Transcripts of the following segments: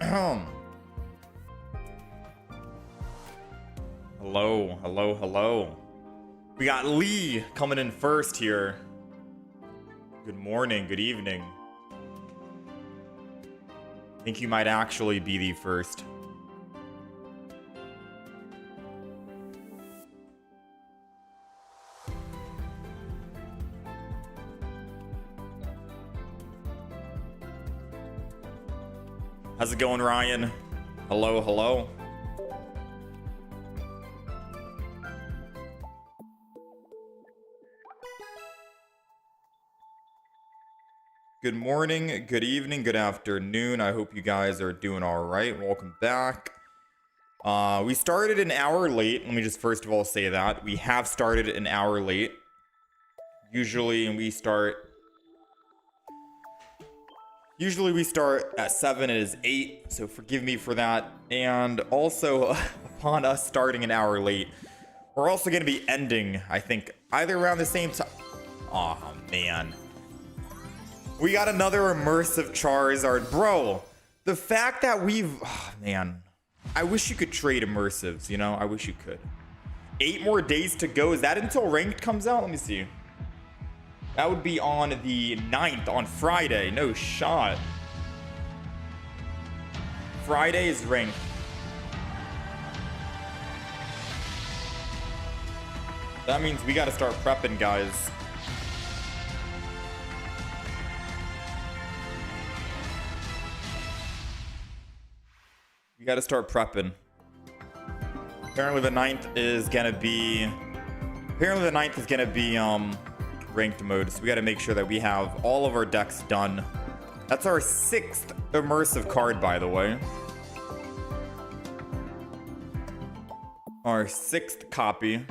Hello, hello, hello. We got Lee coming in first here. Good morning, good evening. I think you might actually be the first. How's it going, Ryan? Hello, hello. Good morning, good evening, good afternoon. I hope you guys are doing all right. Welcome back. We started an hour late. Let me just first of all say that. We have started an hour late. Usually we start at 7, it is 8, so forgive me for that. And also, upon us starting an hour late, we're also going to be ending, I think, either around the same time. Oh, man. We got another immersive Charizard. Bro, the fact that we've... Oh, man. I wish you could trade immersives, you know? I wish you could. 8 more days to go. Is that until Ranked comes out? Let me see. That would be on the 9th, on Friday. No shot. Friday is Ranked. That means we got to start prepping, guys. We got to start prepping. Apparently the 9th is going to be... ranked mode, so we got to make sure that we have all of our decks done. That's our 6th immersive card, by the way. Our 6th copy.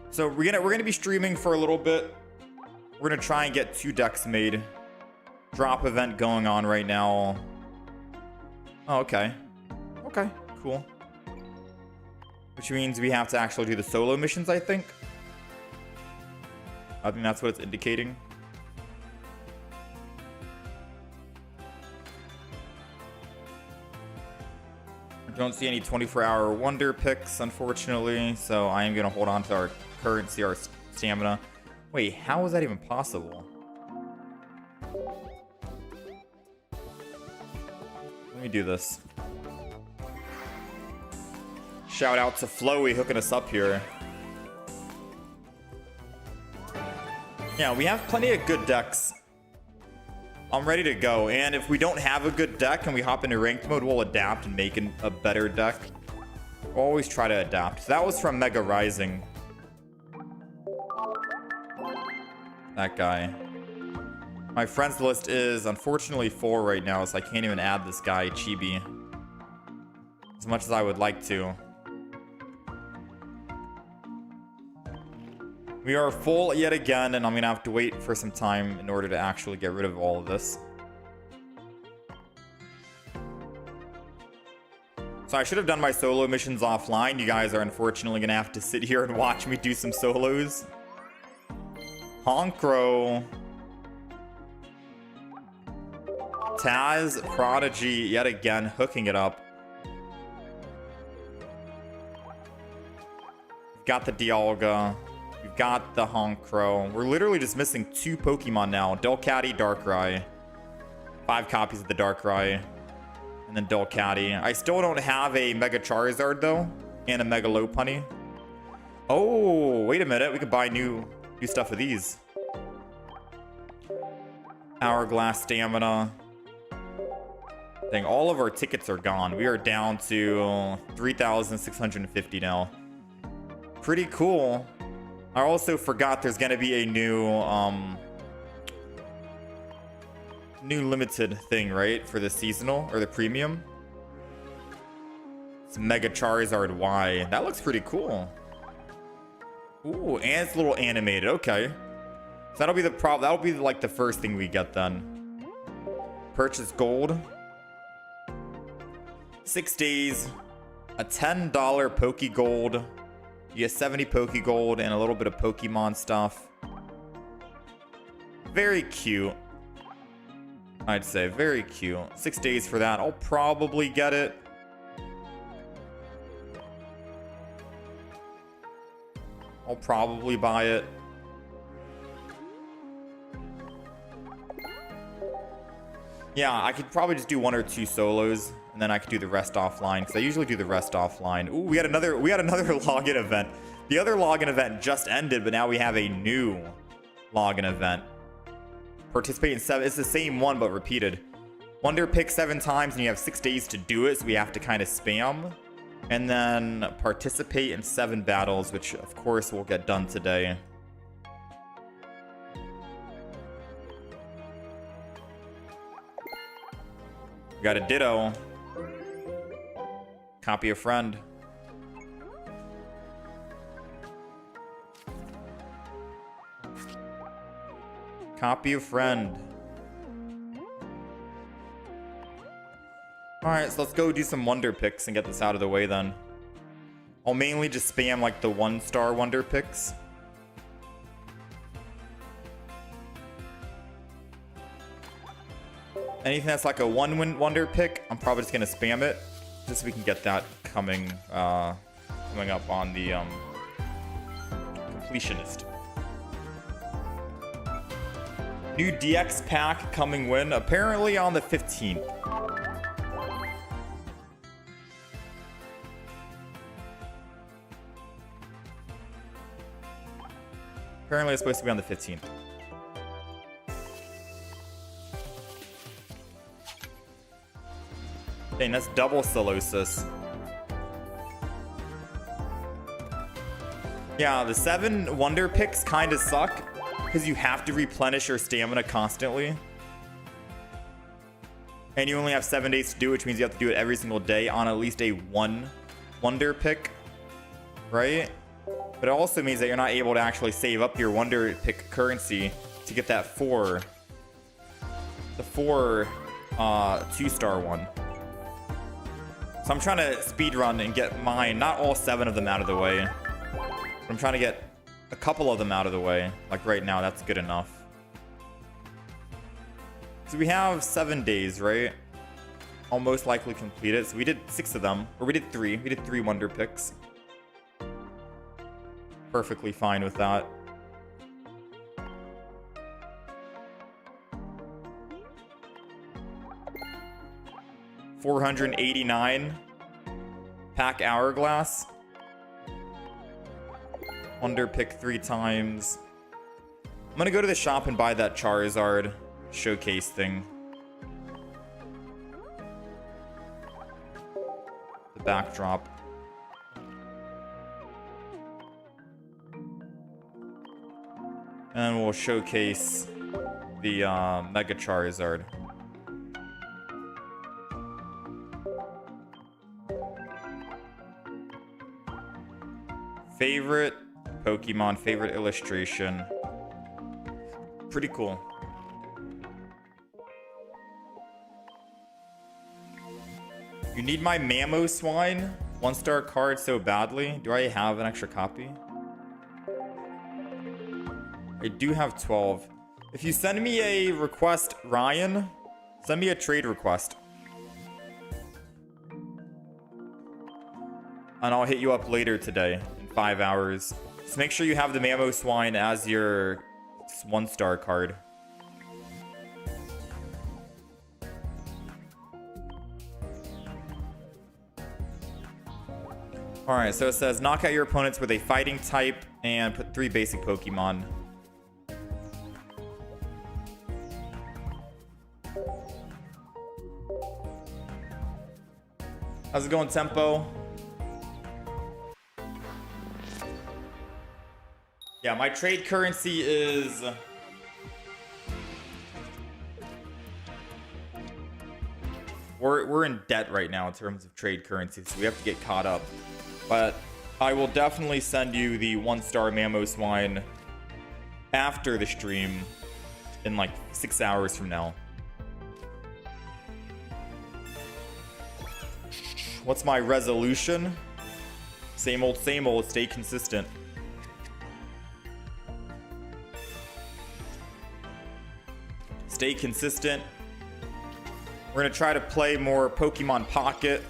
So we're gonna be streaming for a little bit. We're gonna try and get 2 decks made. Drop event going on right now. Oh, okay. Okay, cool. Which means we have to actually do the solo missions, I think. I think that's what it's indicating. I don't see any 24-hour wonder picks, unfortunately, so I am going to hold on to our currency, our stamina. Wait, how is that even possible? Let me do this. Shout out to Flowy hooking us up here. Yeah, we have plenty of good decks. I'm ready to go. And if we don't have a good deck and we hop into ranked mode, we'll adapt and make a better deck. We'll always try to adapt. So that was from Mega Rising. That guy. My friends list is unfortunately 4 right now, so I can't even add this guy, Chibi. As much as I would like to. We are full yet again, and I'm going to have to wait for some time in order to actually get rid of all of this. So I should have done my solo missions offline. You guys are unfortunately going to have to sit here and watch me do some solos. Honkro. Taz, Prodigy, yet again, hooking it up. We've got the Dialga. We've got the Honkro. We're literally just missing 2 Pokemon now. Delcatty, Darkrai. 5 copies of the Darkrai. And then Delcatty. I still don't have a Mega Charizard, though. And a Mega Lopunny. Oh, wait a minute. We could buy new stuff of these. Hourglass Stamina. Dang, all of our tickets are gone. We are down to 3,650 now. Pretty cool. I also forgot there's going to be a new limited thing, right? For the seasonal or the premium. It's Mega Charizard Y. That looks pretty cool. Ooh, and it's a little animated. Okay. So that'll be the problem. That'll be like the first thing we get then. Purchase gold. 6 days. A $10 Pokegold. You get 70 Pokegold and a little bit of Pokemon stuff. Very cute. I'd say. Very cute. 6 days for that. I'll probably get it. I'll probably buy it. Yeah, I could probably just do 1 or 2 solos, and then I could do the rest offline, because I usually do the rest offline. Ooh, we had another login event. The other login event just ended, but now we have a new login event. Participate in 7. It's the same one, but repeated. Wonder pick 7 times, and you have 6 days to do it, so we have to kind of spam. And then participate in 7 battles, which of course will get done today. We got a Ditto. Copy a friend. Copy a friend. Alright, so let's go do some wonder picks and get this out of the way then. I'll mainly just spam like the 1-star wonder picks. Anything that's like a 1-win wonder pick, I'm probably just gonna spam it, just so we can get that coming up on the completionist. New DX pack coming win, apparently on the 15th. Apparently it's supposed to be on the 15th. Dang, that's double Solosis. Yeah, the 7 wonder picks kind of suck because you have to replenish your stamina constantly. And you only have 7 days to do it, which means you have to do it every single day on at least a 1 wonder pick, right? But it also means that you're not able to actually save up your wonder pick currency to get that 4 2-star one. So I'm trying to speedrun and get mine, not all 7 of them out of the way. But I'm trying to get a couple of them out of the way. Like right now, that's good enough. So we have 7 days, right? I'll most likely complete it. So we did 6 of them, or we did 3. We did 3 wonder picks. Perfectly fine with that. $489 pack hourglass. Wonder pick 3 times. I'm gonna go to the shop and buy that Charizard showcase thing. The backdrop. And then we'll showcase the Mega Charizard. Favorite Pokemon, favorite illustration. Pretty cool. You need my Mamoswine 1-star card so badly. Do I have an extra copy? I do have 12. If you send me a request, Ryan, send me a trade request. And I'll hit you up later today in 5 hours. Just make sure you have the Mamoswine as your 1-star card. Alright, so it says knock out your opponents with a fighting type and put 3 basic Pokemon. How's it going, Tempo? Yeah, my trade currency is... We're in debt right now in terms of trade currency, so we have to get caught up. But I will definitely send you the 1-star Mamoswine after the stream in like 6 hours from now. What's my resolution? Same old, stay consistent. Stay consistent, We're gonna try to play more Pokemon Pocket.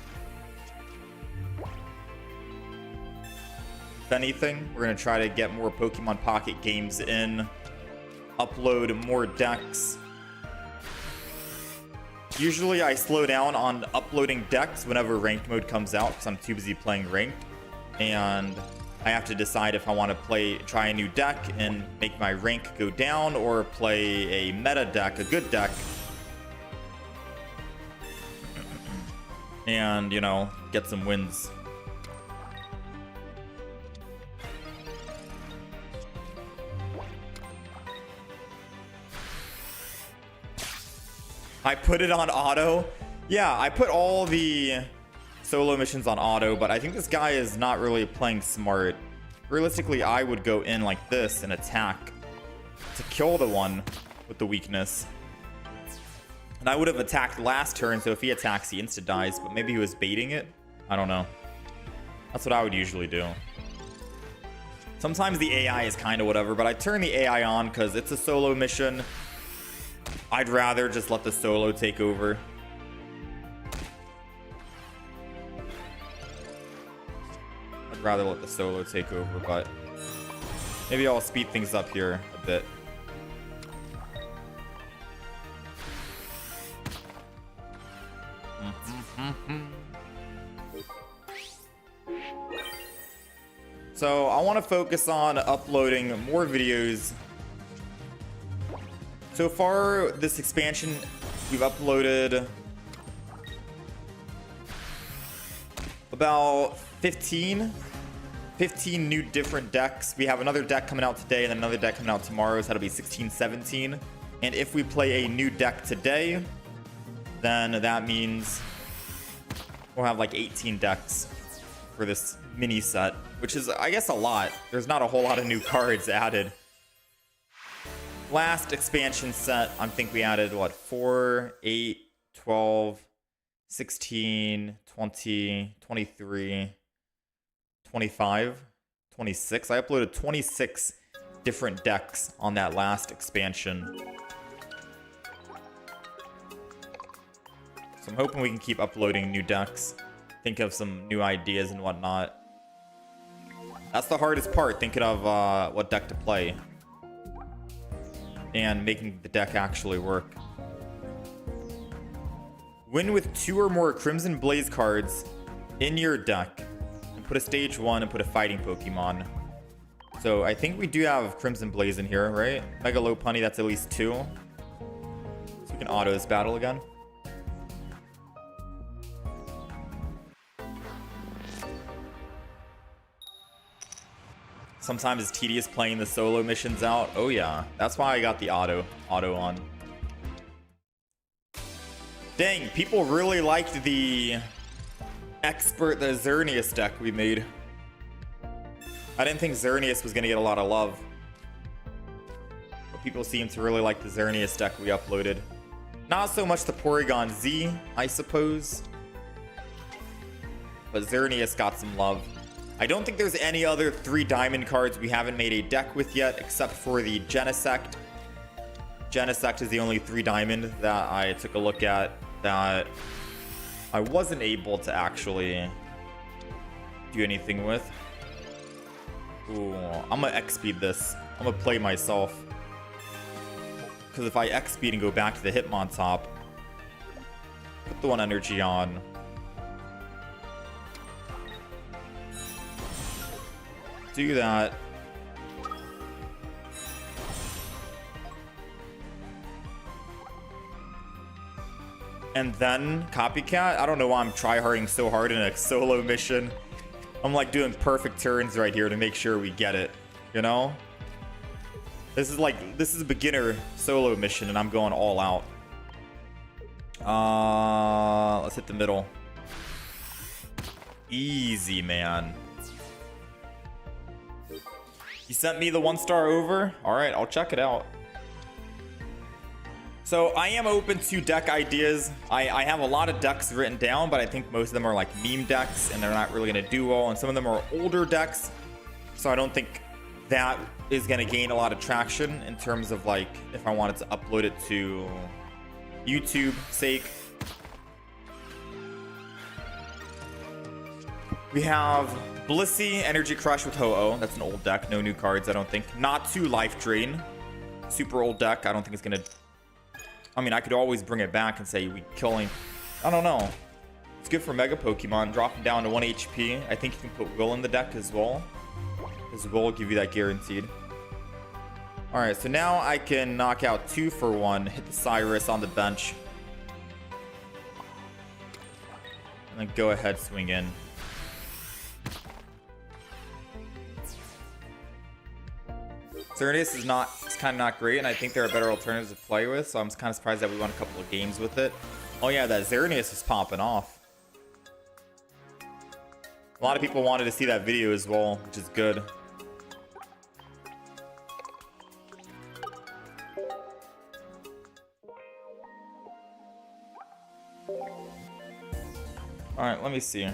If anything, we're gonna try to get more Pokemon Pocket games in, upload more decks. Usually I slow down on uploading decks whenever ranked mode comes out because I'm too busy playing ranked, and I have to decide if I want to try a new deck and make my rank go down, or play a meta deck, a good deck, and, you know, get some wins. I put it on auto. Yeah, I put all the solo missions on auto, but I think this guy is not really playing smart. Realistically, I would go in like this and attack to kill the one with the weakness. And I would have attacked last turn, so if he attacks, he insta-dies, but maybe he was baiting it? I don't know. That's what I would usually do. Sometimes the AI is kind of whatever, but I turn the AI on because it's a solo mission. I'd rather just let the solo take over. I'd rather let the solo take over, but maybe I'll speed things up here a bit. So I want to focus on uploading more videos. So far, this expansion, we've uploaded about 15 new different decks. We have another deck coming out today and another deck coming out tomorrow, so that'll be 16, 17. And if we play a new deck today, then that means we'll have like 18 decks for this mini set, which is, I guess, a lot. There's not a whole lot of new cards added. Last expansion set, I think we added, what, 4, 8, 12, 16, 20, 23, 25, 26. I uploaded 26 different decks on that last expansion. So I'm hoping we can keep uploading new decks, think of some new ideas and whatnot. That's the hardest part, thinking of what deck to play and making the deck actually work. Win with 2 or more Crimson Blaze cards in your deck, and put a stage 1 and put a fighting Pokemon. So I think we do have Crimson Blaze in here, right? Mega Lopunny, that's at least 2. So we can auto this battle again. Sometimes it's tedious playing the solo missions out. Oh yeah, that's why I got the auto on. Dang, people really liked the Expert, the Xerneas deck we made. I didn't think Xerneas was gonna get a lot of love, but people seem to really like the Xerneas deck we uploaded. Not so much the Porygon Z, I suppose, but Xerneas got some love. I don't think there's any other 3 diamond cards we haven't made a deck with yet, except for the Genesect. Genesect is the only 3 diamond that I took a look at that I wasn't able to actually do anything with. Ooh, I'm gonna X-speed this. I'm gonna play myself. Because if I X-speed and go back to the Hitmontop, put the 1 energy on. Do that. And then Copycat. I don't know why I'm tryharding so hard in a solo mission. I'm like doing perfect turns right here to make sure we get it, you know? This is a beginner solo mission and I'm going all out. Let's hit the middle. Easy, man. You sent me the 1-star over? Alright, I'll check it out. So I am open to deck ideas. I have a lot of decks written down, but I think most of them are like meme decks and they're not really going to do well. And some of them are older decks. So I don't think that is going to gain a lot of traction in terms of like if I wanted to upload it to YouTube sake. We have Blissey, Energy Crush with Ho-Oh. That's an old deck. No new cards, I don't think. Not too Life Drain. Super old deck. I don't think it's gonna... I mean, I could always bring it back and say we killing... I don't know. It's good for Mega Pokemon. Dropping down to 1 HP. I think you can put Will in the deck as well. Because Will will give you that guaranteed. Alright, so now I can knock out 2 for 1. Hit the Cyrus on the bench. And then go ahead, swing in. Xerneas is not, it's kind of not great, and I think there are better alternatives to play with, so I'm kind of surprised that we won a couple of games with it. Oh yeah, that Xerneas is popping off. A lot of people wanted to see that video as well, which is good. Alright, let me see.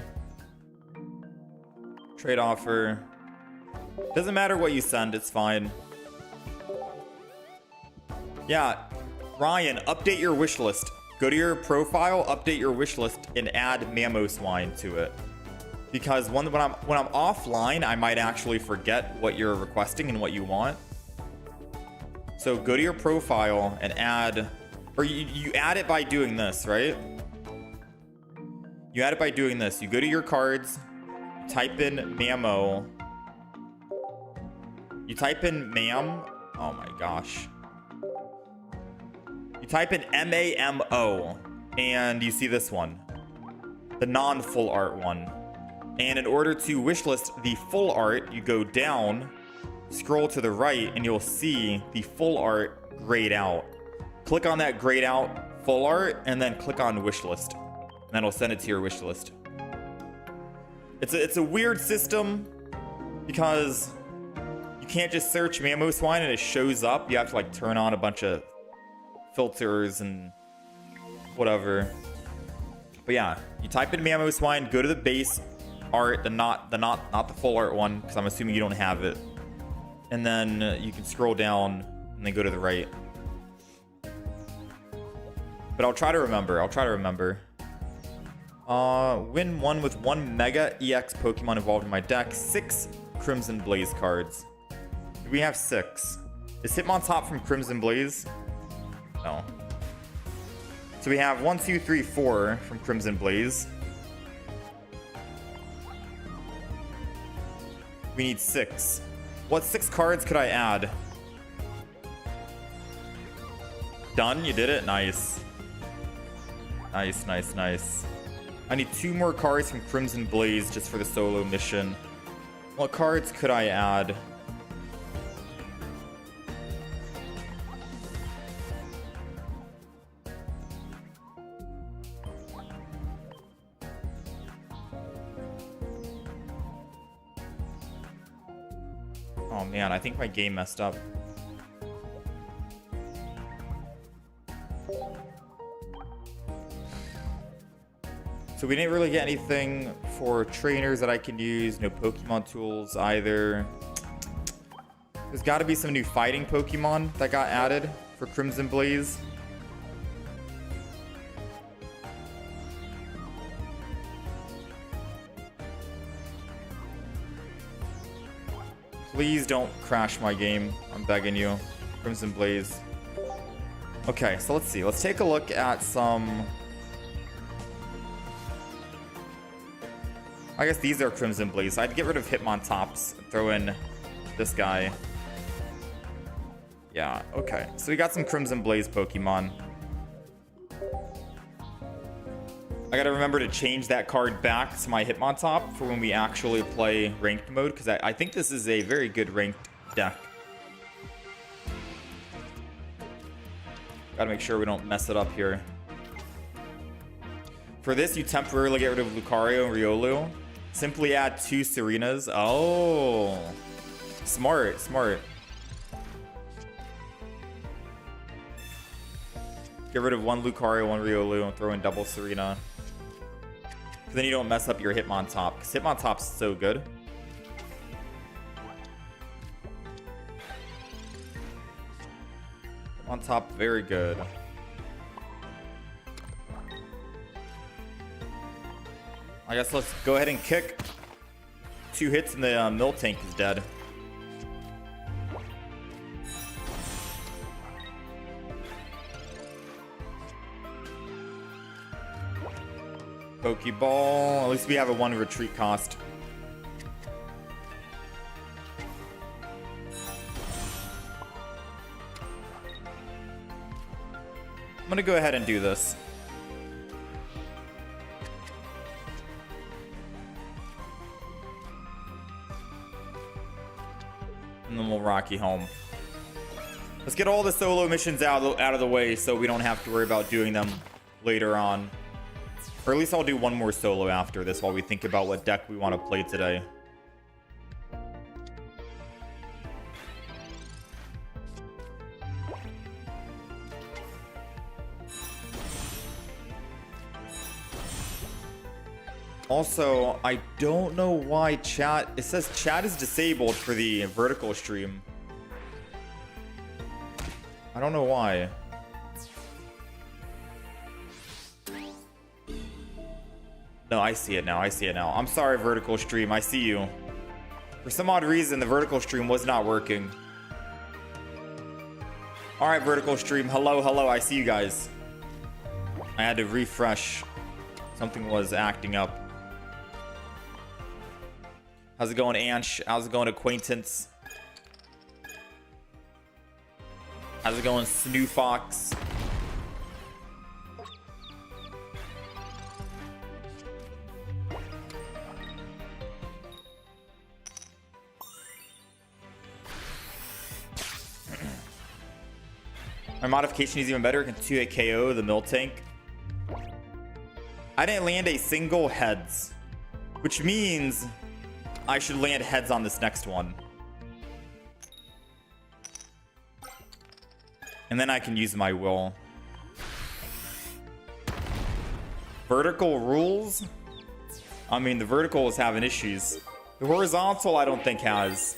Trade offer. Doesn't matter what you send, it's fine. Yeah, Ryan, update your wish list. Go to your profile, update your wish list, and add Mamoswine to it. Because when I'm offline, I might actually forget what you're requesting and what you want. So go to your profile and add, or you add it by doing this, right? You add it by doing this. You go to your cards, type in Mamo. You type in Mam. Oh my gosh. You type in M-A-M-O, and you see this one, the non-full art one. And in order to wishlist the full art, you go down, scroll to the right, and you'll see the full art grayed out. Click on that grayed out full art, and then click on wishlist. And that'll send it to your wishlist. It's a weird system because you can't just search Mamoswine and it shows up. You have to like turn on a bunch of filters and whatever. But yeah, you type in Mamoswine, go to the base art, not the full art one, because I'm assuming you don't have it. And then you can scroll down and then go to the right. But I'll try to remember. Win 1 with 1 Mega EX Pokemon involved in my deck. 6 Crimson Blaze cards. We have 6. Is Hitmontop from Crimson Blaze? No. So we have 1, 2, 3, 4 from Crimson Blaze. We need 6. What 6 cards could I add? Done? You did it? Nice. Nice. I need 2 more cards from Crimson Blaze just for the solo mission. What cards could I add? Oh man, I think my game messed up. So we didn't really get anything for trainers that I can use. No Pokemon tools either. There's got to be some new fighting Pokemon that got added for Crimson Blaze. Please don't crash my game. I'm begging you. Crimson Blaze. Okay, so let's see. Let's take a look at some... I guess these are Crimson Blaze. I'd get rid of Hitmontops and throw in this guy. Yeah, okay. So we got some Crimson Blaze Pokemon. I gotta remember to change that card back to my Hitmontop for when we actually play ranked mode, because I think this is a very good ranked deck. Gotta make sure we don't mess it up here. For this, you temporarily get rid of Lucario and Riolu. Simply add 2 Serenas. Oh, smart. Get rid of 1 Lucario, 1 Riolu, and throw in double Serena. Then you don't mess up your Hitmontop, because Hitmontop's so good. Hitmontop, very good. I guess let's go ahead and kick. 2 hits and the mill tank is dead. Pokeball. At least we have a 1 retreat cost. I'm gonna go ahead and do this. And then we'll Rocky home. Let's get all the solo missions out of the way so we don't have to worry about doing them later on. Or at least I'll do one more solo after this while we think about what deck we want to play today. Also, I don't know why chat... It says chat is disabled for the vertical stream. I don't know why. No, I see it now. I see it now. I'm sorry, vertical stream. I see you. For some odd reason, the vertical stream was not working. Alright, vertical stream. Hello, hello. I see you guys. I had to refresh. Something was acting up. How's it going, Ansh? How's it going, Acquaintance? How's it going, Snoo Fox? My modification is even better. It can 2-hit KO the mill tank. I didn't land a single heads, which means I should land heads on this next one. And then I can use my will. Vertical rules? I mean, the vertical is having issues. The horizontal, I don't think has.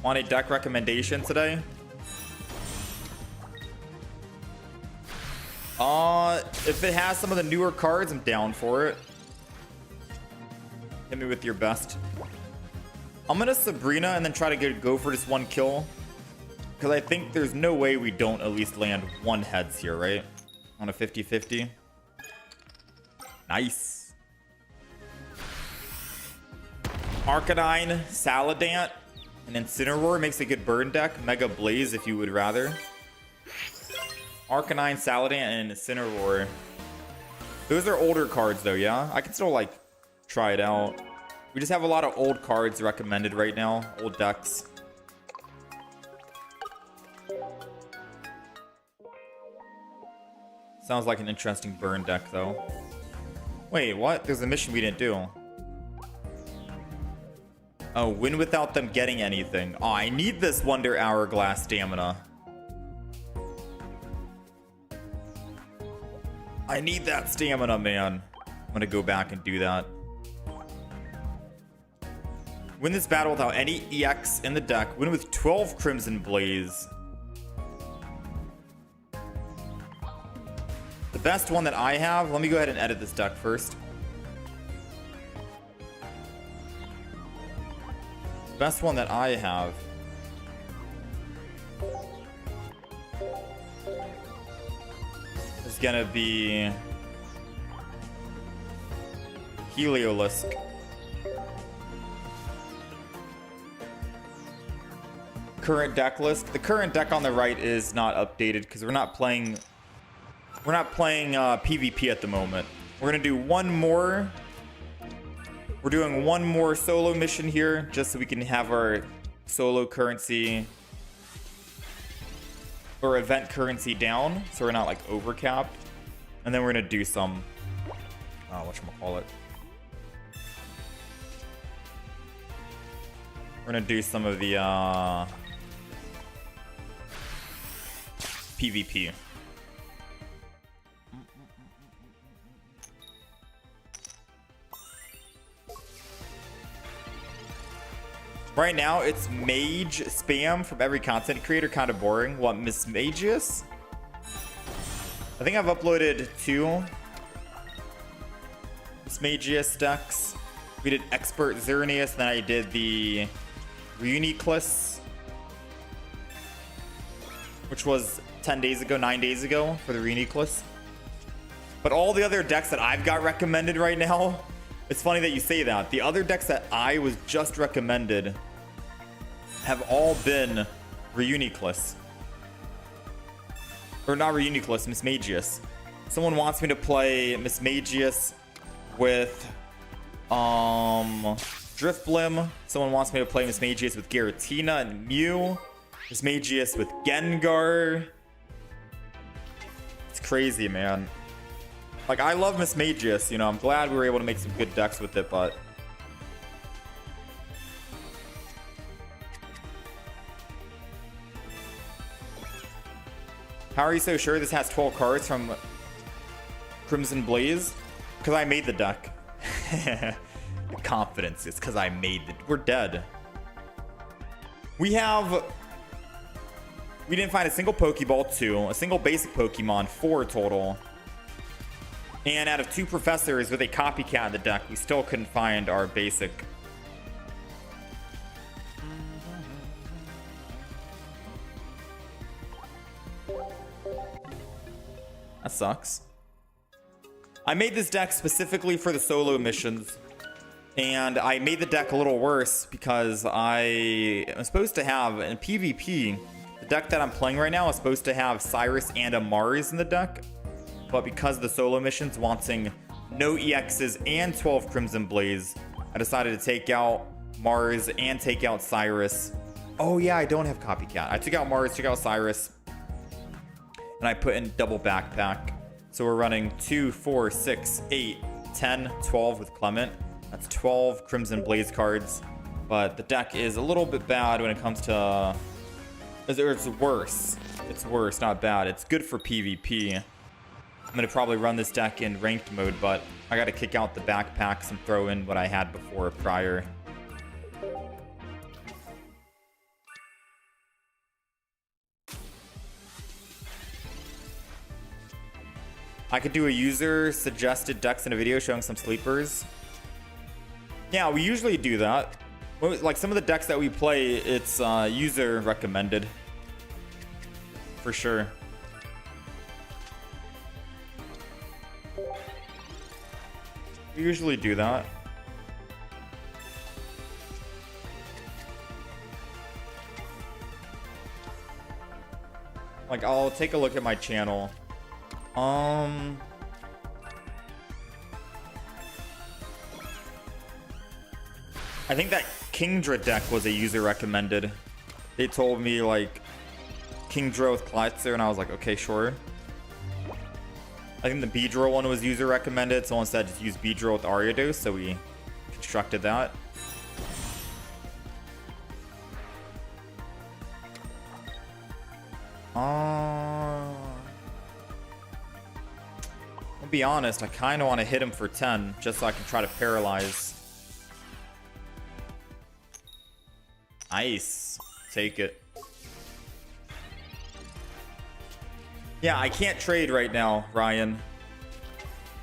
Want a deck recommendation today? If it has some of the newer cards, I'm down for it. Hit me with your best. I'm gonna Sabrina and then try to go for just 1 kill. Because I think there's no way we don't at least land 1 heads here, right? On a 50-50. Nice. Arcanine, Saladant, and Incineroar makes a good burn deck. Mega Blaze if you would rather. Arcanine, Saladant, and Incineroar. Those are older cards though, yeah? I can still like try it out. We just have a lot of old cards recommended right now. Old decks. Sounds like an interesting burn deck though. Wait, what? There's a mission we didn't do. Oh, win without them getting anything. Oh, I need this Wonder Hourglass stamina. I need that stamina, man. I'm gonna go back and do that. Win this battle without any EX in the deck. Win with 12 Crimson Blaze. The best one that I have... Let me go ahead and edit this deck first. The best one that I have... is gonna be... Heliolisk. Current deck list. The current deck on the right is not updated because we're not playing PvP at the moment. We're gonna do one more. We're doing one more solo mission here just so we can have our solo currency or event currency down so we're not like overcapped. And then we're gonna do some whatchamacallit. We're gonna do some of the PvP. Right now, it's mage spam from every content creator. Kind of boring. What, Miss Magius? I think I've uploaded 2 Magius decks. We did Expert Xerneas, then I did the Reuniclus, which was 10 days ago, 9 days ago for the Reuniclus. But all the other decks that I've got recommended right now, it's funny that you say that. The other decks that I was just recommended have all been Reuniclus. Or not Reuniclus, Mismagius. Someone wants me to play Mismagius with Driftblim. Someone wants me to play Mismagius with Giratina and Mew. Mismagius with Gengar. It's crazy, man. Like, I love Mismagius, you know. I'm glad we were able to make some good decks with it, but how are you so sure this has 12 cards from Crimson Blaze? Because I made the deck. Confidence. It's because I made the... We're dead. We didn't find a single Pokeball, 2. A single basic Pokemon, 4 total. And out of 2 professors with a copycat in the deck, we still couldn't find our basic. That sucks. I made this deck specifically for the solo missions, and I made the deck a little worse because I am supposed to have, in PvP, the deck that I'm playing right now is supposed to have Cyrus and a Mars in the deck, but because of the solo missions wanting no EXs and 12 Crimson Blaze, I decided to take out Mars and take out Cyrus. Oh yeah, I don't have Copycat. I took out Mars, took out Cyrus, and I put in double backpack. So we're running 2, 4, 6, 8, 10, 12 with Clement. That's 12 Crimson Blaze cards. But the deck is a little bit bad when it comes to... It's worse. It's worse, not bad. It's good for PvP. I'm going to probably run this deck in ranked mode, but I got to kick out the backpacks and throw in what I had before prior. I could do a user suggested decks in a video showing some sleepers. Yeah, we usually do that. Like some of the decks that we play, it's user recommended. For sure. We usually do that. Like, I'll take a look at my channel. I think that Kingdra deck was a user recommended. They told me like Kingdra with Kleitzer, and I was like, okay, sure. I think the Beedrill one was user recommended. Someone said just use Beedrill with Ariados, so we constructed that. I'll be honest, I kind of want to hit him for 10 just so I can try to paralyze. Nice. Take it. Yeah, I can't trade right now, Ryan.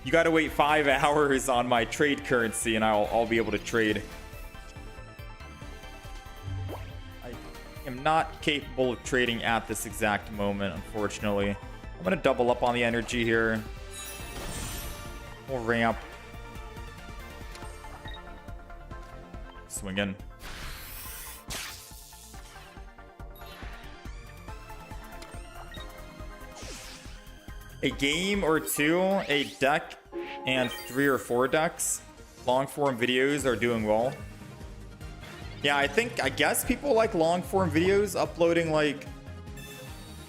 You gotta wait 5 hours on my trade currency and I'll be able to trade. I am not capable of trading at this exact moment, unfortunately. I'm gonna double up on the energy here. We'll ramp. Swing in. A game or 2, a deck, and 3 or 4 decks. Long form videos are doing well. Yeah, I guess people like long form videos, uploading like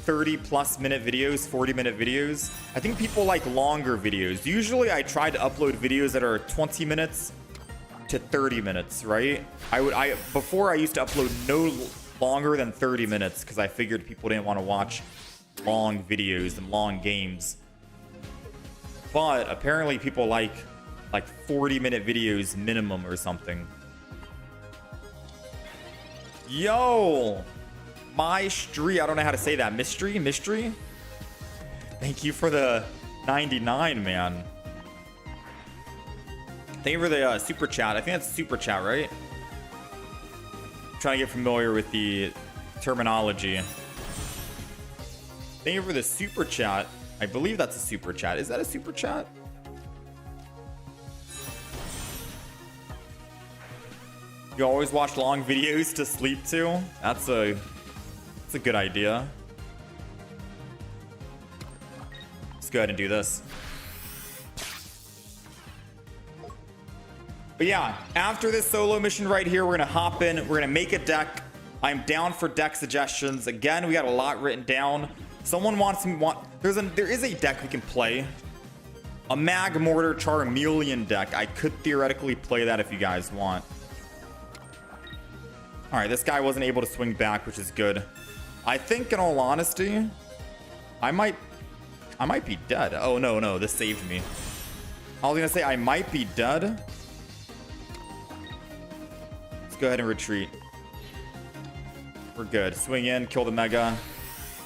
30+ minute videos, 40-minute videos. I think people like longer videos. Usually I try to upload videos that are 20 minutes to 30 minutes, right? Before I used to upload no longer than 30 minutes because I figured people didn't want to watch long videos and long games. But apparently people like 40-minute videos minimum or something. Yo, Mystery, I don't know how to say that. Mystery. Thank you for the 99, man. Thank you for the super chat. I think that's super chat, right? I'm trying to get familiar with the terminology. Thank you for the super chat. I believe that's a super chat. Is that a super chat? You always watch long videos to sleep to? That's a good idea. Let's go ahead and do this. But yeah, after this solo mission right here, we're gonna hop in, we're gonna make a deck. I'm down for deck suggestions. Again, we got a lot written down. Someone there is a deck we can play. A Mag Mortar Charmeleon deck. I could theoretically play that if you guys want. All right, this guy wasn't able to swing back, which is good. I think, in all honesty, I might be dead. Oh, no, this saved me. I was gonna say I might be dead. Let's go ahead and retreat. We're good. Swing in, kill the Mega.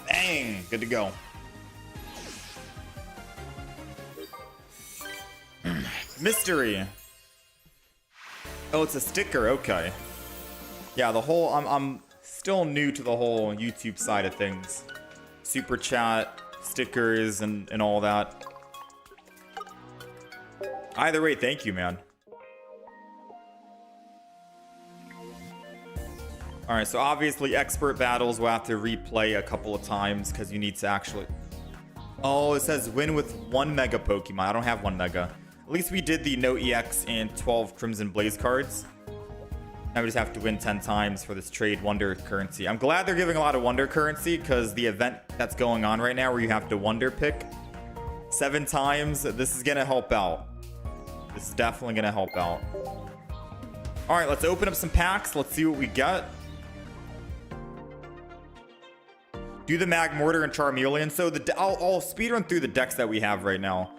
Bang! Good to go. Mystery. Oh, it's a sticker. Okay. Yeah, the whole... I'm still new to the whole YouTube side of things. Super chat, stickers, and all that. Either way, thank you, man. Alright, so obviously expert battles will have to replay a couple of times because you need to actually... Oh, it says win with 1 Mega Pokemon. I don't have 1 Mega. At least we did the no EX and 12 Crimson Blaze cards. Now we just have to win 10 times for this trade Wonder Currency. I'm glad they're giving a lot of Wonder Currency because the event that's going on right now where you have to Wonder pick 7 times, this is going to help out. This is definitely going to help out. Alright, let's open up some packs. Let's see what we got. Do the Mag Mortar and Charmeleon. So I'll speedrun through the decks that we have right now.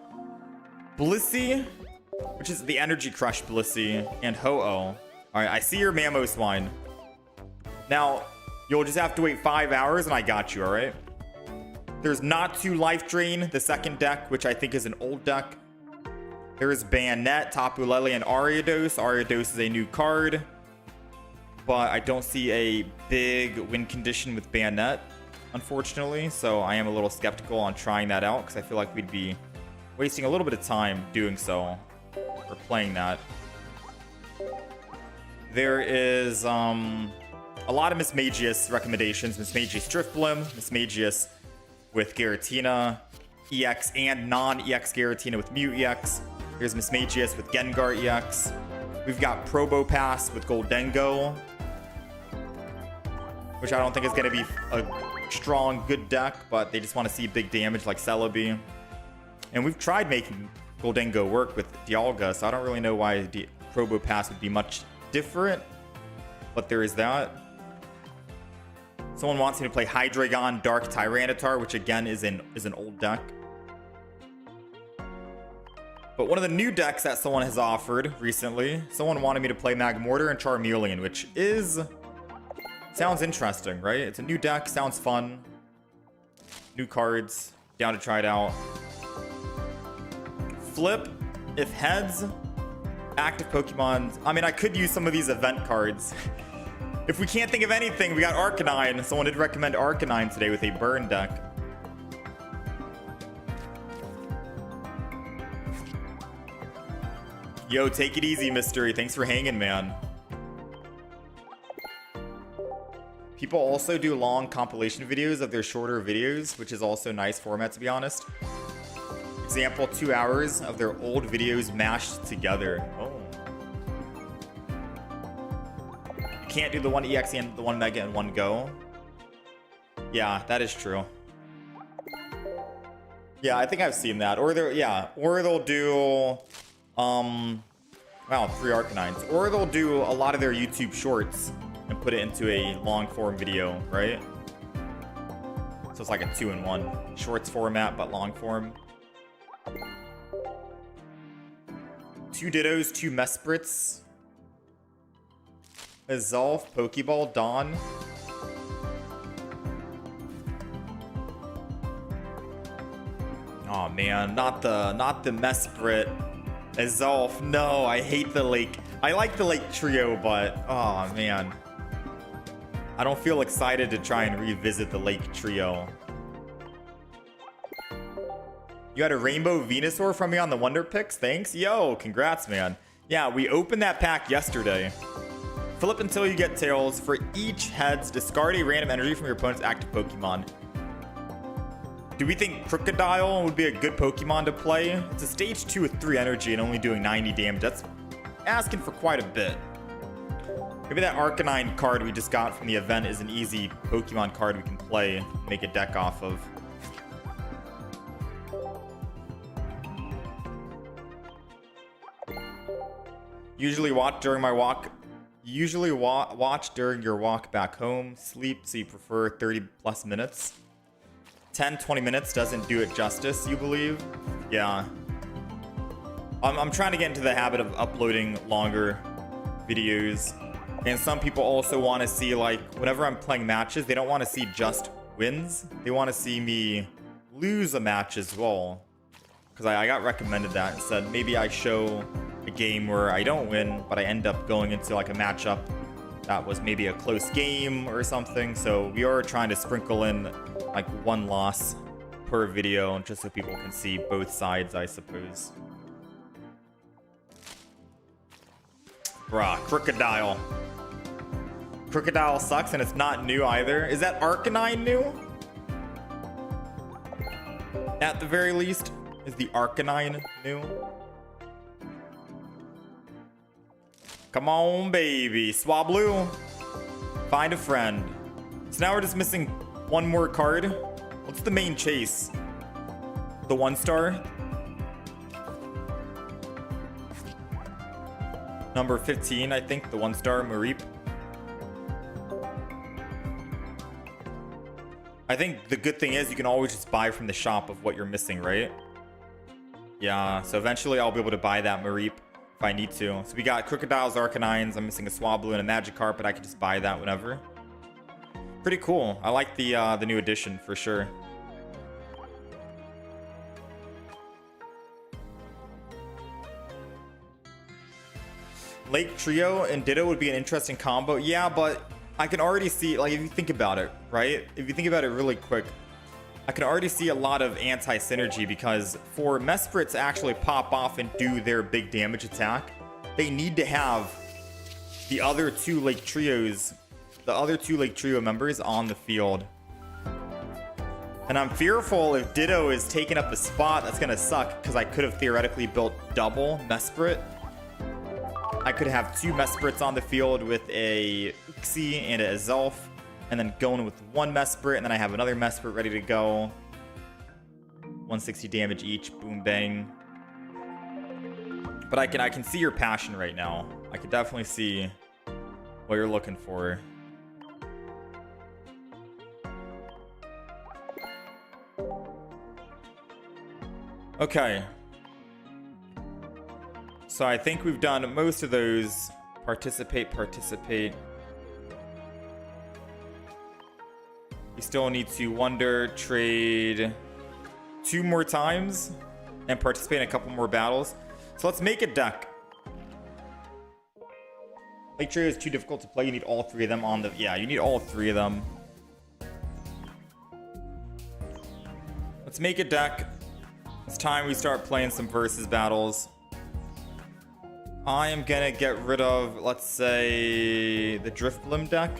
Blissey, which is the Energy Crush Blissey, and Ho-Oh. Alright, I see your Mamoswine. Now, you'll just have to wait 5 hours and I got you, alright? There's Not To Life Drain, the second deck, which I think is an old deck. There is Bayonet, Tapu Lele, and Ariados. Ariados is a new card. But I don't see a big win condition with Bayonet, unfortunately. So I am a little skeptical on trying that out because I feel like we'd be wasting a little bit of time doing so or playing that. There is a lot of Mismagius recommendations. Mismagius Drifblim, Mismagius with Giratina, EX and non-EX Giratina with Mew EX. Here's Mismagius with Gengar EX. We've got Probopass with Goldengo, which I don't think is going to be a strong, good deck, but they just want to see big damage like Celebi. And we've tried making Goldengo work with Dialga, so I don't really know why Probopass would be much different, but there is that. Someone wants me to play Hydreigon Dark Tyranitar, which again is an old deck. But one of the new decks that someone has offered recently, someone wanted me to play Magmortar and Charmeleon, which sounds interesting, right? It's a new deck, sounds fun. New cards, down to try it out. Flip, if heads, active Pokemon. I mean, I could use some of these event cards. If we can't think of anything, we got Arcanine. Someone did recommend Arcanine today with a burn deck. Yo, take it easy, Mystery. Thanks for hanging, man. People also do long compilation videos of their shorter videos, which is also a nice format, to be honest. Example, 2 hours of their old videos mashed together. Oh. You can't do the 1 EX and the 1 Mega in one go. Yeah, that is true. Yeah, I think I've seen that. Or they'll do wow, 3 Arcanines. Or they'll do a lot of their YouTube shorts and put it into a long form video, right? So it's like a 2-in-1 shorts format, but long form. 2 Dittos, 2 Mesprits, a Zolf, Pokeball, Dawn. man, not the Mesprit. Azolf, no, I hate the lake. I like the lake trio, but oh man. I don't feel excited to try and revisit the lake trio. You had a rainbow Venusaur from me on the Wonder Picks? Thanks. Yo, congrats, man. Yeah, we opened that pack yesterday. Flip until you get tails. For each heads, discard a random energy from your opponent's active Pokemon. Do we think Crocodile would be a good Pokemon to play? It's a stage 2 with 3 energy and only doing 90 damage. That's asking for quite a bit. Maybe that Arcanine card we just got from the event is an easy Pokemon card we can play, make a deck off of. Usually watch during my walk. Watch during your walk back home. Sleep, so you prefer 30 plus minutes. 10-20 minutes doesn't do it justice, you believe? Yeah. I'm trying to get into the habit of uploading longer videos. And some people also want to see, like, whenever I'm playing matches, they don't want to see just wins. They want to see me lose a match as well. Because I got recommended that and said maybe I show a game where I don't win, but I end up going into like a matchup that was maybe a close game or something. So we are trying to sprinkle in like one loss per video just so people can see both sides, I suppose. Bruh, Crocodile. Crocodile sucks and it's not new either. Is that Arcanine new? At the very least, is the Arcanine new? Come on, baby. Swablu. Find a friend. So now we're just missing one more card. What's the main chase? The 1-star? Number 15, I think. The 1-star, Mareep. I think the good thing is you can always just buy from the shop of what you're missing, right? Yeah, so eventually I'll be able to buy that Mareep if I need to. So we got Crocodiles, Arcanines. I'm missing a Swablu and a Magikarp, but I can just buy that whenever. Pretty cool. I like the new edition for sure. Lake Trio and Ditto would be an interesting combo. Yeah, but I can already see, like, if you think about it, right? If you think about it really quick, I can already see a lot of anti-synergy because for Mesprit to actually pop off and do their big damage attack, they need to have the other two Lake Trios, the other two Lake Trio members on the field. And I'm fearful if Ditto is taking up a spot, that's going to suck because I could have theoretically built double Mesprit. I could have 2 Mesprits on the field with a Uxie and a Azolf, and then going with 1 Mesprit, and then I have another Mesprit ready to go. 160 damage each, boom bang. But I can see your passion right now. I can definitely see what you're looking for. Okay. So I think we've done most of those. Participate. We still need to wonder, trade 2 more times, and participate in a couple more battles. So let's make a deck. Lake Trio is too difficult to play. You need all 3 of them on the... Yeah, you need all 3 of them. Let's make a deck. It's time we start playing some versus battles. I am gonna get rid of, let's say, the Driftblim deck.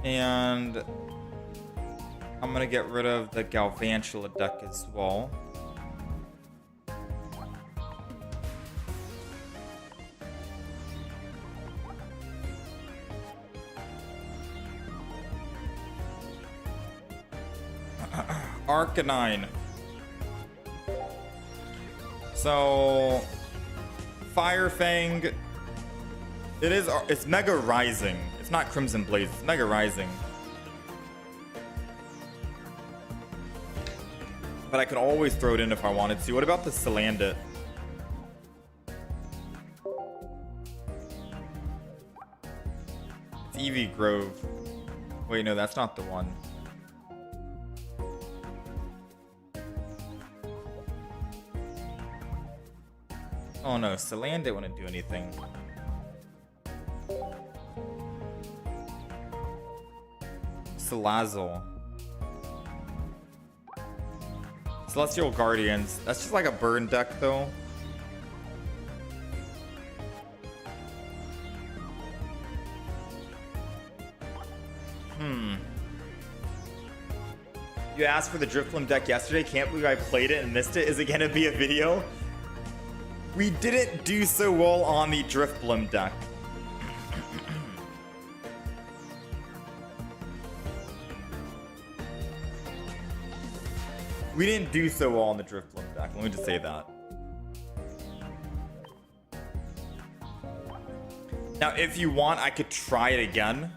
And I'm gonna get rid of the Galvantula deck as well. Arcanine. So Fire Fang, it's Mega Rising. It's not Crimson Blaze, it's Mega Rising. But I can always throw it in if I wanted to. What about the Salandit? It's Eevee Grove. Wait, no, that's not the one. Oh no, Celan didn't want to do anything. Salazzle. Celestial Guardians. That's just like a burn deck though. You asked for the Drifloon deck yesterday. Can't believe I played it and missed it. Is it gonna be a video? We didn't do so well on the Drifloon deck. We didn't do so well on the Drifloon deck. Let me just say that. Now, if you want, I could try it again.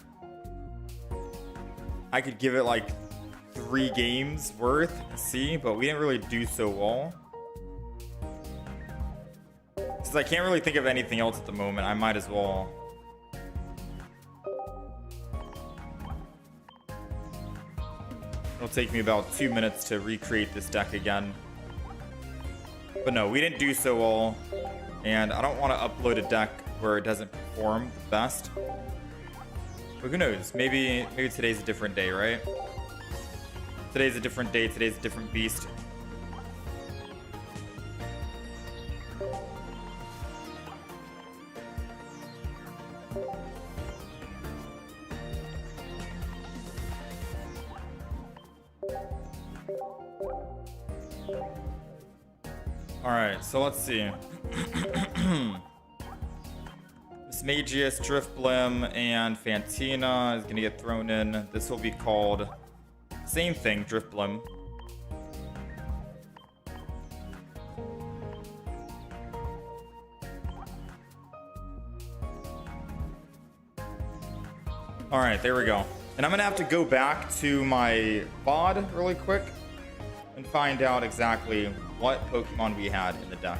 I could give it like 3 games worth, see, but we didn't really do so well. Since I can't really think of anything else at the moment, I might as well. It'll take me about 2 minutes to recreate this deck again. But no, we didn't do so well. And I don't want to upload a deck where it doesn't perform the best. But who knows? Maybe today's a different day, right? Today's a different day. Today's a different beast. Alright, so let's see. Mismagius, Drifblim, and Fantina is going to get thrown in. This will be called... Same thing, Drifblim. Alright, there we go. And I'm going to have to go back to my VOD really quick and find out exactly what Pokemon we had in the deck.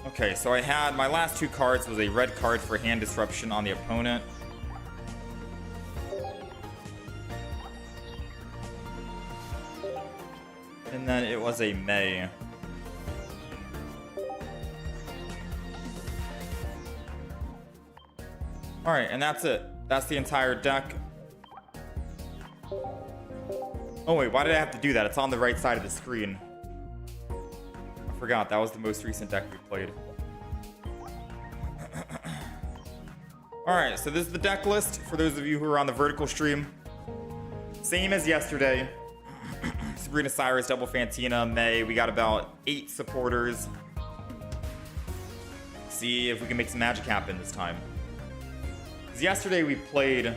Okay, so I had my last 2 cards was a red card for hand disruption on the opponent. And then it was a May. Alright, and that's it. That's the entire deck. Oh wait, why did I have to do that? It's on the right side of the screen. I forgot, that was the most recent deck we played. Alright, so this is the deck list for those of you who are on the vertical stream. Same as yesterday. Sabrina Cyrus, Double Fantina, May. We got about 8 supporters. See if we can make some magic happen this time. Because yesterday we played...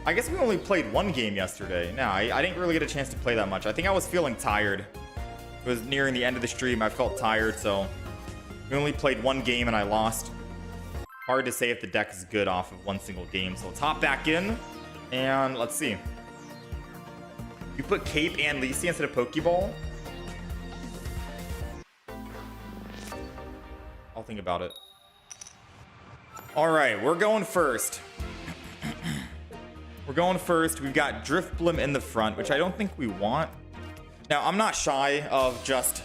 I guess we only played 1 game yesterday. No, I didn't really get a chance to play that much. I think I was feeling tired. It was nearing the end of the stream. I felt tired, so... We only played 1 game and I lost. Hard to say if the deck is good off of 1 single game. So let's hop back in. And let's see. You put Cape and Lisi instead of Pokeball? I'll think about it. Alright, we're going first. We're going first. We've got Drifblim in the front, which I don't think we want. Now, I'm not shy of just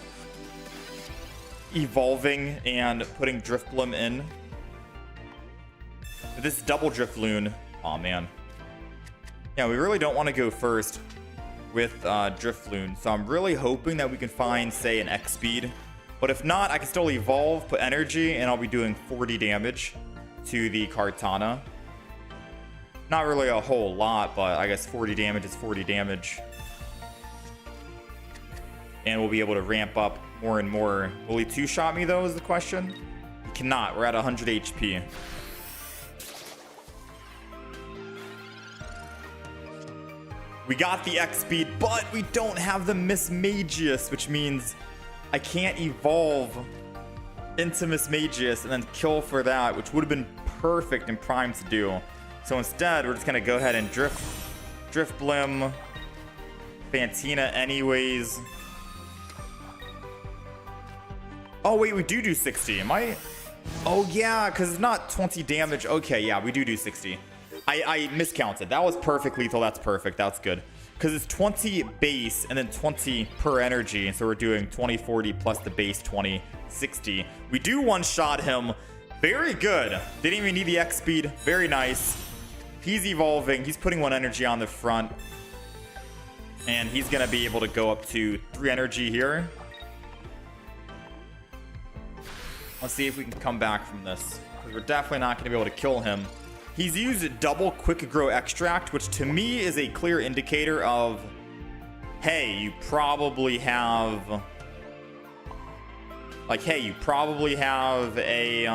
evolving and putting Drifblim in. But this double Drifloon, oh man. Yeah, we really don't want to go first with Drifloon. So I'm really hoping that we can find, say, an X speed. But if not, I can still evolve, put energy, and I'll be doing 40 damage to the Kartana. Not really a whole lot, but I guess 40 damage is 40 damage. And we'll be able to ramp up more and more. Will he 2-shot me, though, is the question? He cannot. We're at 100 HP. We got the X speed, but we don't have the Mismagius, which means I can't evolve into Mismagius and then kill for that, which would have been perfect and primed to do. So instead, we're just going to go ahead and Drifblim, Fantina anyways. Oh, wait, we do 60. Am I? Oh, yeah, because it's not 20 damage. Okay, yeah, we do 60. I miscounted. That was perfect lethal. That's perfect. That's good. Because it's 20 base and then 20 per energy. And so we're doing 20, 40 plus the base 20, 60. We do one-shot him. Very good. Didn't even need the X speed. Very nice. He's evolving. He's putting 1 energy on the front. And he's going to be able to go up to 3 energy here. Let's see if we can come back from this. Because we're definitely not going to be able to kill him. He's used double quick grow extract, which to me is a clear indicator of, hey, you probably have... Like, hey, you probably have a,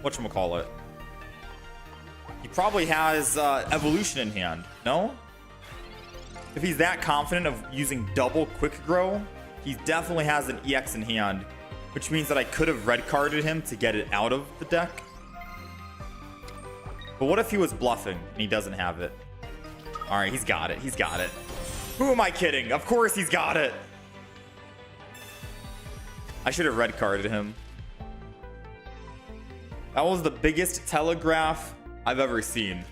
whatchamacallit? He probably has evolution in hand, no? If he's that confident of using double quick grow, he definitely has an EX in hand, which means that I could have red carded him to get it out of the deck. But what if he was bluffing and he doesn't have it? All right, he's got it. He's got it. Who am I kidding? Of course he's got it. I should have red carded him. That was the biggest telegraph I've ever seen.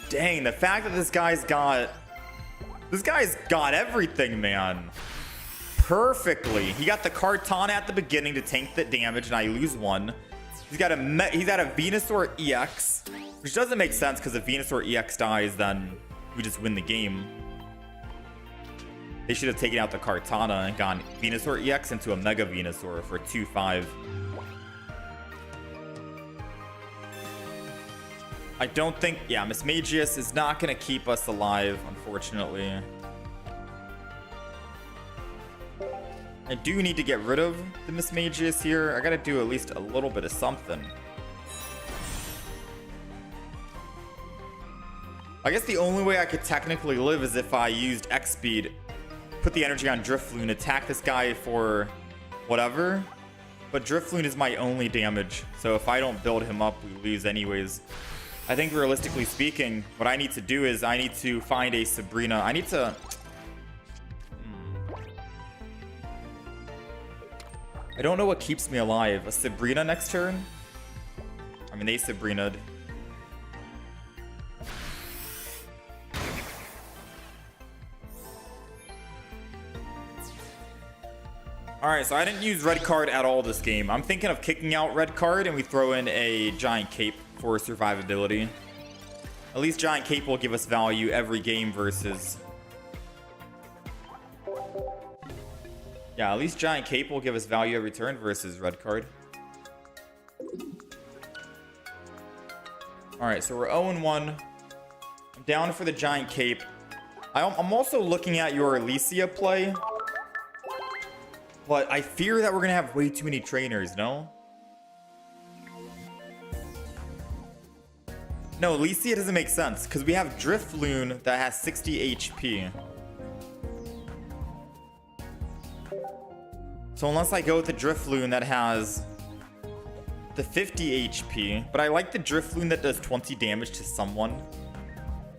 Dang, the fact that this guy's got everything, man. Perfectly. He got the Kartana at the beginning to tank the damage, and I lose 1. He's got a Venusaur EX, which doesn't make sense because if Venusaur EX dies, then we just win the game. They should have taken out the Kartana and gone Venusaur EX into a Mega Venusaur for 2-5. I don't think... Yeah, Mismagius is not going to keep us alive, unfortunately. I do need to get rid of the Mismagius here. I got to do at least a little bit of something. I guess the only way I could technically live is if I used X speed, put the energy on Drifloon, attack this guy for whatever. But Drifloon is my only damage, so if I don't build him up, we lose anyways. I think realistically speaking, what I need to do is I need to find a Sabrina. I need to... I don't know what keeps me alive. A Sabrina next turn? I mean, they Sabrina'd. Alright, so I didn't use red card at all this game. I'm thinking of kicking out red card and we throw in a giant cape for survivability. At least giant cape will give us value every game versus... Yeah, at least giant cape will give us value every turn versus red card. Alright, so we're 0-1. I'm down for the giant cape. I'm also looking at your Alicia play. But I fear that we're going to have way too many trainers, no? No, Alicia doesn't make sense because we have Drifloon that has 60 HP. So unless I go with the Drifloon that has the 50 HP, but I like the Drifloon that does 20 damage to someone,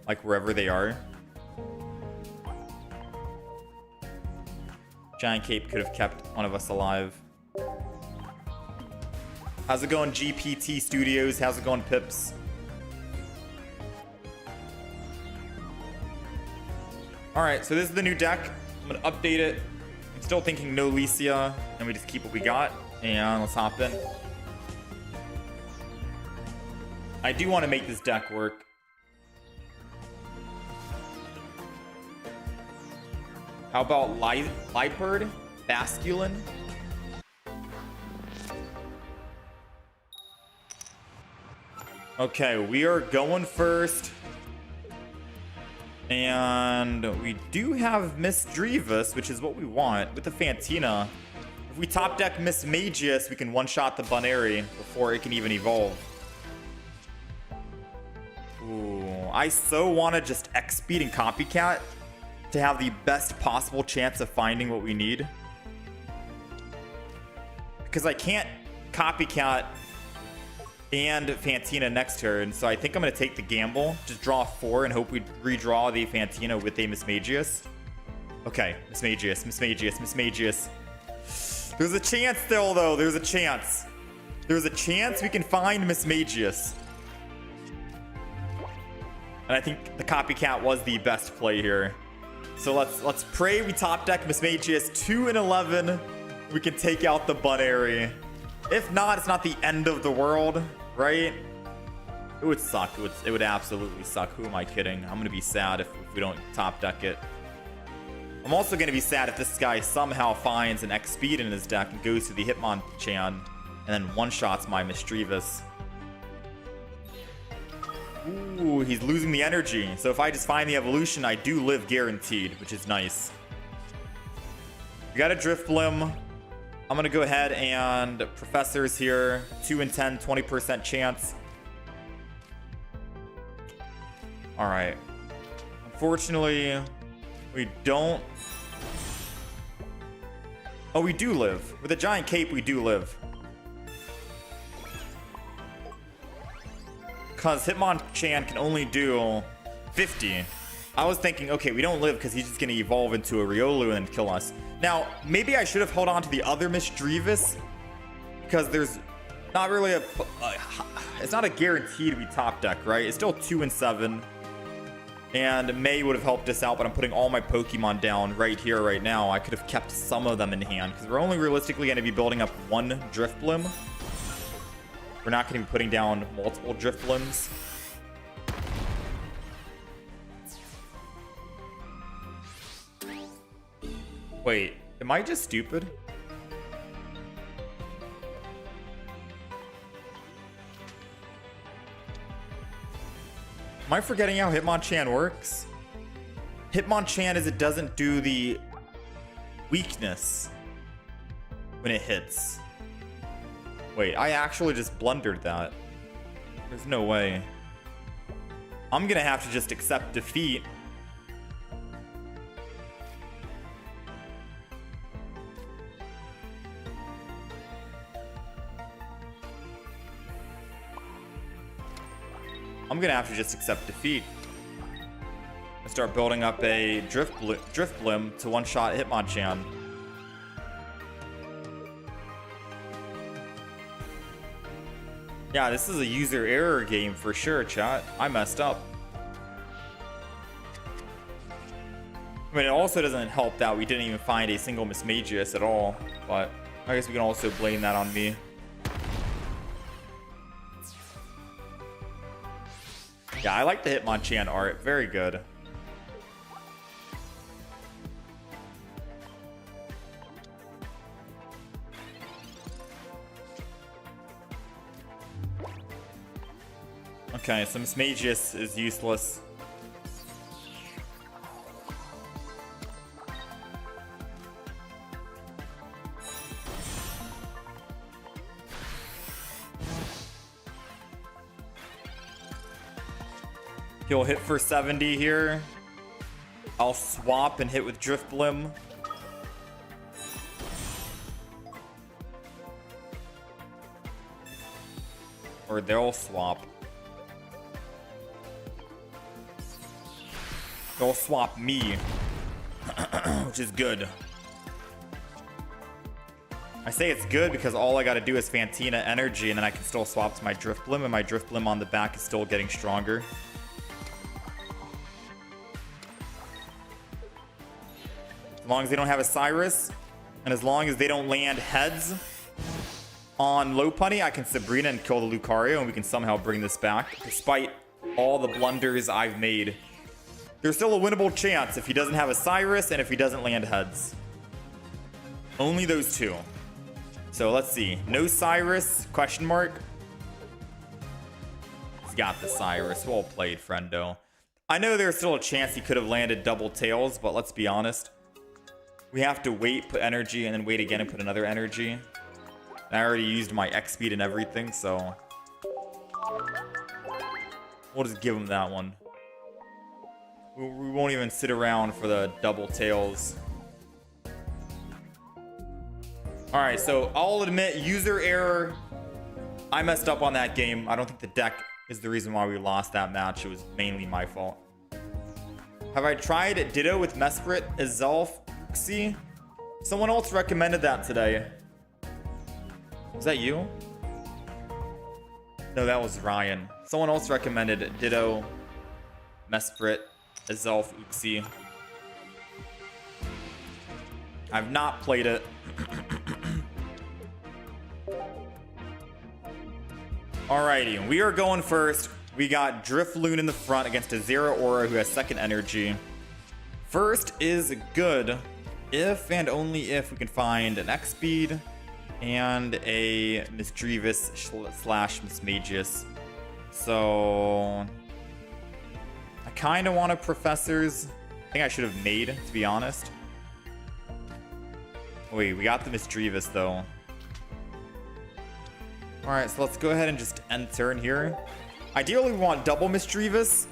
like wherever they are. Giant Cape could have kept one of us alive. How's it going, GPT Studios? How's it going, Pips? Alright, so this is the new deck. I'm going to update it. I'm still thinking no Licia, and we just keep what we got. And let's hop in. I do want to make this deck work. How about Lightbird? Basculin? Okay, we are going first. And we do have Miss Drevis, which is what we want with the Fantina. If we top deck Miss Magius, we can one-shot the Bunary before it can even evolve. Ooh, I so want to just X-Speed and Copycat to have the best possible chance of finding what we need. Because I can't Copycat and Fantina next turn, so I think I'm going to take the gamble. Just draw 4 and hope we redraw the Fantina with a Mismagius. Okay, Mismagius, Mismagius, Mismagius. There's a chance still, though. There's a chance. There's a chance we can find Mismagius. And I think the copycat was the best play here. So let's pray we top deck Mismagius 2 and 11. We can take out the Bunary. If not, it's not the end of the world, right? It would suck. It would absolutely suck. Who am I kidding? I'm gonna be sad if we don't top deck it. I'm also gonna be sad if this guy somehow finds an X speed in his deck and goes to the Hitmonchan and then one-shots my Misdreavus. Ooh, he's losing the energy. So if I just find the evolution, I do live guaranteed, which is nice. We got a Driftblim. I'm gonna go ahead and Professors here. 2 and 10, 20% chance. All right. Unfortunately, we don't. Oh, we do live. With a giant cape, we do live. Because Hitmonchan can only do 50. I was thinking, okay, we don't live because he's just going to evolve into a Riolu and kill us. Now, maybe I should have held on to the other Misdreavus. Because there's not really a... it's not a guarantee to be top deck, right? It's still 2 and 7. And May would have helped us out, but I'm putting all my Pokemon down right here, right now. I could have kept some of them in hand. Because we're only realistically going to be building up one Driftblim. We're not going to be putting down multiple Driftblims. Wait, am I just stupid? Am I forgetting how Hitmonchan works? Hitmonchan is it doesn't do the weakness when it hits. Wait, I actually just blundered that. There's no way. I'm gonna have to just accept defeat. I'm gonna have to just accept defeat. And start building up a Driftblim to one-shot Hitmonchan. Yeah, this is a user error game for sure, chat. I messed up. I mean, it also doesn't help that we didn't even find a single Mismagius at all, but I guess we can also blame that on me. Yeah, I like the Hitmonchan art. Very good. Okay, so Mismagius is useless. He'll hit for 70 here. I'll swap and hit with Driftblim. Or they'll swap. They'll swap me, which is good. I say it's good because all I gotta do is Fantina energy and then I can still swap to my Driftblim, and my Driftblim on the back is still getting stronger. As long as they don't have a Cyrus, and as long as they don't land heads on Lopunny, I can Sabrina and kill the Lucario, and we can somehow bring this back, despite all the blunders I've made. There's still a winnable chance if he doesn't have a Cyrus and if he doesn't land heads. Only those two. So let's see. No Cyrus? Question mark. He's got the Cyrus. Well played, friendo. I know there's still a chance he could have landed double tails, but let's be honest. We have to wait, put energy, and then wait again and put another energy. I already used my X speed and everything, so we'll just give him that one. We won't even sit around for the double tails. Alright, so I'll admit, user error. I messed up on that game. I don't think the deck is the reason why we lost that match. It was mainly my fault. Have I tried Ditto with Mesprit as Zelf? See? Someone else recommended that today. Was that you? No, that was Ryan. Someone else recommended Ditto, Mesprit, Azalf, Uxie. I've not played it. Alrighty, we are going first. We got Drifloon in the front against a Zero Aura who has second energy. First is good if and only if we can find an X-Speed and a Misdreavus slash Mismagius. So I kind of want a Professors. I think I should have made, to be honest. Wait, we got the Misdreavus though. Alright, so let's go ahead and just end turn here. Ideally, we want double Misdreavus,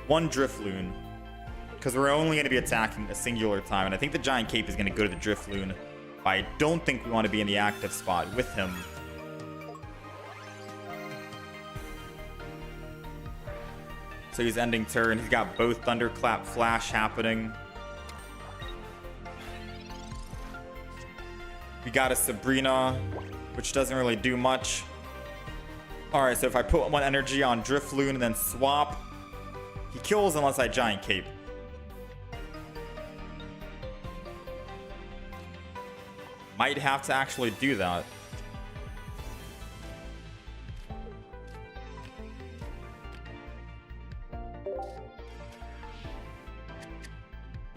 one Drifloon, because we're only going to be attacking a singular time, and I think the Giant Cape is going to go to the Drifloon, but I don't think we want to be in the active spot with him. So he's ending turn. He's got both Thunderclap Flash happening. We got a Sabrina, which doesn't really do much. Alright, so if I put one energy on Drifloon and then swap, he kills unless I Giant Cape. Might have to actually do that.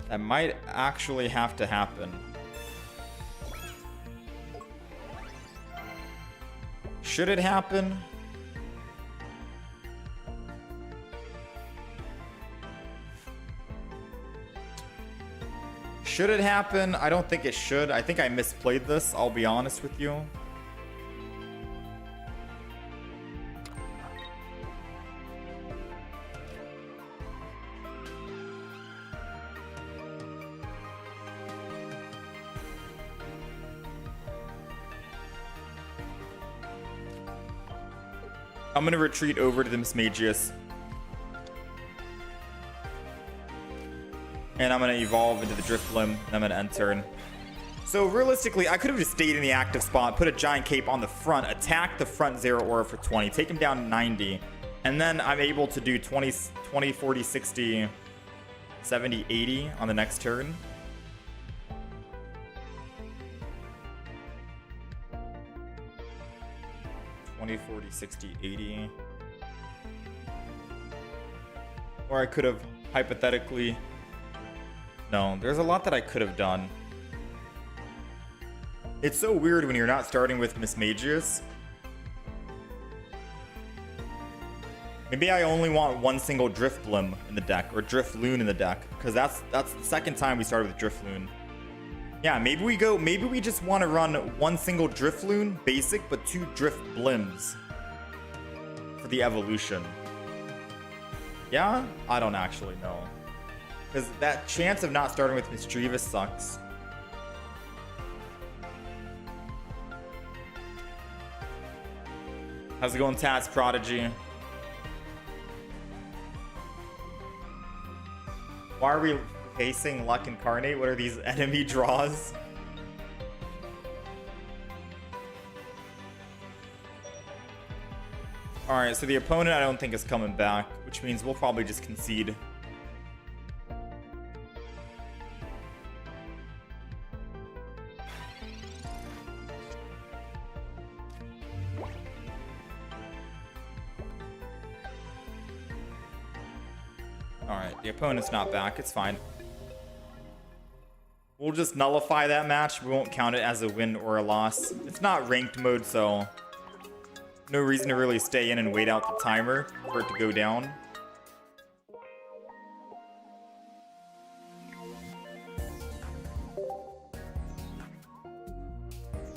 That might actually have to happen. Should it happen? Should it happen? I don't think it should. I think I misplayed this, I'll be honest with you. I'm going to retreat over to the Mismagius. And I'm going to evolve into the Drifblim, and I'm going to end turn. So realistically, I could have just stayed in the active spot, put a Giant Cape on the front, attack the front Zero Aura for 20, take him down to 90, and then I'm able to do 20, 40, 60, 70, 80 on the next turn. $20, $40, $60, $80. Or I could have hypothetically... No, there's a lot that I could have done. It's so weird when you're not starting with Mismagius. Maybe I only want one single Drifblim in the deck, or Drifloon in the deck, because that's the second time we started with Drifloon. Yeah, maybe we just want to run one single Drifloon, basic, but two Drifblims for the evolution. Yeah? I don't actually know. Because that chance of not starting with Misdreavus sucks. How's it going, Taz Prodigy? Why are we facing Luck Incarnate? What are these enemy draws? Alright, so the opponent I don't think is coming back, which means we'll probably just concede. Alright, the opponent's not back. It's fine. We'll just nullify that match. We won't count it as a win or a loss. It's not ranked mode, so no reason to really stay in and wait out the timer for it to go down.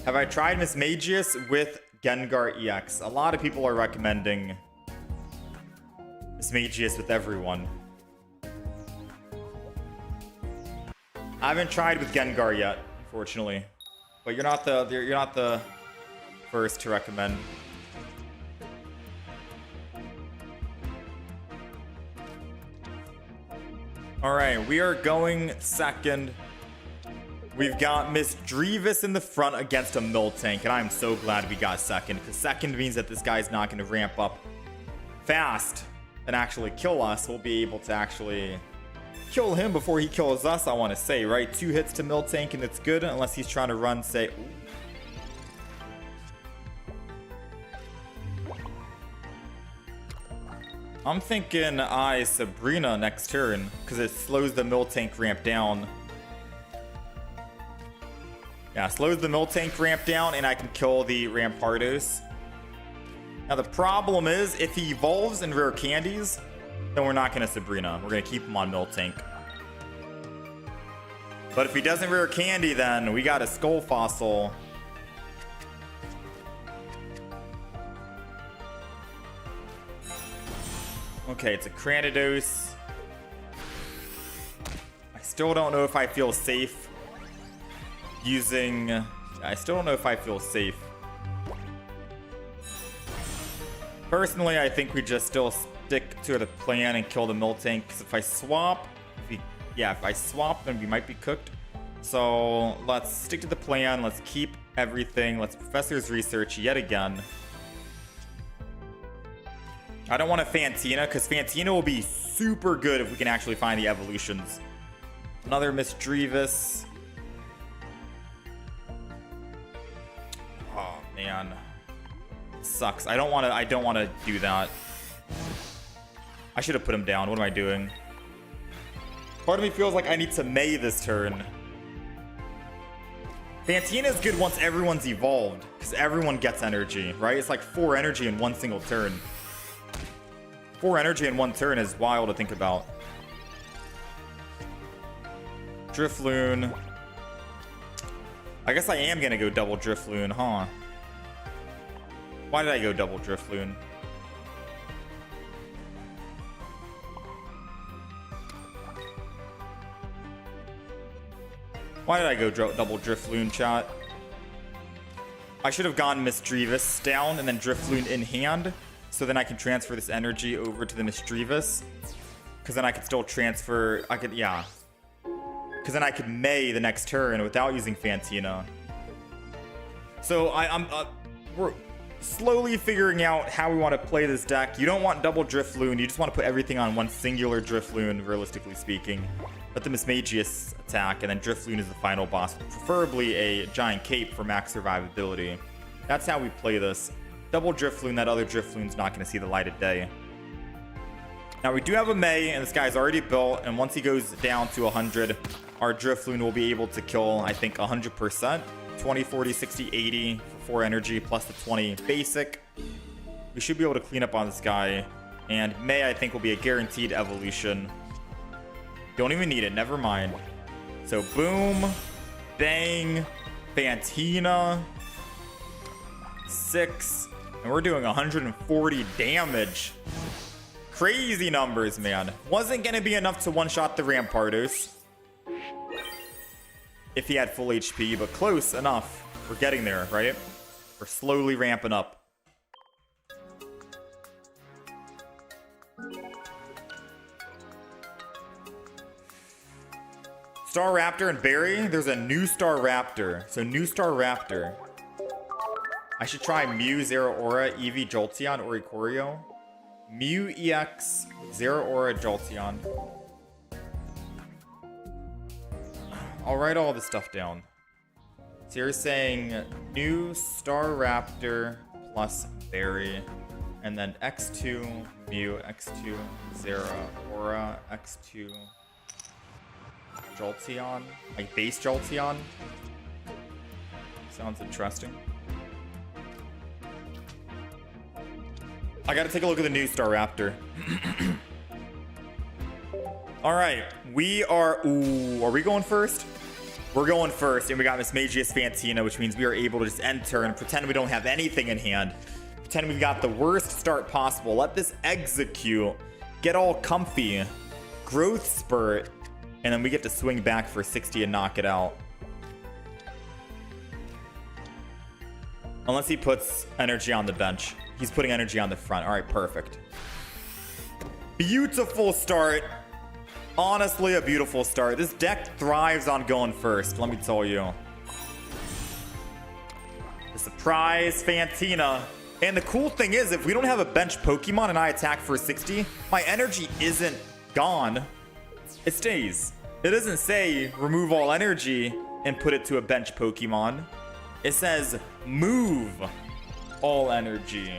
Have I tried Mismagius with Gengar EX? A lot of people are recommending Mismagius with everyone. I haven't tried with Gengar yet, unfortunately. But you're not the first to recommend. All right, we are going second. We've got Miss Drevis in the front against a Miltank, and I'm so glad we got second, because second means that this guy's not going to ramp up fast and actually kill us. We'll be able to actually kill him before he kills us, I want to say, right? 2 hits to Miltank, and it's good, unless he's trying to run, say... Ooh. I'm thinking Sabrina next turn, because it slows the Miltank ramp down. Yeah, slows the Miltank ramp down, and I can kill the Rampardos. Now, the problem is, if he evolves in rare candies, then we're not going to Sabrina. We're going to keep him on Miltank. But if he doesn't rare candy, then we got a Skull Fossil. Okay, it's a Cranidos. I still don't know if I feel safe using... I still don't know if I feel safe. Personally, I think we just still stick to the plan and kill the Miltank. Because if I swap... if I swap, then we might be cooked. So, let's stick to the plan. Let's keep everything. Let's Professor's Research yet again. I don't want a Fantina, because Fantina will be super good if we can actually find the evolutions. Another Miss Drevis. Oh, man. Sucks. I don't want to do that. I should have put him down. What am I doing? Part of me feels like I need to May this turn. Fantina is good once everyone's evolved, because everyone gets energy, right? It's like 4 energy in one single turn. 4 energy in one turn is wild to think about. Drifloon. I guess I am going to go double Drifloon, huh? Why did I go double Drifloon? Why did I go double Drifloon, chat? I should have gone Miss Drevis down and then Drifloon in hand. So then I can transfer this energy over to the Miss Drevis. Because then I could still transfer... yeah. Because then I could May the next turn without using Fantina. So we're slowly figuring out how we want to play this deck. You don't want double Drifloon. You just want to put everything on one singular Drifloon, realistically speaking. Let the Mismagius attack, and then Drifloon is the final boss. Preferably a Giant Cape for max survivability. That's how we play this. Double Drifloon, that other Drifloon's not going to see the light of day. Now, we do have a May, and this guy's already built, and once he goes down to 100, our Drifloon will be able to kill, I think, 100%. 20, 40, 60, 80 for 4 energy, plus the 20 basic. We should be able to clean up on this guy, and May, I think, will be a guaranteed evolution. Don't even need it, never mind. So, boom, bang, Fantina, 6... and we're doing 140 damage. Crazy numbers, man. Wasn't going to be enough to one-shot the Rampardos if he had full HP, but close enough. We're getting there, right? We're slowly ramping up. Star Raptor and Barry? There's a new Star Raptor. So, new Star Raptor. I should try Mew, Zero Aura, Eevee, Jolteon, or Ikorio. Mew, EX, Zero Aura, Jolteon. I'll write all this stuff down. So you're saying new Star Raptor plus Berry. And then X2, Mew, X2, Zero Aura, X2, Jolteon. Like base Jolteon. Sounds interesting. I gotta take a look at the new Star Raptor. Alright, we are... Ooh, are we going first? We're going first, and we got Mismagius Fantina, which means we are able to just end turn, pretend we don't have anything in hand. Pretend we've got the worst start possible. Let this execute. Get all comfy. Growth spurt. And then we get to swing back for 60 and knock it out. Unless he puts energy on the bench. He's putting energy on the front. All right, perfect. Beautiful start. honestly a beautiful start. This deck thrives on going first, let me tell you. The surprise Fantina. And the cool thing is, if we don't have a bench Pokemon and I attack for 60, my energy isn't gone. It stays. It doesn't say remove all energy and put it to a bench Pokemon. It says move all energy.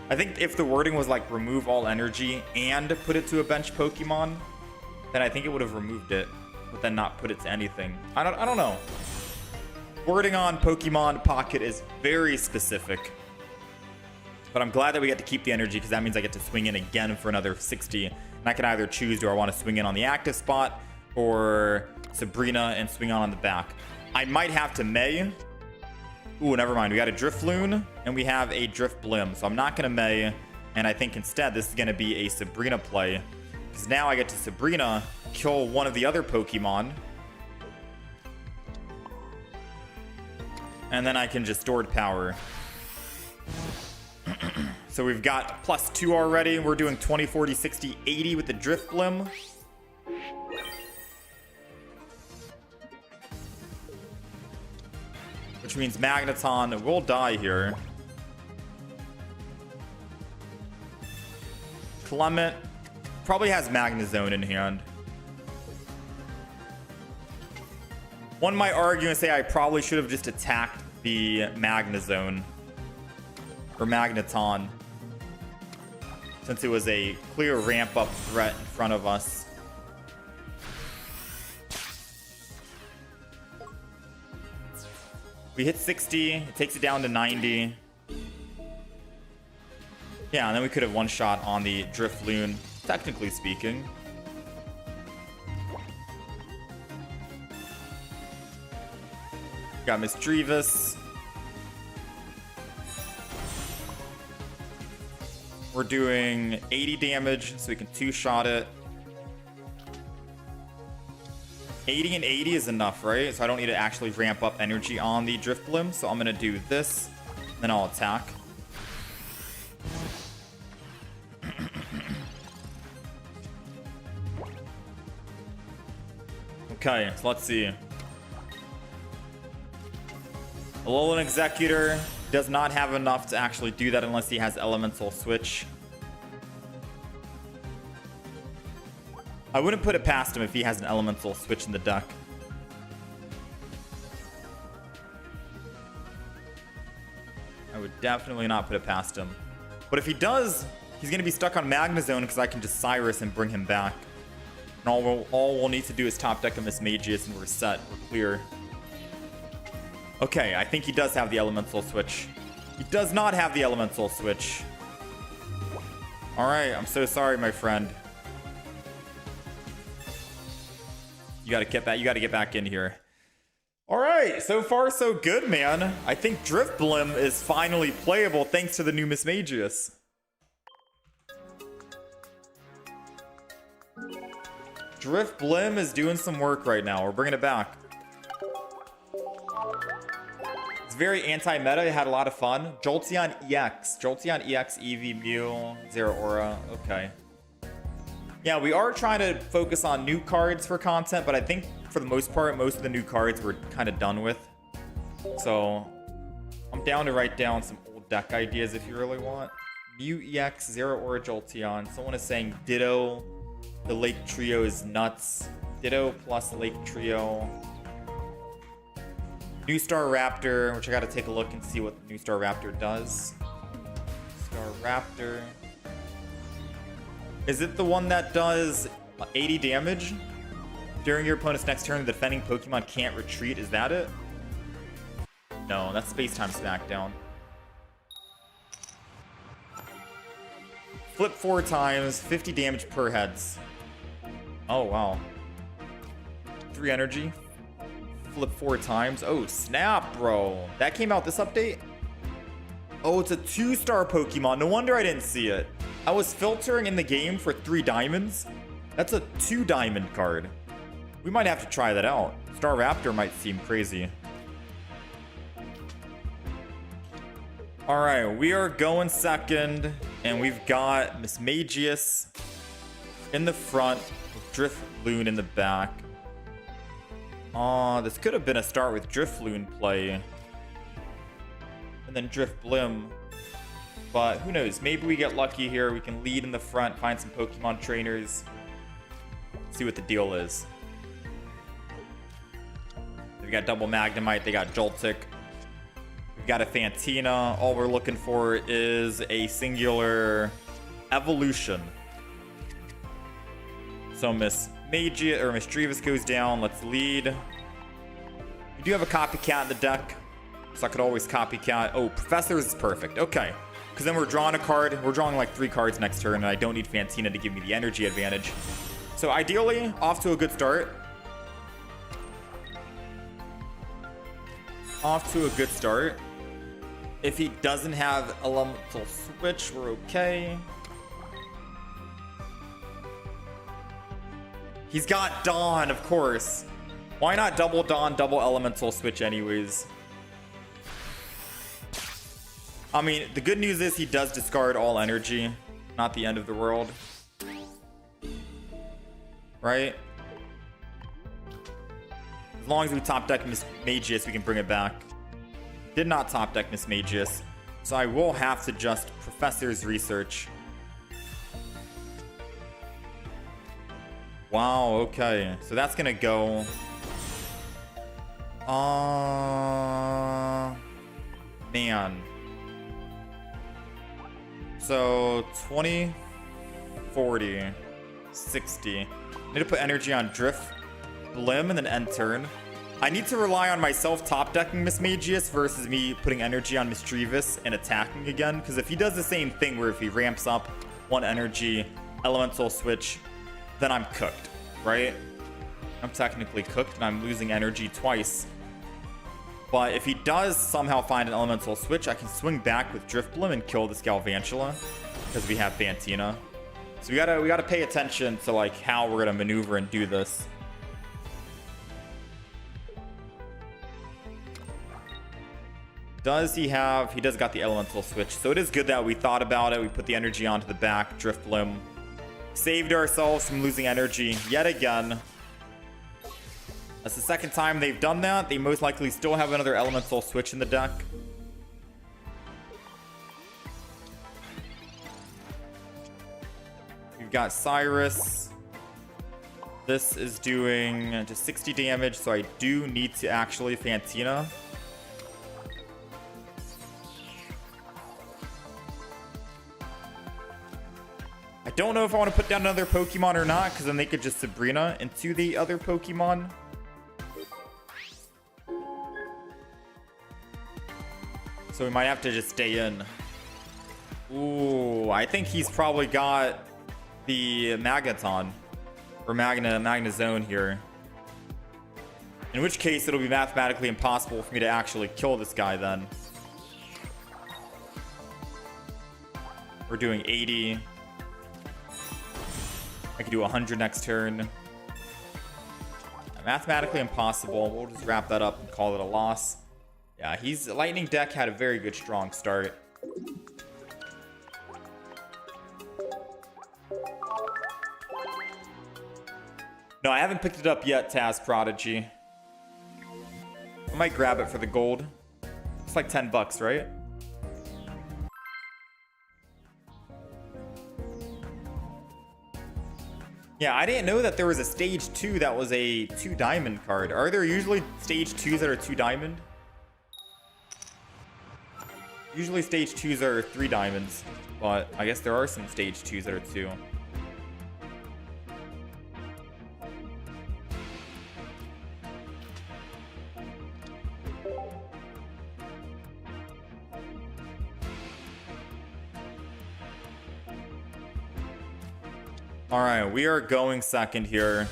I think if the wording was like remove all energy and put it to a bench Pokemon, then I think it would have removed it, but then not put it to anything. I don't know. Wording on Pokemon Pocket is very specific. But I'm glad that we get to keep the energy because that means I get to swing in again for another 60. And I can either choose, do I want to swing in on the active spot or Sabrina and swing on the back. I might have to May. Ooh, never mind. We got a Drifloon and we have a Drifblim. So I'm not going to May. And I think instead this is going to be a Sabrina play. Because now I get to Sabrina, kill one of the other Pokemon. And then I can just Stored Power. So we've got +2 already. We're doing 20, 40, 60, 80 with the Drifblim. Which means Magneton will die here. Clement probably has Magnezone in hand. One might argue and say I probably should have just attacked the Magnezone. Or Magneton. Since it was a clear ramp up threat in front of us. We hit 60, it takes it down to 90. Yeah, and then we could have one shot on the Drifloon, technically speaking. Got Misdreavus. We're doing 80 damage, so we can two-shot it. 80 and 80 is enough, right? So I don't need to actually ramp up energy on the Drifblim. So I'm going to do this, then I'll attack. Okay, so let's see. Alolan Executor does not have enough to actually do that unless he has Elemental Switch. I wouldn't put it past him if he has an Elemental Switch in the deck. I would definitely not put it past him. But if he does, he's going to be stuck on Magnezone because I can just Cyrus and bring him back. And all we'll need to do is top deck a Mismagius and we're set. We're clear. Okay, I think he does have the Elemental Switch. He does not have the Elemental Switch. Alright, I'm so sorry, my friend. You gotta get back in here. Alright, so far so good, man. I think Drifblim is finally playable thanks to the new Mismagius. Drifblim is doing some work right now. We're bringing it back. Very anti-meta. It had a lot of fun. Jolteon EX. Jolteon EX, Eevee, Mew, Zeraora. Okay. Yeah, we are trying to focus on new cards for content, but I think for the most part, most of the new cards we're kind of done with. So I'm down to write down some old deck ideas if you really want. Mew EX, Zeraora, Jolteon. Someone is saying Ditto. The Lake Trio is nuts. Ditto plus Lake Trio. New Star Raptor, which I gotta take a look and see what the New Star Raptor does. Star Raptor. Is it the one that does 80 damage? During your opponent's next turn, the defending Pokemon can't retreat. Is that it? No, that's Space Time Smackdown. Flip 4 times, 50 damage per heads. Oh, wow. 3 energy. Flip 4 times. Oh, snap, bro. That came out this update? Oh, it's a 2-star Pokemon. No wonder I didn't see it. I was filtering in the game for 3 diamonds. That's a 2-diamond card. We might have to try that out. Star Raptor might seem crazy. All right, we are going second, and we've got Mismagius in the front with Driftloon in the back. This could have been a start with Driftloon play. And then Driftblim. But who knows? Maybe we get lucky here. We can lead in the front, find some Pokemon trainers. See what the deal is. They've got double Magnemite. They got Joltik. We've got a Fantina. All we're looking for is a singular evolution. So Miss Misdreavus goes down. Let's lead. We do have a Copycat in the deck, so I could always Copycat. Oh, Professors is perfect. Okay. Because then we're drawing a card. We're drawing like 3 cards next turn, and I don't need Fantina to give me the energy advantage. So ideally, off to a good start. Off to a good start. If he doesn't have Elemental Switch, we're okay. He's got Dawn, of course. Why not double Dawn, double Elemental Switch anyways? I mean, the good news is he does discard all energy. Not the end of the world. Right? As long as we top deck Mismagius, we can bring it back. Did not top deck Mismagius, so I will have to just Professor's Research. Wow, okay. So that's gonna go. Man. So 20, 40, 60. I need to put energy on Drift, Blim, and then end turn. I need to rely on myself top decking Mismagius versus me putting energy on Misdreavus and attacking again. Because if he does the same thing where if he ramps up 1 energy, Elemental Switch, then I'm cooked, right? I'm technically cooked and I'm losing energy twice. But if he does somehow find an Elemental Switch, I can swing back with Driftblim and kill this Galvantula because we have Fantina. So we gotta pay attention to like how we're gonna maneuver and do this. Does he have... He does got the Elemental Switch. So it is good that we thought about it. We put the energy onto the back. Driftblim. Saved ourselves from losing energy yet again. That's the second time they've done that. They most likely still have another Elemental Switch in the deck. We've got Cyrus. This is doing just 60 damage, so I do need to actually Fantina. I don't know if I want to put down another Pokemon or not, because then they could just Sabrina into the other Pokemon. So we might have to just stay in. Ooh, I think he's probably got the Magneton. Or Magnezone here. In which case, it'll be mathematically impossible for me to actually kill this guy then. We're doing 80. I can do 100 next turn. Mathematically impossible. We'll just wrap that up and call it a loss. Yeah, Lightning deck had a very good, strong start. No, I haven't picked it up yet, Taz Prodigy. I might grab it for the gold. It's like 10 bucks, right? Yeah, I didn't know that there was a stage 2 that was a 2 diamond card. Are there usually stage 2s that are 2 diamond? Usually stage 2s are 3 diamonds, but I guess there are some stage 2s that are 2. Alright, we are going second here.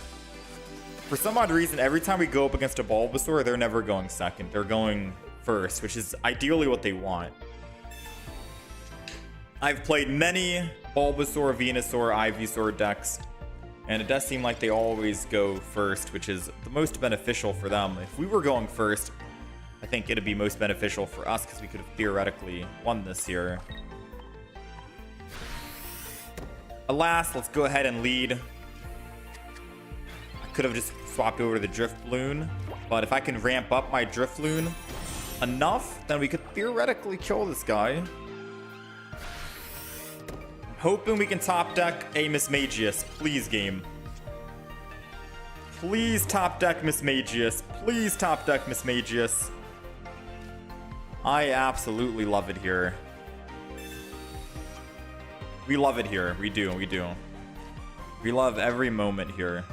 For some odd reason, every time we go up against a Bulbasaur, they're never going second. They're going first, which is ideally what they want. I've played many Bulbasaur, Venusaur, Ivysaur decks, and it does seem like they always go first, which is the most beneficial for them. If we were going first, I think it'd be most beneficial for us because we could have theoretically won this here. Alas, let's go ahead and lead. could have just swapped over to the Drifloon. But if I can ramp up my Drifloon enough, then we could theoretically kill this guy. Hoping we can top deck a Mismagius. Please, game. Please top deck Mismagius. Please top deck Mismagius. I absolutely love it here. We love it here. We do. We do. We love every moment here.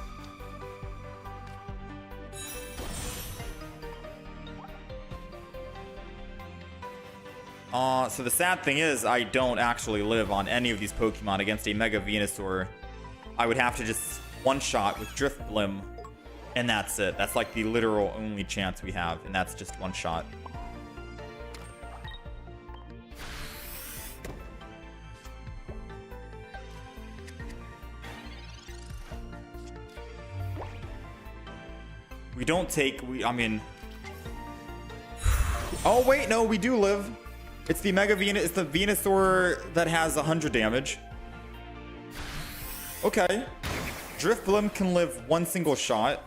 So the sad thing is I don't actually live on any of these Pokemon against a Mega Venusaur. I would have to just one-shot with Drifblim, and that's it. That's like the literal only chance we have, and that's just one shot. We don't take, I mean... Oh, wait, no, we do live. It's the it's the Venusaur that has 100 damage. Okay. Drifblim can live one single shot.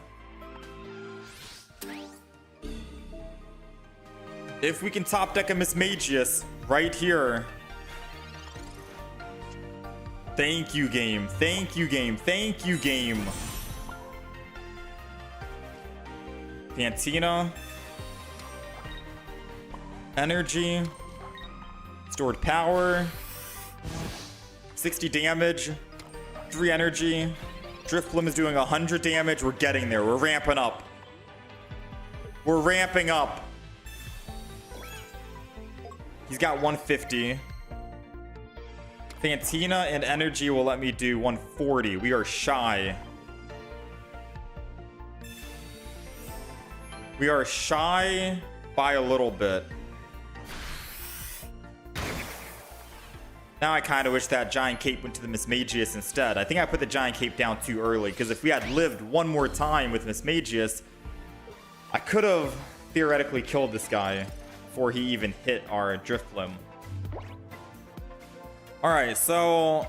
If we can top deck a Mismagius right here. Thank you, game. Thank you, game. Thank you, game. Fantina. Energy. Stored power. 60 damage. 3 energy. Drifblim is doing 100 damage. We're getting there. We're ramping up. We're ramping up. He's got 150. Fantina and energy will let me do 140. We are shy. We are shy by a little bit. Now I kind of wish that Giant Cape went to the Mismagius instead. I think I put the Giant Cape down too early, because if we had lived one more time with Mismagius, I could have theoretically killed this guy before he even hit our Drifblim. Alright, so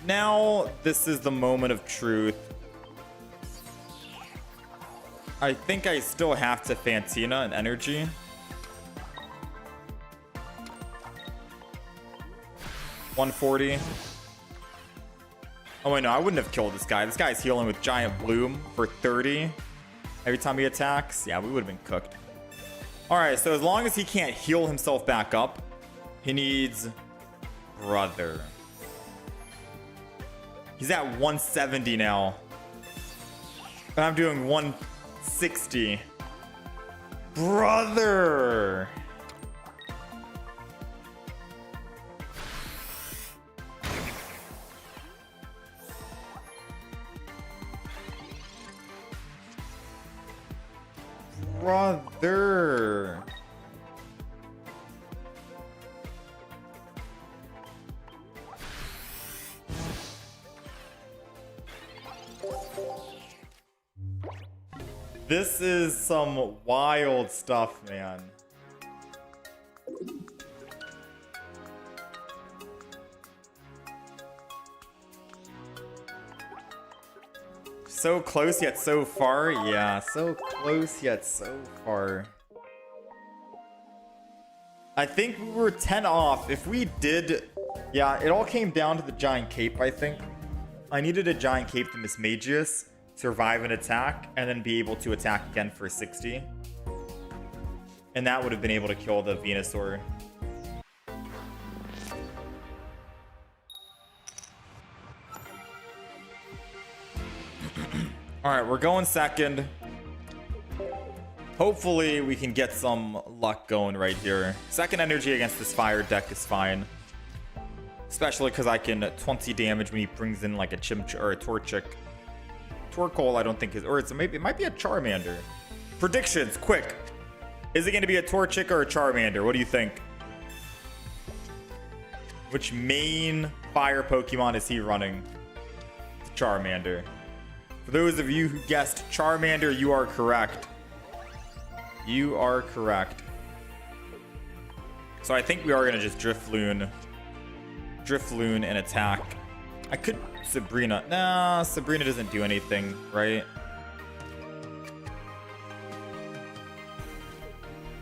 now this is the moment of truth. I think I still have to Fantina and energy. $140. Oh wait, no, I wouldn't have killed this guy. This guy's healing with Giant Bloom for 30 every time he attacks. Yeah, we would have been cooked. Alright, so as long as he can't heal himself back up, he needs Brother. He's at 170 now. And I'm doing 160. Brother! Brother. This is some wild stuff, man. So close yet so far. Yeah, so close yet so far. I think we were 10 off. If we did... Yeah, it all came down to the Giant Cape, I think. I needed a Giant Cape to Mismagius, survive an attack, and then be able to attack again for 60. And that would have been able to kill the Venusaur. Alright, we're going second. Hopefully we can get some luck going right here. Second energy against this fire deck is fine. Especially because I can 20 damage when he brings in like a Chimchar or a Torchic. Torkoal I don't think is, or it might be a Charmander. Predictions, quick. Is it going to be a Torchic or a Charmander? What do you think? Which main fire Pokemon is he running? Charmander. For those of you who guessed Charmander, you are correct. You are correct. So I think we are going to just Drifloon and attack. I could Sabrina. Nah, Sabrina doesn't do anything, right?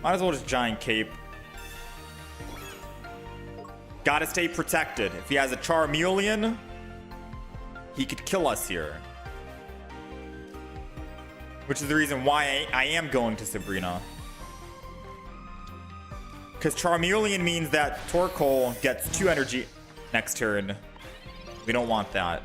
Might as well just Giant Cape. Gotta stay protected. If he has a Charmeleon, he could kill us here. Which is the reason why I am going to Sabrina. Because Charmeleon means that Torkoal gets 2 energy next turn. We don't want that.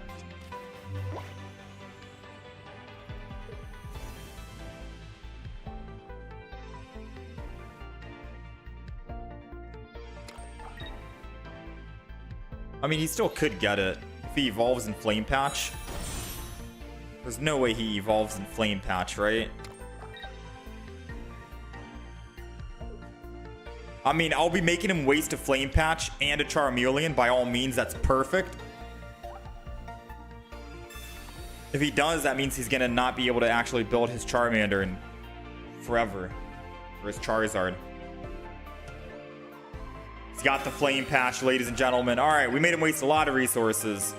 I mean, he still could get it if he evolves in Flame Patch. There's no way he evolves in Flame Patch, right? I mean, I'll be making him waste a Flame Patch and a Charmeleon. By all means, that's perfect. If he does, that means he's going to not be able to actually build his Charmander in forever. Or his Charizard. He's got the Flame Patch, ladies and gentlemen. Alright, we made him waste a lot of resources.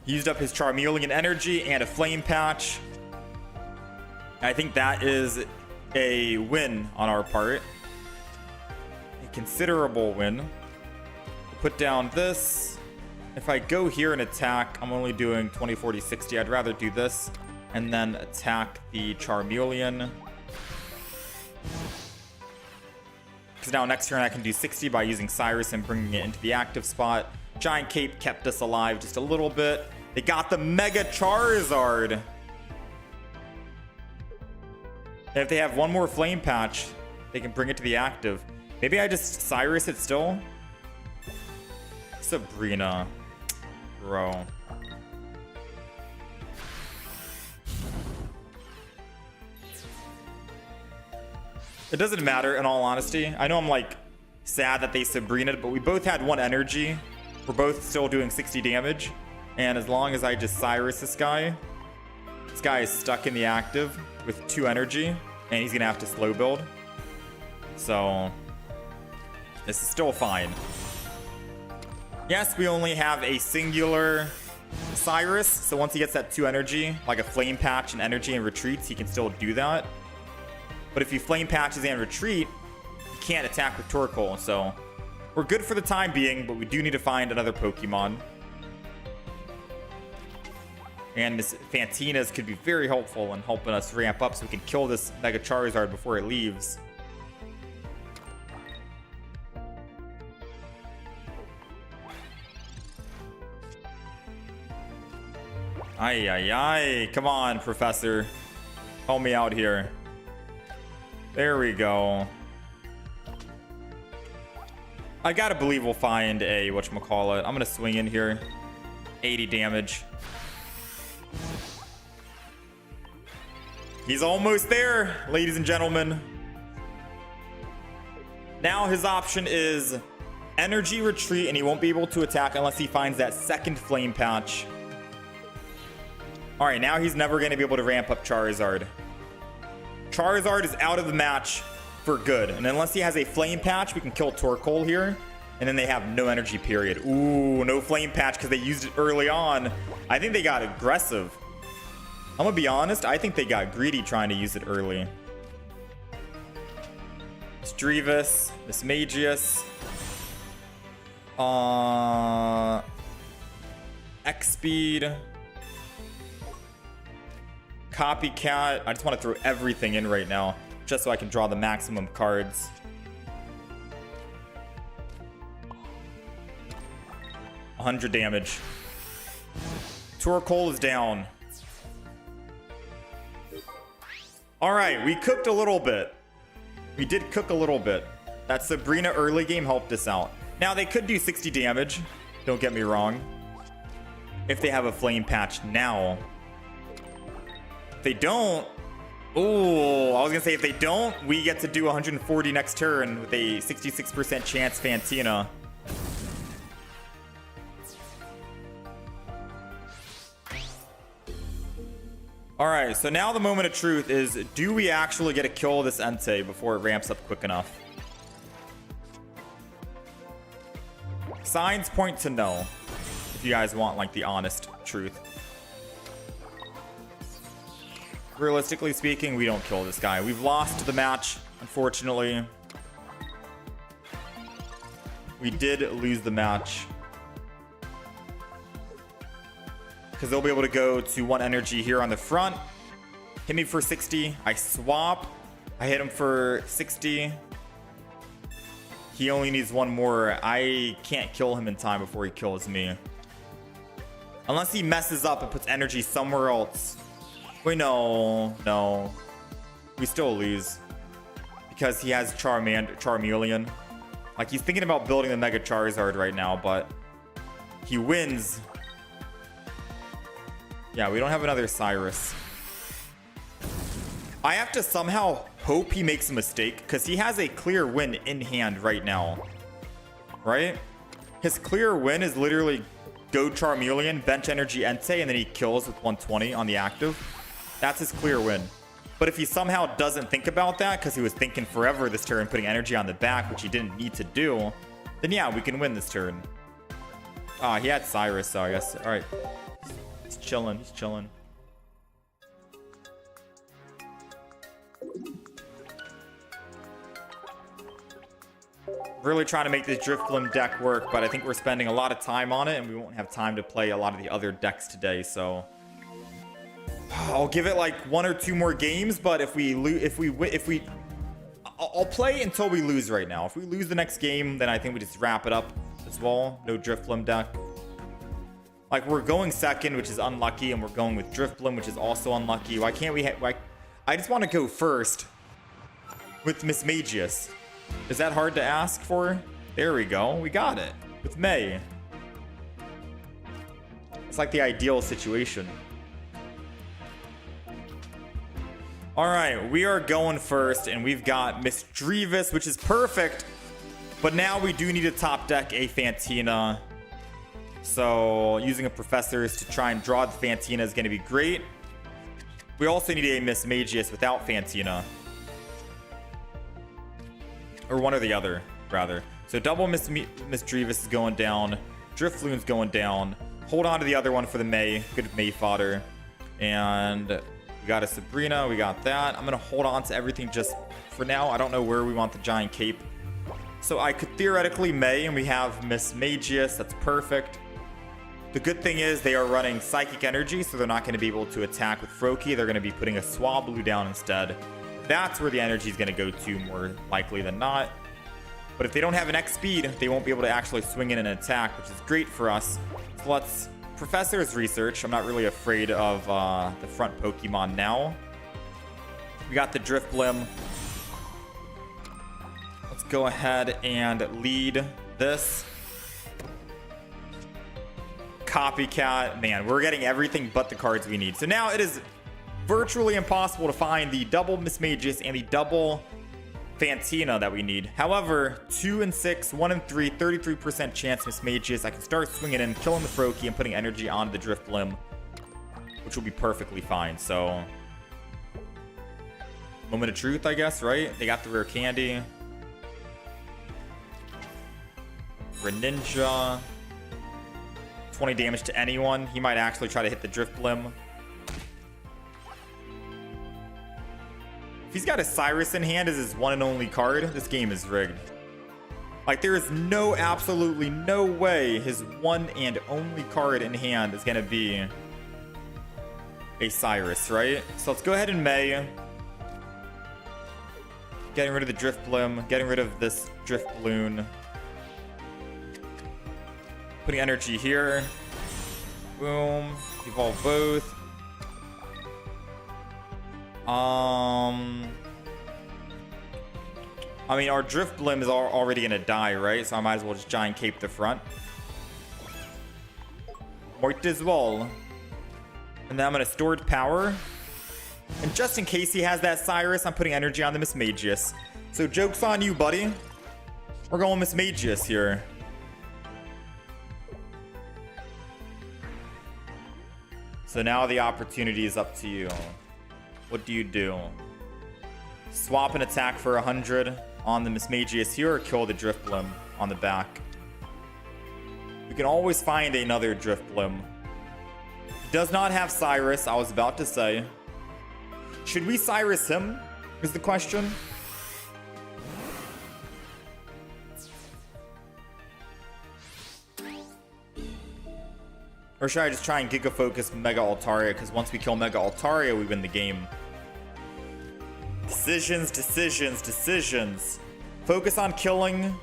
He used up his Charmeleon energy and a Flame Patch. I think that is a win on our part. A considerable win. Put down this. If I go here and attack, I'm only doing 20, 40, 60. I'd rather do this and then attack the Charmeleon. Because now next turn I can do 60 by using Cyrus and bringing it into the active spot. Giant Cape kept us alive just a little bit. They got the Mega Charizard. And if they have one more Flame Patch, they can bring it to the active. Maybe I just Cyrus it still? Sabrina. Bro. It doesn't matter, in all honesty. I know I'm like sad that they Sabrina'd, but we both had 1 energy. We're both still doing 60 damage. And as long as I just Cyrus this guy is stuck in the active with 2 energy, and he's gonna have to slow build. So this is still fine. Yes, we only have a singular Cyrus, so once he gets that 2 energy, like a Flame Patch and energy and retreats, he can still do that. But if he Flame Patches and retreat, he can't attack with Torkoal, so we're good for the time being, but we do need to find another Pokemon. And this Fantina's could be very helpful in helping us ramp up so we can kill this Mega Charizard before it leaves. Ay, ay, ay. Come on, Professor. Help me out here. There we go. I gotta believe we'll find a whatchamacallit. I'm gonna swing in here. 80 damage. He's almost there, ladies and gentlemen. Now his option is energy retreat, and he won't be able to attack unless he finds that second Flame Patch. Alright, now he's never going to be able to ramp up Charizard. Charizard is out of the match for good. And unless he has a Flame Patch, we can kill Torkoal here. And then they have no energy, period. Ooh, no Flame Patch because they used it early on. I think they got aggressive. I'm going to be honest. I think they got greedy trying to use it early. Strevis, Mismagius. X-Speed. Copycat. I just want to throw everything in right now just so I can draw the maximum cards. $100 damage. Torkoal is down. Alright, we cooked a little bit. We did cook a little bit. That Sabrina early game helped us out. Now they could do 60 damage. Don't get me wrong. If they have a Flame Patch now. They don't. Oh, I was gonna say if they don't, we get to do 140 next turn with a 66% chance Fantina. All right, so now the moment of truth is: do we actually get to kill this Entei before it ramps up quick enough? Signs point to no, if you guys want like the honest truth. Realistically speaking, we don't kill this guy. We've lost the match, unfortunately. We did lose the match. Because they'll be able to go to 1 energy here on the front. Hit me for 60. I swap. I hit him for 60. He only needs 1 more. I can't kill him in time before he kills me. Unless he messes up and puts energy somewhere else. Wait, no. No. We still lose. Because he has Charmeleon. Like, he's thinking about building the Mega Charizard right now, but he wins. Yeah, we don't have another Cyrus. I have to somehow hope he makes a mistake, because he has a clear win in hand right now. Right? His clear win is literally go Charmeleon, bench energy Entei, and then he kills with 120 on the active. That's his clear win. But if he somehow doesn't think about that, because he was thinking forever this turn, putting energy on the back, which he didn't need to do, then yeah, we can win this turn. Ah, he had Cyrus, so I guess. All right. He's chilling. He's chilling. Really trying to make this Drifblim deck work, but I think we're spending a lot of time on it, and we won't have time to play a lot of the other decks today, so I'll give it like 1 or 2 more games. But if we I'll play until we lose right now. If we lose the next game, then I think we just wrap it up as well. No Drifblim deck. Like, we're going second, which is unlucky, and we're going with Drifblim, which is also unlucky. Why can't we? I just want to go first with Mismagius. Is that hard to ask for? There we go. We got it with May. It's like the ideal situation. All right, we are going first, and we've got Misdreavus, which is perfect. But now we do need to top deck a Fantina. So using a Professors to try and draw the Fantina is going to be great. We also need a Mismagius without Fantina. Or one or the other, rather. So double Misdreavus is going down. Drifloon's going down. Hold on to the other one for the May. Good May fodder. And we got a Sabrina. We got that. I'm going to hold on to everything just for now. I don't know where we want the giant cape. So I could theoretically May, and we have Mismagius. That's perfect. The good thing is they are running Psychic Energy, so they're not going to be able to attack with Froakie. They're going to be putting a Swablu down instead. That's where the energy is going to go to more likely than not. But if they don't have an X speed, they won't be able to actually swing in and attack, which is great for us. So let's Professor's Research. I'm not really afraid of the front Pokemon now. We got the Drifblim. Let's go ahead and lead this. Copycat. Man, we're getting everything but the cards we need. So now it is virtually impossible to find the double Mismagius and the double Fantina that we need. However, 2 and 6, 1 and 3, 33% chance Mismagius. I can start swinging in, killing the Froakie, and putting energy on the Drifblim, which will be perfectly fine. So, moment of truth, I guess, right? They got the rare candy. Greninja. 20 damage to anyone. He might actually try to hit the Drifblim. If he's got a Cyrus in hand as his one and only card, this game is rigged. Like, there is absolutely no way his one and only card in hand is going to be a Cyrus, right? So let's go ahead and May. Getting rid of the Drifblim. Getting rid of this Drifloon. Putting energy here. Boom. Evolve both. I mean, our Drifblim is already gonna die, right? So I might as well just giant cape the front. Might as well. And then I'm gonna stored power. And just in case he has that Cyrus, I'm putting energy on the Mismagius. So joke's on you, buddy. We're going Mismagius here. So now the opportunity is up to you. What do you do? Swap an attack for 100 on the Mismagius here, or kill the Drifblim on the back? You can always find another Drifblim. Does not have Cyrus, I was about to say. Should we Cyrus him, is the question. Or should I just try and Giga Focus Mega Altaria? Because once we kill Mega Altaria, we win the game. Decisions, decisions, decisions. Focus on killing.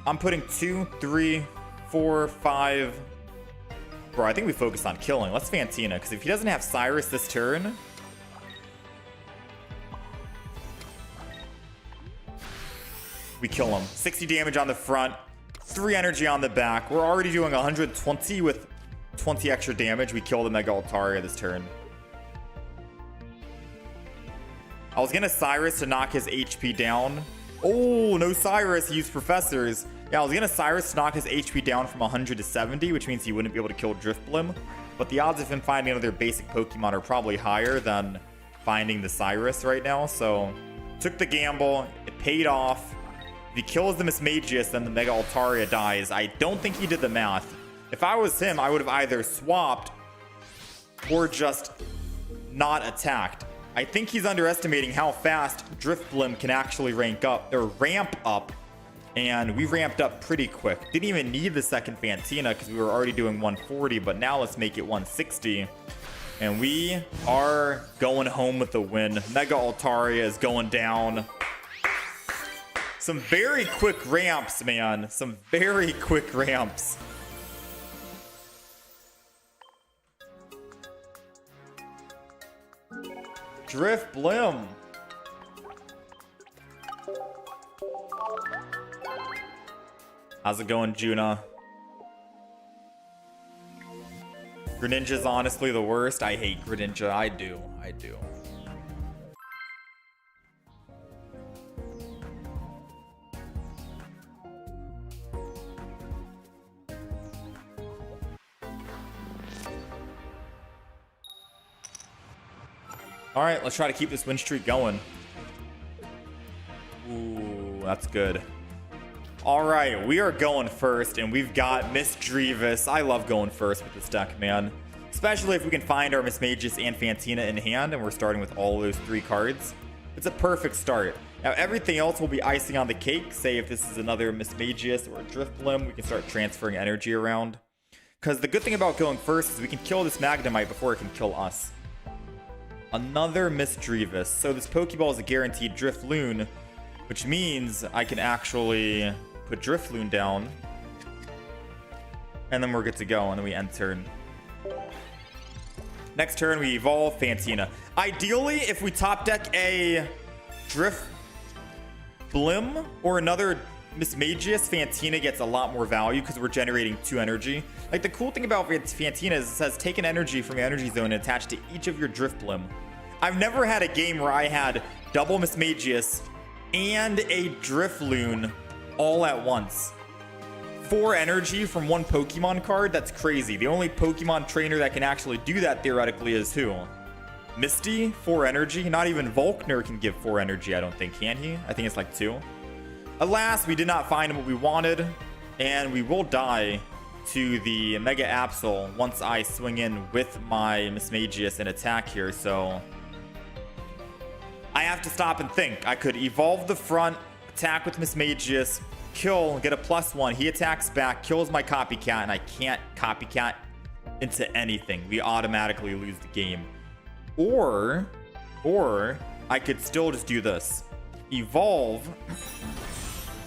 I'm putting 2, 3, 4, 5. Bro, I think we focus on killing. Let's Fantina, because if he doesn't have Cyrus this turn... we kill him. 60 damage on the front. 3 energy on the back. We're already doing 120 with 20 extra damage. We kill the Mega Altaria this turn. I was gonna Cyrus to knock his HP down. Oh, no Cyrus. He used Professors. Yeah, I was gonna Cyrus to knock his HP down from 100 to 70, which means he wouldn't be able to kill Drifblim. But the odds of him finding another basic Pokemon are probably higher than finding the Cyrus right now. So, took the gamble. It paid off. If he kills the Mismagius, then the Mega Altaria dies. I don't think he did the math. If I was him, I would have either swapped or just not attacked. I think he's underestimating how fast Drifblim can actually ramp up. And we ramped up pretty quick. Didn't even need the second Fantina because we were already doing 140, but now let's make it 160. And we are going home with the win. Mega Altaria is going down. Some very quick ramps, man. Some very quick ramps. Drifblim. How's it going, Juna? Greninja's honestly the worst. I hate Greninja. I do. All right, let's try to keep this win streak going. Ooh, that's good. All right, we are going first, and we've got Misdreavus. I love going first with this deck, man. Especially if we can find our Mismagius and Fantina in hand, and we're starting with all those 3 cards. It's a perfect start. Now, everything else will be icing on the cake. Say if this is another Mismagius or a Drifblim, we can start transferring energy around. Because the good thing about going first is we can kill this Magnemite before it can kill us. Another Misdreavus. So this Pokeball is a guaranteed Drifloon, which means I can actually put Drifloon down. And then we're good to go, and then we end turn. Next turn, we evolve Fantina. Ideally, if we top deck a Drifblim or another Mismagius, Fantina gets a lot more value because we're generating 2 energy. Like, the cool thing about Fantina is it says take an energy from your energy zone and attach to each of your Drifblim. I've never had a game where I had double Mismagius and a Drifloon all at once. 4 energy from 1 Pokemon card? That's crazy. The only Pokemon trainer that can actually do that theoretically is who? Misty? 4 energy? Not even Volkner can give 4 energy, I don't think. Can he? I think it's like 2. Alas, we did not find what we wanted, and we will die to the Mega Absol once I swing in with my Mismagius and attack here, so I have to stop and think. I could evolve the front, attack with Mismagius, kill, get a +1. He attacks back, kills my copycat, and I can't copycat into anything. We automatically lose the game. Or I could still just do this. Evolve,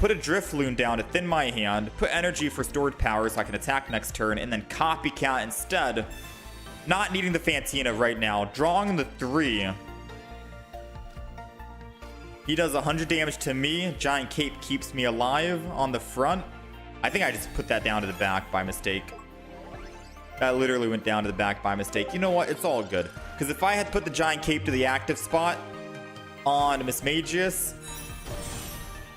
put a Drifloon down to thin my hand, put energy for stored power so I can attack next turn, and then copycat instead. Not needing the Fantina right now. Drawing the 3. He does 100 damage to me. Giant Cape keeps me alive on the front. I think I just put that down to the back by mistake. That literally went down to the back by mistake. You know what? It's all good. Because if I had put the Giant Cape to the active spot on Mismagius,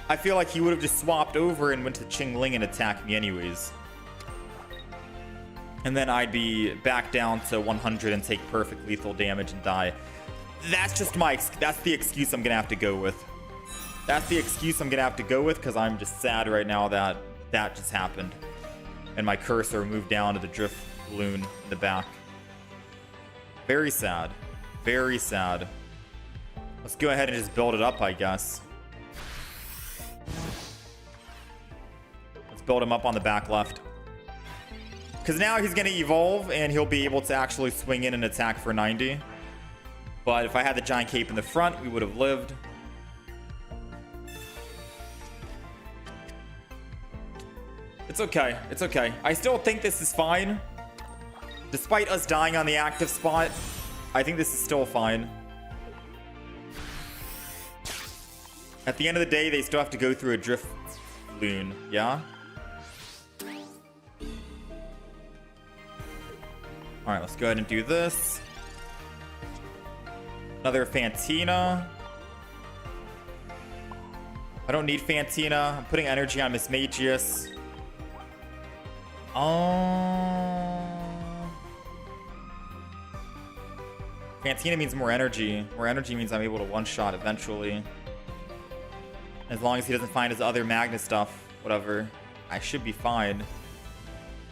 I feel like he would have just swapped over and went to Qingling and attacked me anyways. And then I'd be back down to 100 and take perfect lethal damage and die. That's the excuse I'm gonna have to go with. That's the excuse I'm gonna have to go with because I'm just sad right now that that just happened. and my cursor moved down to the drift balloon in the back. Very sad. Very sad. Let's go ahead and just build it up, I guess. Let's build him up on the back left. Because now he's going to evolve, and he'll be able to actually swing in and attack for 90. But if I had the giant cape in the front, we would have lived. It's okay. It's okay. I still think this is fine. Despite us dying on the active spot, I think this is still fine. At the end of the day, they still have to go through a drift balloon, yeah? Alright, let's go ahead and do this. Another Fantina. I don't need Fantina. I'm putting energy on Mismagius. Fantina means more energy. More energy means I'm able to one-shot eventually. As long as he doesn't find his other magnet stuff, whatever, I should be fine.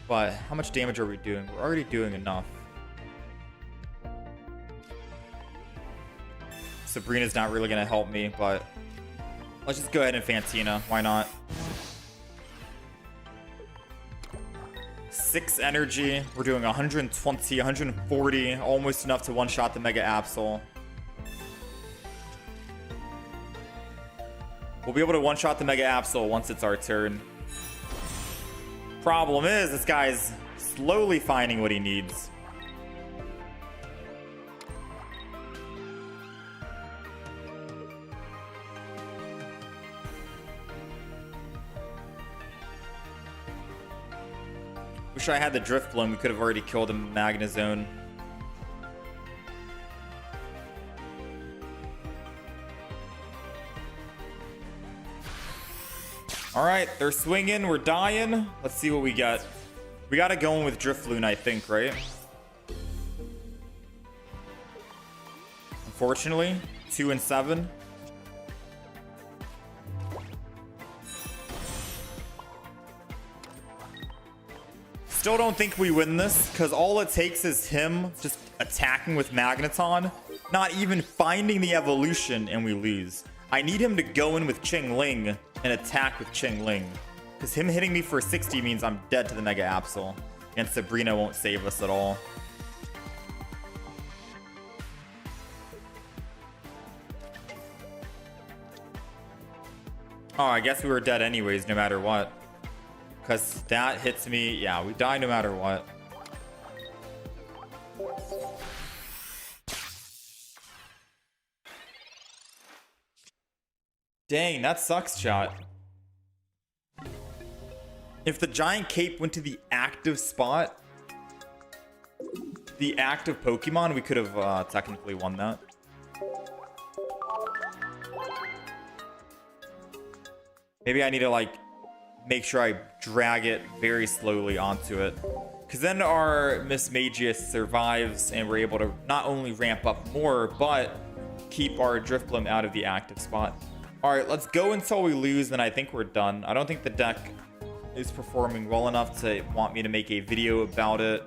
But how much damage are we doing? We're already doing enough. Sabrina's not really going to help me, but let's just go ahead and Fantina. Why not? 6 energy. We're doing 120, 140. Almost enough to one-shot the Mega Absol. We'll be able to one-shot the Mega Absol once it's our turn. Problem is, this guy's slowly finding what he needs. Wish I had the Drift Bloom. We could have already killed him in Magnezone. Alright, they're swinging. We're dying. Let's see what we got. We gotta go in with Drifloon, I think, right? Unfortunately, 2 and 7. Still don't think we win this, because all it takes is him just attacking with Magneton, not even finding the evolution, and we lose. I need him to go in with Qingling and attack with Qingling, because him hitting me for 60 means I'm dead to the Mega Absol, and Sabrina won't save us at all. Oh, I guess we were dead anyways, no matter what. Because that hits me. Yeah, we die no matter what. Dang, that sucks, chat. If the giant cape went to the active spot, the active Pokemon, we could have technically won that. Maybe I need to, like, make sure I drag it very slowly onto it, because then our Mismagius survives and we're able to not only ramp up more but keep our Drifblim out of the active spot. All right, let's go until we lose, then I think we're done. I don't think the deck is performing well enough to want me to make a video about it,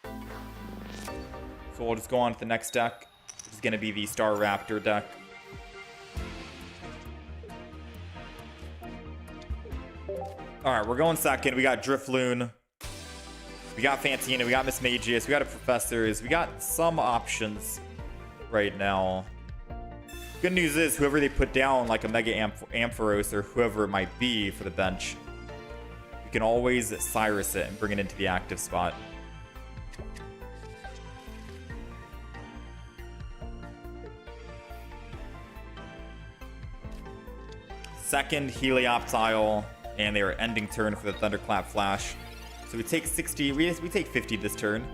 so we'll just go on to the next deck, which is going to be the Star Raptor deck. All right, we're going second. We got Drifloon. We got Fantina. We got Mismagius. We got a Professors. We got some options right now. Good news is, whoever they put down, like a Mega Ampharos or whoever it might be for the bench, we can always Cyrus it and bring it into the active spot. Second Helioptile. And they are ending turn for the Thunderclap Flash. So we take 60. We take 50 this turn.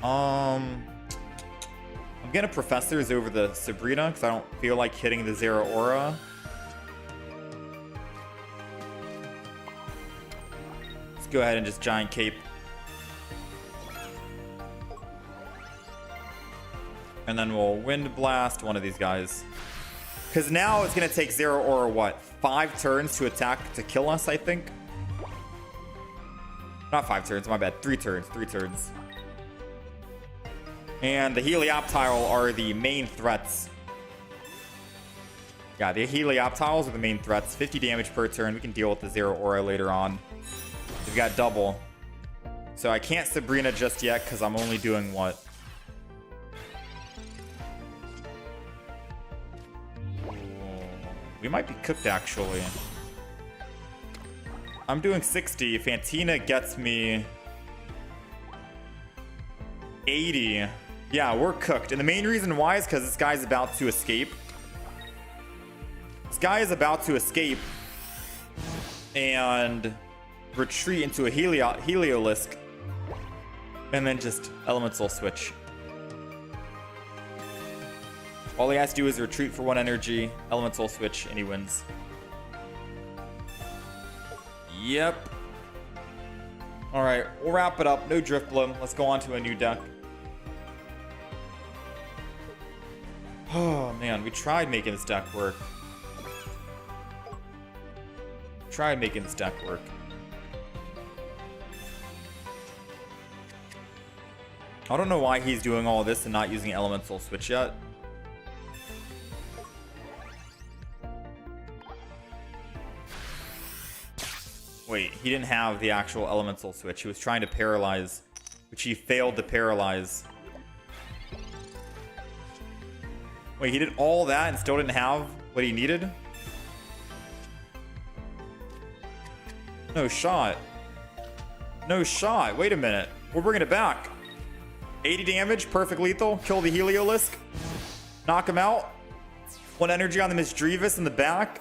I'm gonna Professors over the Sabrina because I don't feel like hitting the Zeraora. Let's go ahead and just Giant Cape. And then we'll Wind Blast one of these guys. Because now it's going to take Zeraora, what, 5 turns to attack to kill us, I think? Not 5 turns, my bad. 3 turns. 3 turns. And the Helioptile are the main threats. Yeah, the Helioptiles are the main threats. 50 damage per turn. We can deal with the Zero Aura later on. We've got double. So I can't Sabrina just yet because I'm only doing what? We might be cooked, actually. I'm doing 60. Fantina gets me 80. Yeah, we're cooked. And the main reason why is because this guy's about to escape. This guy is about to escape and retreat into a Heliolisk. And then just Elemental Switch. All he has to do is retreat for 1 energy, Elemental Switch, and he wins. Yep. Alright, we'll wrap it up. No Driftbloom. Let's go on to a new deck. Oh, man. We tried making this deck work. I don't know why he's doing all this and not using Elemental Switch yet. Wait, he didn't have the actual Elemental Switch. He was trying to paralyze, which he failed to paralyze. Wait, he did all that and still didn't have what he needed? No shot. No shot. Wait a minute. We're bringing it back. 80 damage, perfect lethal. Kill the Heliolisk. Knock him out. 1 energy on the Misdreavus in the back.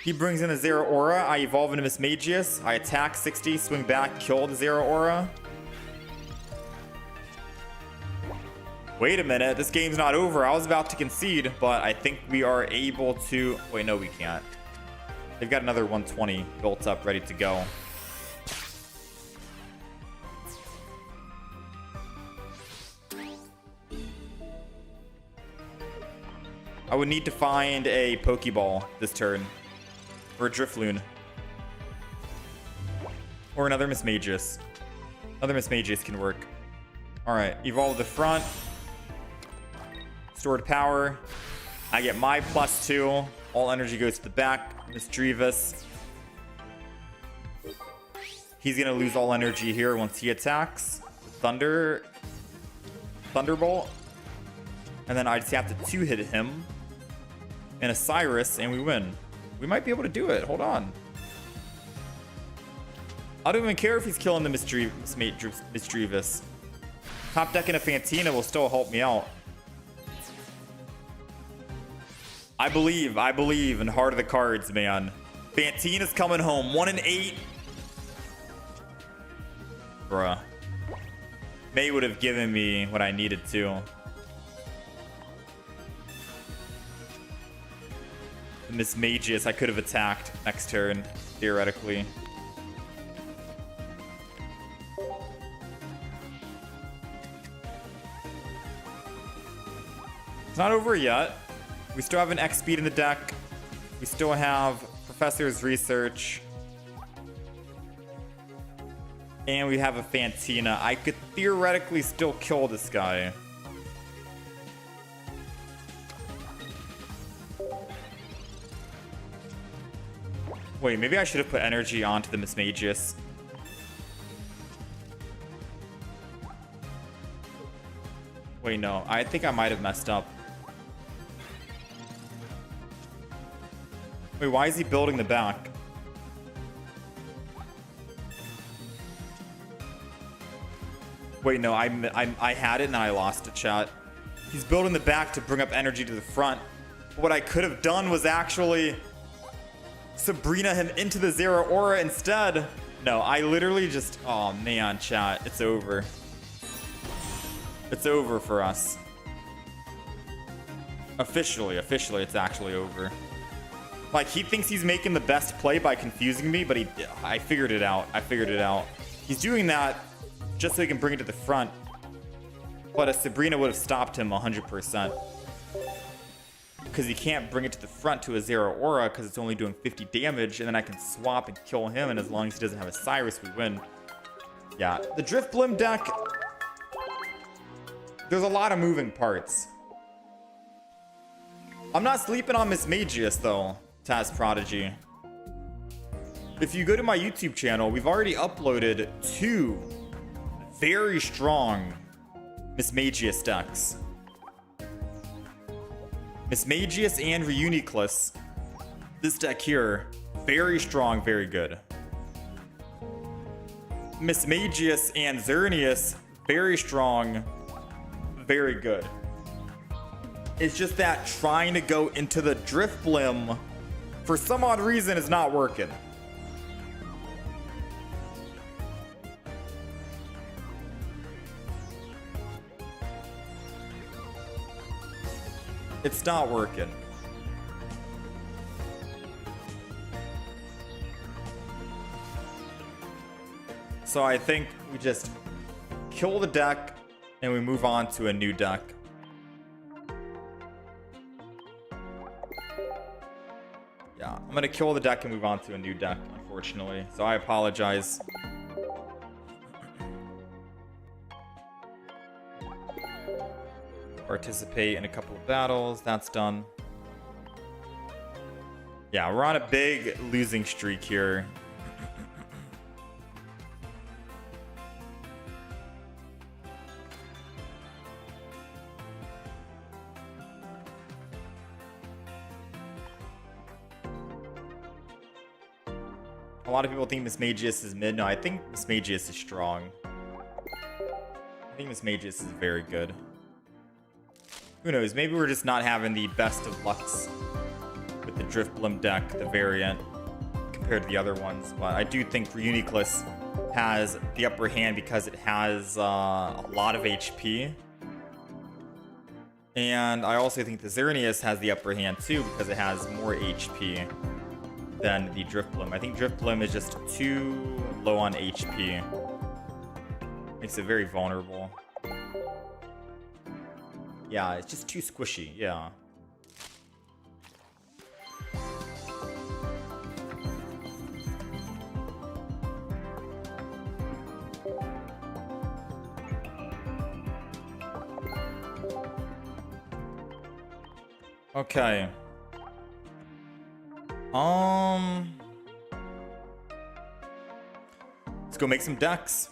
He brings in a Zero Aura. I evolve into Mismagius. I attack 60, swing back, kill the Zero Aura. Wait a minute. This game's not over. I was about to concede, but I think we are able to... Wait, no, we can't. They've got another 120 built up, ready to go. I would need to find a Pokeball this turn. Or a Drifloon. Or another Mismagius. Another Mismagius can work. Alright, evolve the front. Stored power. I get my +2. All energy goes to the back. Misdreavus. He's gonna lose all energy here once he attacks. Thunderbolt. And then I just have to 2-hit him. And a Cyrus, and we win. We might be able to do it. Hold on. I don't even care if he's killing the Misdreavus. Top decking a Fantina will still help me out. I believe in heart of the cards, man. Fantina's coming home. 1-8. Bruh. May would have given me what I needed to. Mismagius, I could have attacked next turn, theoretically. It's not over yet. We still have an X speed in the deck. We still have Professor's Research. And we have a Fantina. I could theoretically still kill this guy. Wait, maybe I should have put energy onto the Mismagius. Wait, no. I think I might have messed up. Wait, why is he building the back? Wait, no. I had it and I lost it, chat. He's building the back to bring up energy to the front. What I could have done was actually... Sabrina him into the Zero Aura instead. No, I literally just... Oh, man, chat. It's over. It's over for us. Officially, it's actually over. Like, he thinks he's making the best play by confusing me, but I figured it out. He's doing that just so he can bring it to the front. But a Sabrina would have stopped him 100%. Because he can't bring it to the front to a Zero Aura because it's only doing 50 damage, and then I can swap and kill him, and as long as he doesn't have a Cyrus, we win. Yeah, the Drift Blim deck, there's a lot of moving parts. I'm not sleeping on Miss Magius though, Taz Prodigy. If you go to my YouTube channel, we've already uploaded 2 very strong Miss Magius decks. Miss Magius and Reuniclus. This deck here, very strong, very good. Miss Magius and Xerneas, very strong, very good. It's just that trying to go into the Drift Blim for some odd reason is not working. It's not working. So I think we just kill the deck and we move on to a new deck. Yeah, I'm gonna kill the deck and move on to a new deck, unfortunately. So I apologize. Participate in a couple of battles. That's done. Yeah, we're on a big losing streak here. A lot of people think Miss Magius is mid. No, I think Miss Magius is strong. I think Miss Magius is very good. Who knows? Maybe we're just not having the best of lucks with the Drift Blim deck, the variant, compared to the other ones. But I do think Reuniclus has the upper hand because it has a lot of HP. And I also think the Xerneas has the upper hand too because it has more HP than the Drift Blim. I think Drift Blim is just too low on HP. Makes it very vulnerable. Yeah, it's just too squishy, yeah. Okay. Let's go make some decks.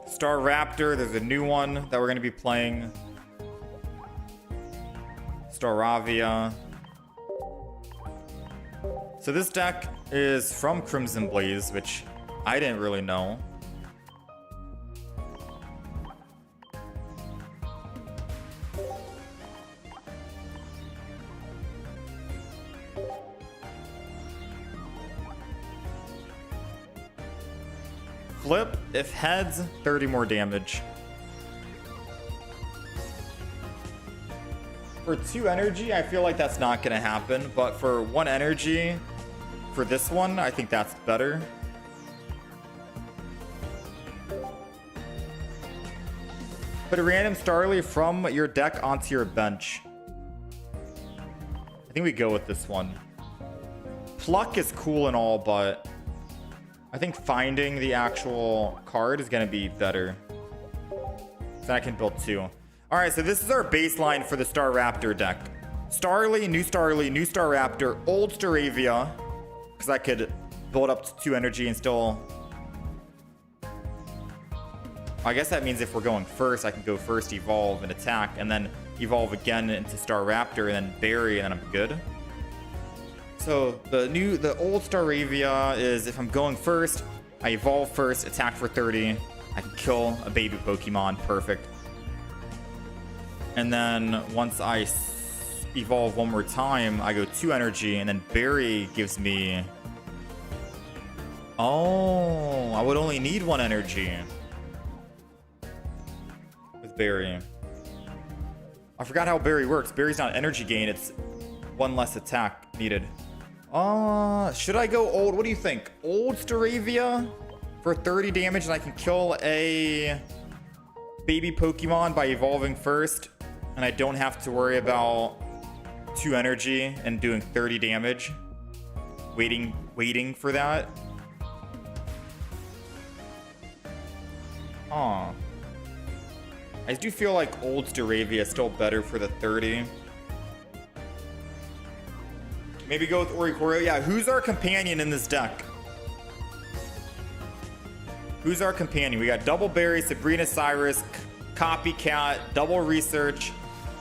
Star Raptor, there's a new one that we're going to be playing. Staravia. So this deck is from Crimson Blaze, which I didn't really know. Flip, if heads, 30 more damage. For 2 energy, I feel like that's not going to happen, but for 1 energy, for this one, I think that's better. Put a random Starly from your deck onto your bench. I think we go with this one. Pluck is cool and all, but I think finding the actual card is going to be better. So I can build 2. All right, so this is our baseline for the Star Raptor deck. Starly, new Star Raptor, old Staravia, because I could build up to 2 energy and still... I guess that means if we're going first, I can go first, evolve, and attack, and then evolve again into Star Raptor, and then bury, and then I'm good. So the old Staravia is if I'm going first, I evolve first, attack for 30, I can kill a baby Pokemon, perfect. And then once I evolve one more time, I go 2 energy, and then bury gives me... Oh, I would only need 1 energy with bury. I forgot how bury works. Bury's not energy gain, it's 1 less attack needed. Should I go old? What do you think? Old Staravia for 30 damage and I can kill a baby Pokemon by evolving first, and I don't have to worry about 2 energy and doing 30 damage. Waiting for that. Aw. I do feel like old Staravia is still better for the 30. Maybe go with Oricorio. Yeah, who's our companion in this deck? Who's our companion? We got Double Berry, Sabrina Cyrus, Copycat, Double Research.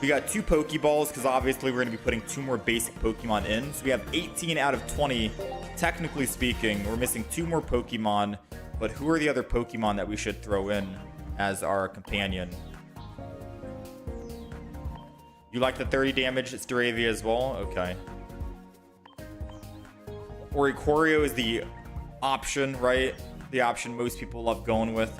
We got 2 Pokeballs because obviously we're going to be putting 2 more basic Pokemon in. So we have 18 out of 20. Technically speaking, we're missing 2 more Pokemon. But who are the other Pokemon that we should throw in as our companion? You like the 30 damage Staravia as well? Okay. Oricorio is the option, right? The option most people love going with.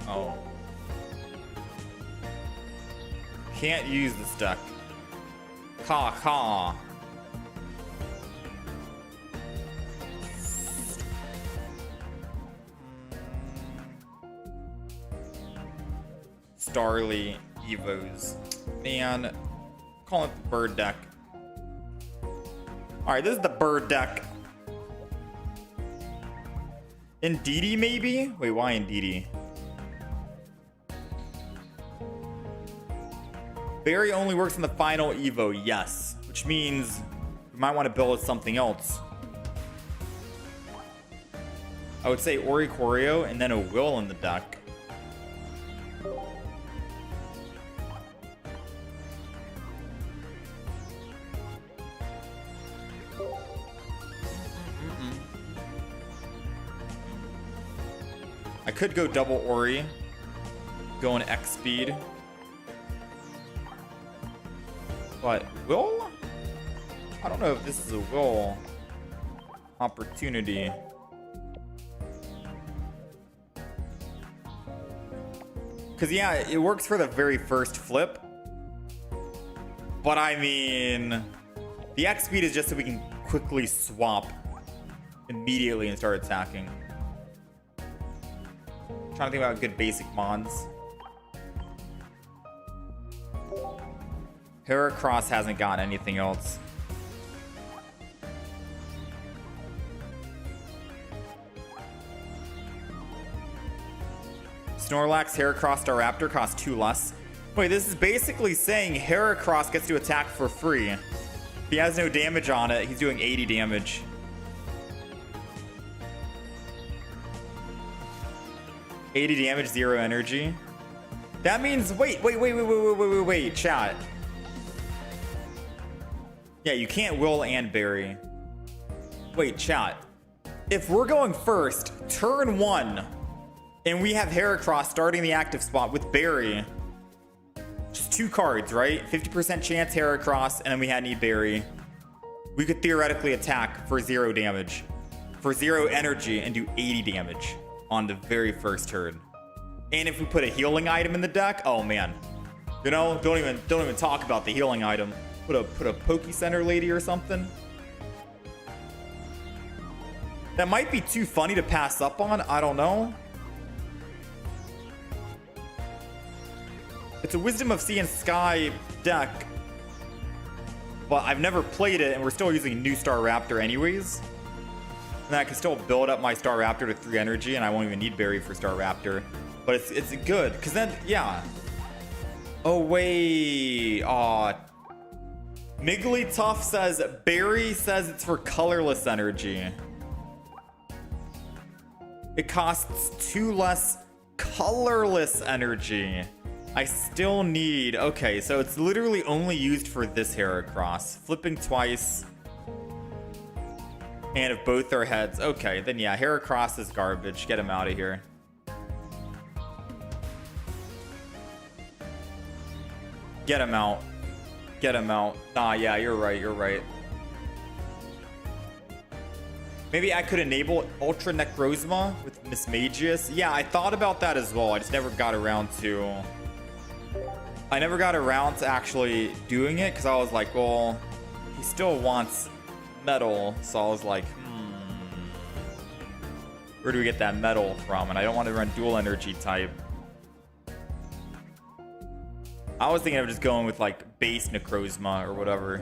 Oh. Can't use this deck. Ka. Starly Evos. Man. Call it the bird deck. Alright, this is the bird deck. Indeedee, maybe? Wait, why Indeedee? Berry only works in the final Evo, yes. Which means we might want to build something else. I would say Oricorio and then a Will in the deck. I could go double Ori. Go in X speed. But Will? I don't know if this is a Will opportunity. Because, yeah, it works for the very first flip. But, I mean, the X speed is just so we can quickly swap immediately and start attacking. Trying to think about good basic mons. Heracross hasn't got anything else. Snorlax, Heracross, Staraptor cost 2 less. Wait, this is basically saying Heracross gets to attack for free. If he has no damage on it, he's doing 80 damage. $80 damage, 0 energy. That means, wait, chat. Yeah, you can't Will and Berry. Wait, chat. If we're going first, turn 1, and we have Heracross starting the active spot with Berry, just 2 cards, right? 50% chance Heracross, and then we had need Berry. We could theoretically attack for 0 damage, for 0 energy, and do 80 damage on the very first turn. And if we put a healing item in the deck, oh man, you know, don't even talk about the healing item. Put a Poke Center lady or something. That might be too funny to pass up on. I don't know. It's a Wisdom of Sea and Sky deck, but I've never played it, and we're still using New Star Raptor anyways. And I can still build up my Star Raptor to 3 energy, and I won't even need Berry for Star Raptor. But it's good, because then, yeah. Oh, wait. Aw. Migglytuff says, Berry says it's for colorless energy. It costs 2 less colorless energy. I still need... Okay, so it's literally only used for this Heracross. Flipping twice. And if both are heads. Okay, then yeah, Heracross is garbage. Get him out of here. Get him out. get him out. Nah, yeah, you're right. You're right. Maybe I could enable Ultra Necrozma with Mismagius. Yeah, I thought about that as well. I just never got around to... I never got around to actually doing it because I was like, well, he still wants metal. So I was like, where do we get that metal from? And I don't want to run dual energy type. I was thinking of just going with like base Necrozma or whatever.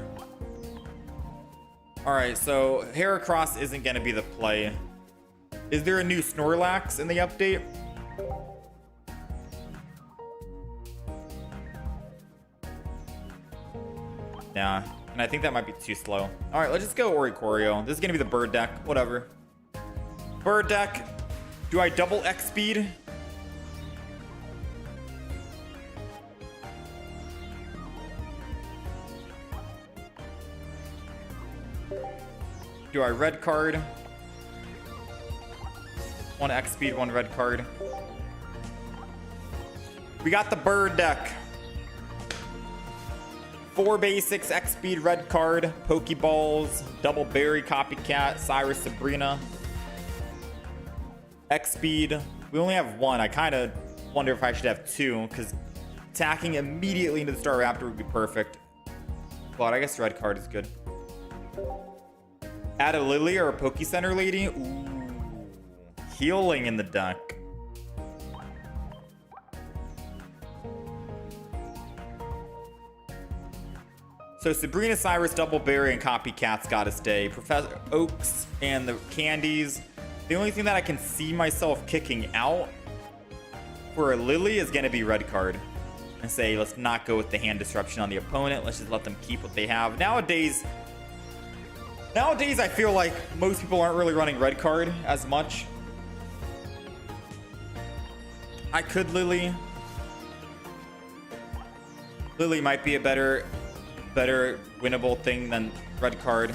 Alright, so Heracross isn't going to be the play. Is there a new Snorlax in the update? Yeah, and I think that might be too slow. Alright, let's just go Oricorio. This is going to be the bird deck. Whatever. Bird deck. Do I double X speed? Do I red card? One X speed, one red card. We got the bird deck. 4 basics, X speed, red card, Pokeballs, double berry, copycat, Cyrus, Sabrina. X speed. We only have 1. I kind of wonder if I should have 2 because attacking immediately into the Staraptor would be perfect. But I guess red card is good. Add a Lily or a Poke Center lady. Ooh. Healing in the deck. So Sabrina, Cyrus, Double Berry, and Copycat's gotta stay. Professor Oaks and the Candies. The only thing that I can see myself kicking out for a Lily is gonna be red card. And say, let's not go with the hand disruption on the opponent. Let's just let them keep what they have. Nowadays, I feel like most people aren't really running red card as much. I could Lily. Lily might be a better winnable thing than red card.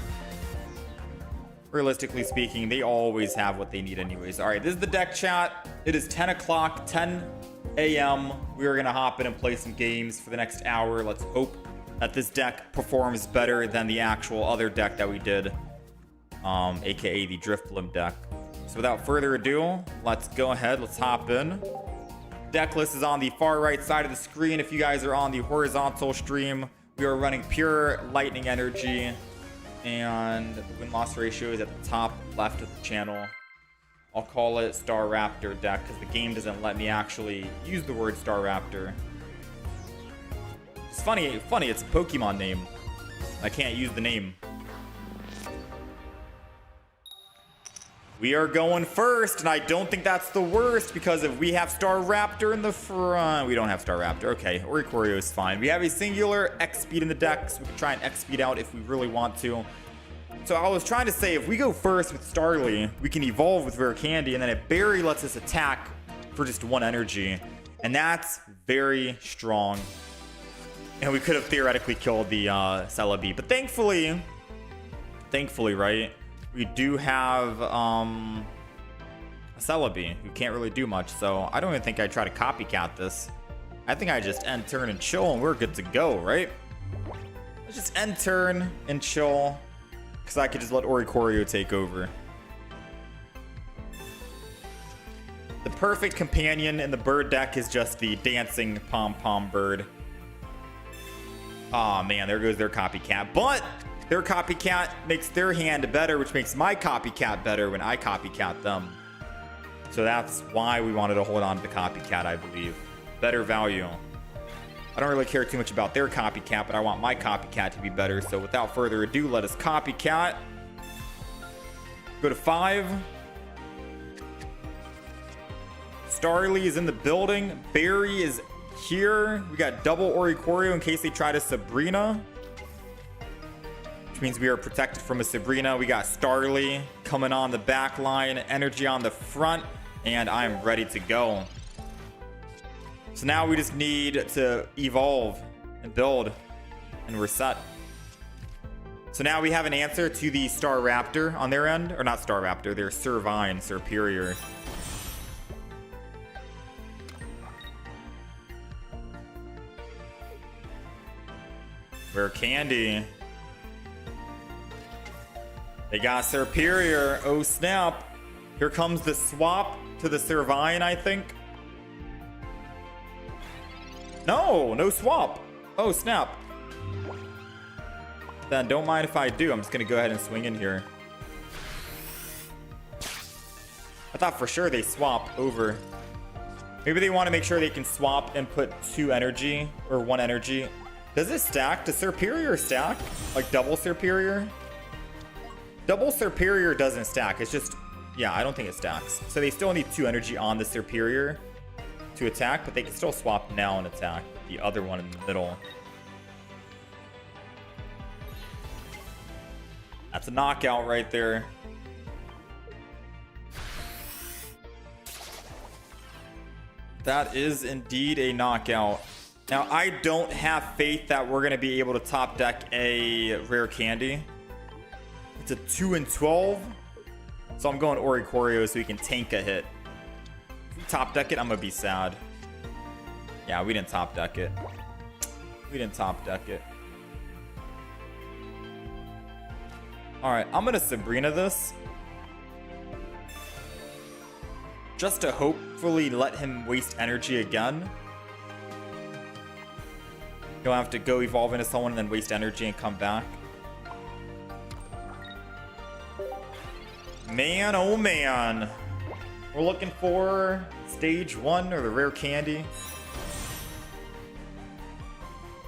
Realistically speaking, they always have what they need anyways. All right, this is the deck chat. It is 10 o'clock, 10 a.m. We are going to hop in and play some games for the next hour. Let's hope that this deck performs better than the actual other deck that we did, aka the Drifblim deck. So without further ado, let's go ahead. Let's hop in. Deck list is on the far right side of the screen. If you guys are on the horizontal stream, we are running pure lightning energy, and the win-loss ratio is at the top left of the channel. I'll call it Star Raptor deck because the game doesn't let me actually use the word Star Raptor. It's funny, it's a Pokemon name. I can't use the name. We are going first, and I don't think that's the worst because if we have Star Raptor in the front, we don't have Star Raptor. Okay, Oricorio is fine. We have a singular X speed in the deck, so we can try and X speed out if we really want to. So I was trying to say, if we go first with Starly, we can evolve with Rare Candy, and then if Berry lets us attack for just 1 energy, and that's very strong. And we could have theoretically killed the Celebi, but thankfully, right? We do have a Celebi who can't really do much, so I don't even think I try to copycat this. I think I just end turn and chill, and we're good to go, right? Let's just end turn and chill, because I could just let Oricorio take over. The perfect companion in the bird deck is just the dancing pom-pom bird. Aw, man, there goes their copycat. But their copycat makes their hand better, which makes my copycat better when I copycat them. So that's why we wanted to hold on to the copycat, I believe. Better value. I don't really care too much about their copycat, but I want my copycat to be better. So without further ado, let us copycat. Go to 5. Starly is in the building. Berry is here. We got double Oricorio in case they try to Sabrina, which means we are protected from a Sabrina. We got Starly coming on the back line, energy on the front, and I'm ready to go. So now we just need to evolve and build, and we're set. So now we have an answer to the Star Raptor on their end, or not Star Raptor, they're Servine, Superior. Rare candy. They got Superior. Oh snap. Here comes the swap to the Servine, I think. No, no swap. Oh snap. Then don't mind if I do. I'm just gonna go ahead and swing in here. I thought for sure they swap over. Maybe they want to make sure they can swap and put 2 energy or 1 energy. Does it stack? Does Superior stack? Like double Superior? Double Superior doesn't stack. It's just, yeah, I don't think it stacks. So they still need 2 energy on the Superior to attack, but they can still swap now and attack the other one in the middle. That's a knockout right there. That is indeed a knockout. Now, I don't have faith that we're going to be able to top deck a rare candy. It's a 2 and 12. So I'm going Oricorio so we can tank a hit. If we top deck it, I'm going to be sad. Yeah, we didn't top deck it. We didn't top deck it. Alright, I'm going to Sabrina this. Just to hopefully let him waste energy again. He'll have to go evolve into someone and then waste energy and come back. Man, oh man. We're looking for stage 1 or the rare candy.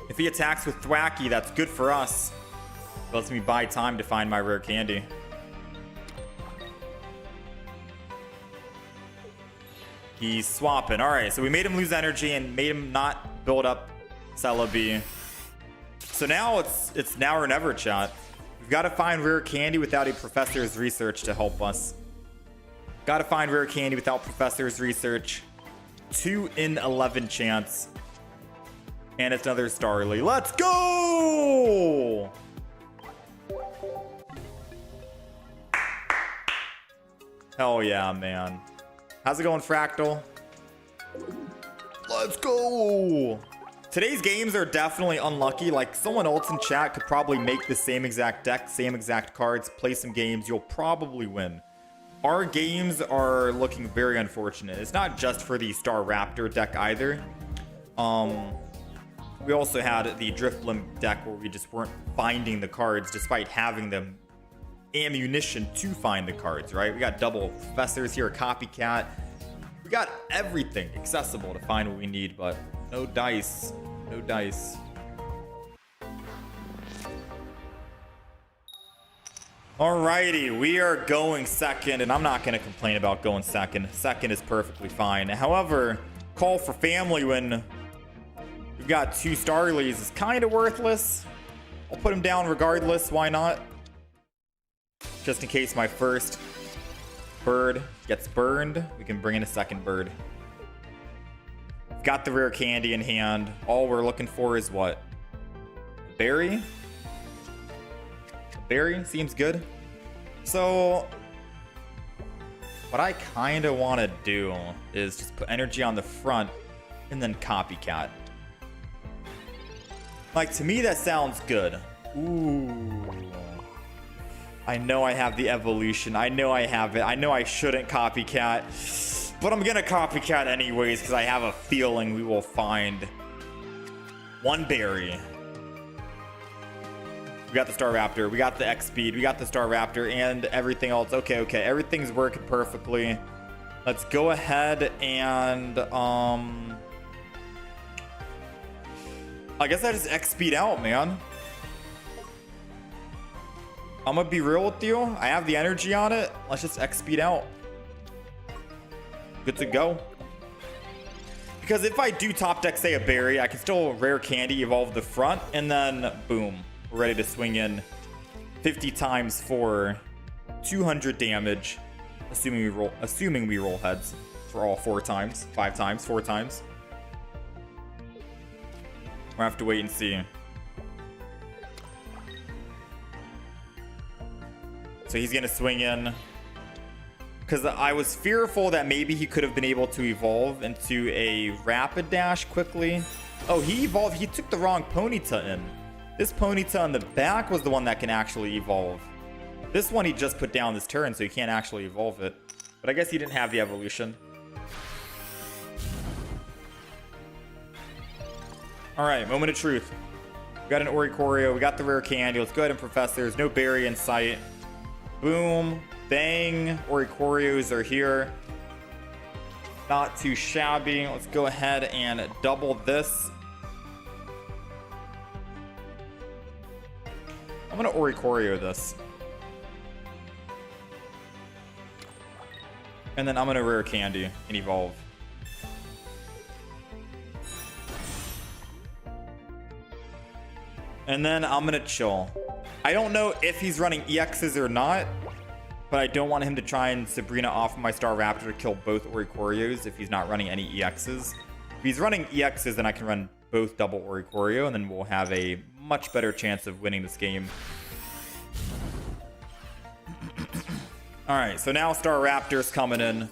If he attacks with Thwacky, that's good for us. It lets me buy time to find my rare candy. He's swapping. Alright, so we made him lose energy and made him not build up Celebi. So now it's now or never, chat. We've got to find rare candy without a professor's research to help us. Got to find rare candy without professor's research. 2 in 11 chance. And it's another Starly. Let's go! Hell yeah, man. How's it going, Fractal? Let's go! Today's games are definitely unlucky. Like, someone else in chat could probably make the same exact deck, same exact cards, play some games. You'll probably win. Our games are looking very unfortunate. It's not just for the Star Raptor deck either. We also had the Drifblim deck where we just weren't finding the cards despite having them ammunition to find the cards, right? We got double professors here, a copycat. We got everything accessible to find what we need, but no dice. No dice. Alrighty, we are going second, and I'm not going to complain about going second. Second is perfectly fine. However, call for family when we've got 2 Starlies is kind of worthless. I'll put him down regardless. Why not? Just in case my first bird gets burned, we can bring in a second bird. Got the rare candy in hand. All we're looking for is what? A berry? A berry seems good. So what I kind of want to do is just put energy on the front and then copycat. Like, to me, that sounds good. Ooh. I know I have the evolution. I know I have it. I know I shouldn't copycat. But I'm gonna copycat anyways because I have a feeling we will find 1 berry. We got the Star Raptor. We got the X Speed. We got the Star Raptor and everything else. Okay, okay. Everything's working perfectly. Let's go ahead and... I guess I just X Speed out, man. I'm gonna be real with you. I have the energy on it. Let's just X Speed out. Good to go. Because if I do top deck, say, a berry, I can still rare candy, evolve the front, and then boom, we're ready to swing in 50 times for 200 damage, assuming we roll heads for all 4 times, 5 times, 4 times. We'll have to wait and see. So he's gonna swing in. Because I was fearful that maybe he could have been able to evolve into a rapid dash quickly. Oh, he evolved. He took the wrong Ponyta in. This Ponyta in the back was the one that can actually evolve. This one he just put down this turn, so he can't actually evolve it. But I guess he didn't have the evolution. Alright, moment of truth. We got an Oricorio, we got the rare candy. Let's go ahead and profess there's no berry in sight. Boom, bang, Oricorios are here. Not too shabby. Let's go ahead and double this. I'm gonna Oricorio this. And then I'm gonna rare candy and evolve. And then I'm gonna chill. I don't know if he's running EXs or not, but I don't want him to try and Sabrina off my Star Raptor to kill both Oricorios if he's not running any EXs. If he's running EXs, then I can run both double Oricorio, and then we'll have a much better chance of winning this game. Alright, so now Star Raptor's coming in.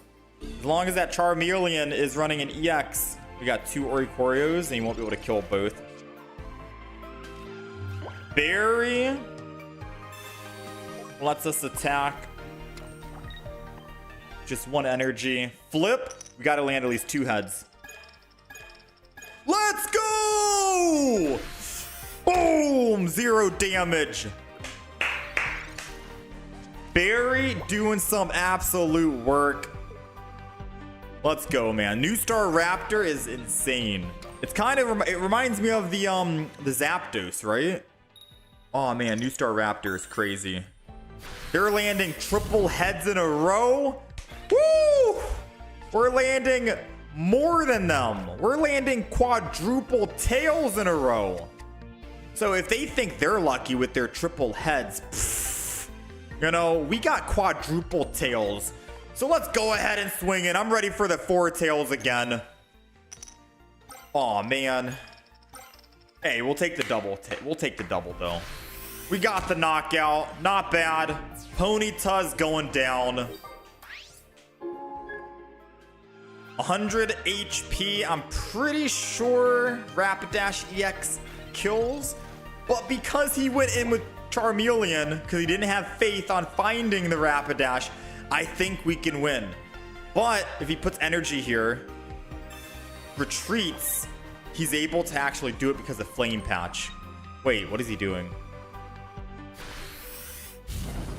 As long as that Charmeleon is running an EX, we got 2 Oricorios, and he won't be able to kill both. Berry lets us attack. Just 1 energy. Flip. We got to land at least 2 heads. Let's go! Boom! 0 damage. Berry doing some absolute work. Let's go, man. New Star Raptor is insane. It's kind of it reminds me of the Zapdos, right? Oh man, New Star Raptor is crazy. They're landing triple heads in a row. Woo! We're landing more than them. We're landing quadruple tails in a row. So if they think they're lucky with their triple heads, pff, you know, we got quadruple tails. So let's go ahead and swing it. I'm ready for the 4 tails again. Oh man. Hey, we'll take the double. We'll take the double though. We got the knockout. Not bad. Ponyta's going down. 100 HP. I'm pretty sure Rapidash EX kills. But because he went in with Charmeleon, because he didn't have faith on finding the Rapidash, I think we can win. But if he puts energy here, retreats, he's able to actually do it because of Flame Patch. Wait, what is he doing?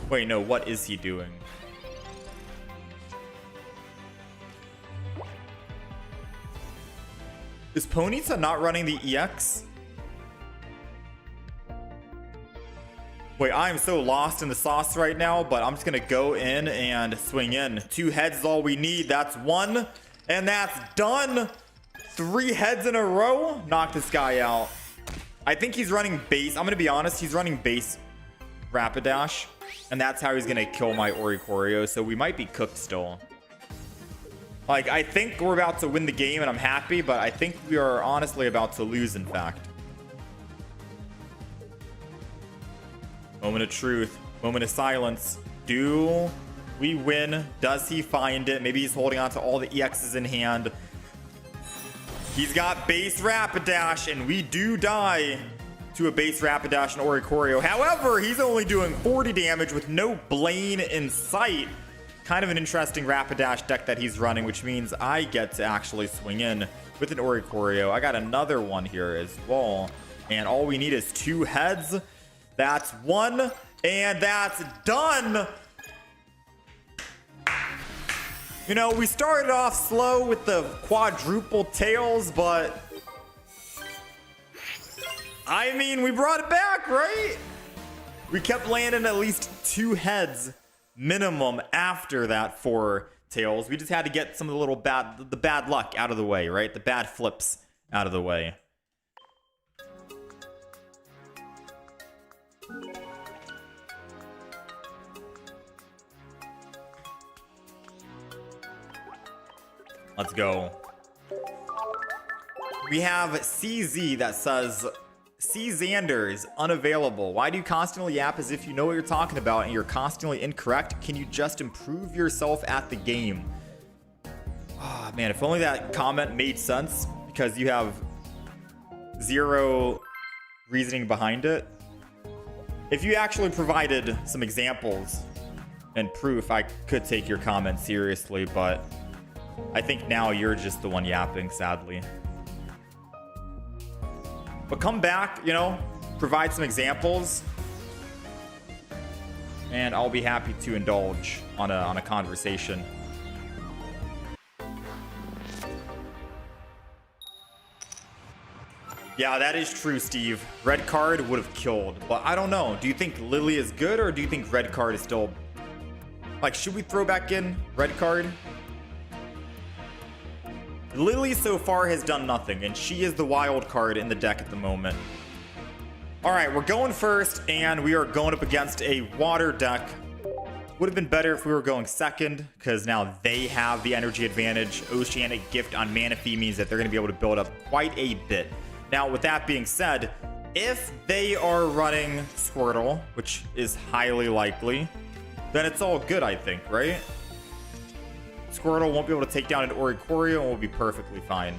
Wait, no, what is he doing? Is Ponyta not running the EX? Wait, I am so lost in the sauce right now, but I'm just gonna go in and swing in. 2 heads is all we need. That's 1, and that's done. 3 heads in a row. Knock this guy out. I think he's running base. I'm gonna be honest, he's running base Rapidash, and that's how he's gonna kill my Oricorio. So we might be cooked still. Like, I think we're about to win the game, and I'm happy, but I think we are honestly about to lose, in fact. Moment of truth. Moment of silence. Do we win? Does he find it? Maybe he's holding on to all the EXs in hand. He's got base Rapidash, and we do die to a base Rapidash and Oricorio. However, he's only doing 40 damage with no Blaine in sight. Kind of an interesting Rapidash deck that he's running, which means I get to actually swing in with an Oricorio. I got another one here as well, and all we need is 2 heads. That's 1, and that's done. You know, we started off slow with the quadruple tails, but I mean, we brought it back, right? We kept landing at least 2 heads minimum after that 4 tails. We just had to get some of the bad luck out of the way, right? The bad flips out of the way. Let's go. We have CZ that says, Xander is unavailable. Why do you constantly yap as if you know what you're talking about and you're constantly incorrect? Can you just improve yourself at the game? Oh, man, if only that comment made sense, because you have 0 reasoning behind it. If you actually provided some examples and proof, I could take your comment seriously, but I think now you're just the one yapping, sadly. But come back, you know, provide some examples, and I'll be happy to indulge on a conversation. Yeah, that is true, Steve. Red card would have killed, but I don't know. Do you think Lily is good, or do you think red card is still... Like, should we throw back in red card? Lily so far has done nothing, and she is the wild card in the deck at the moment. All right, we're going first, and we are going up against a water deck. Would have been better if we were going second, because now they have the energy advantage. Oceanic Gift on Manaphy means that they're going to be able to build up quite a bit. Now, with that being said, if they are running Squirtle, which is highly likely, then it's all good, I think, right? Squirtle won't be able to take down an Oricorio and will be perfectly fine.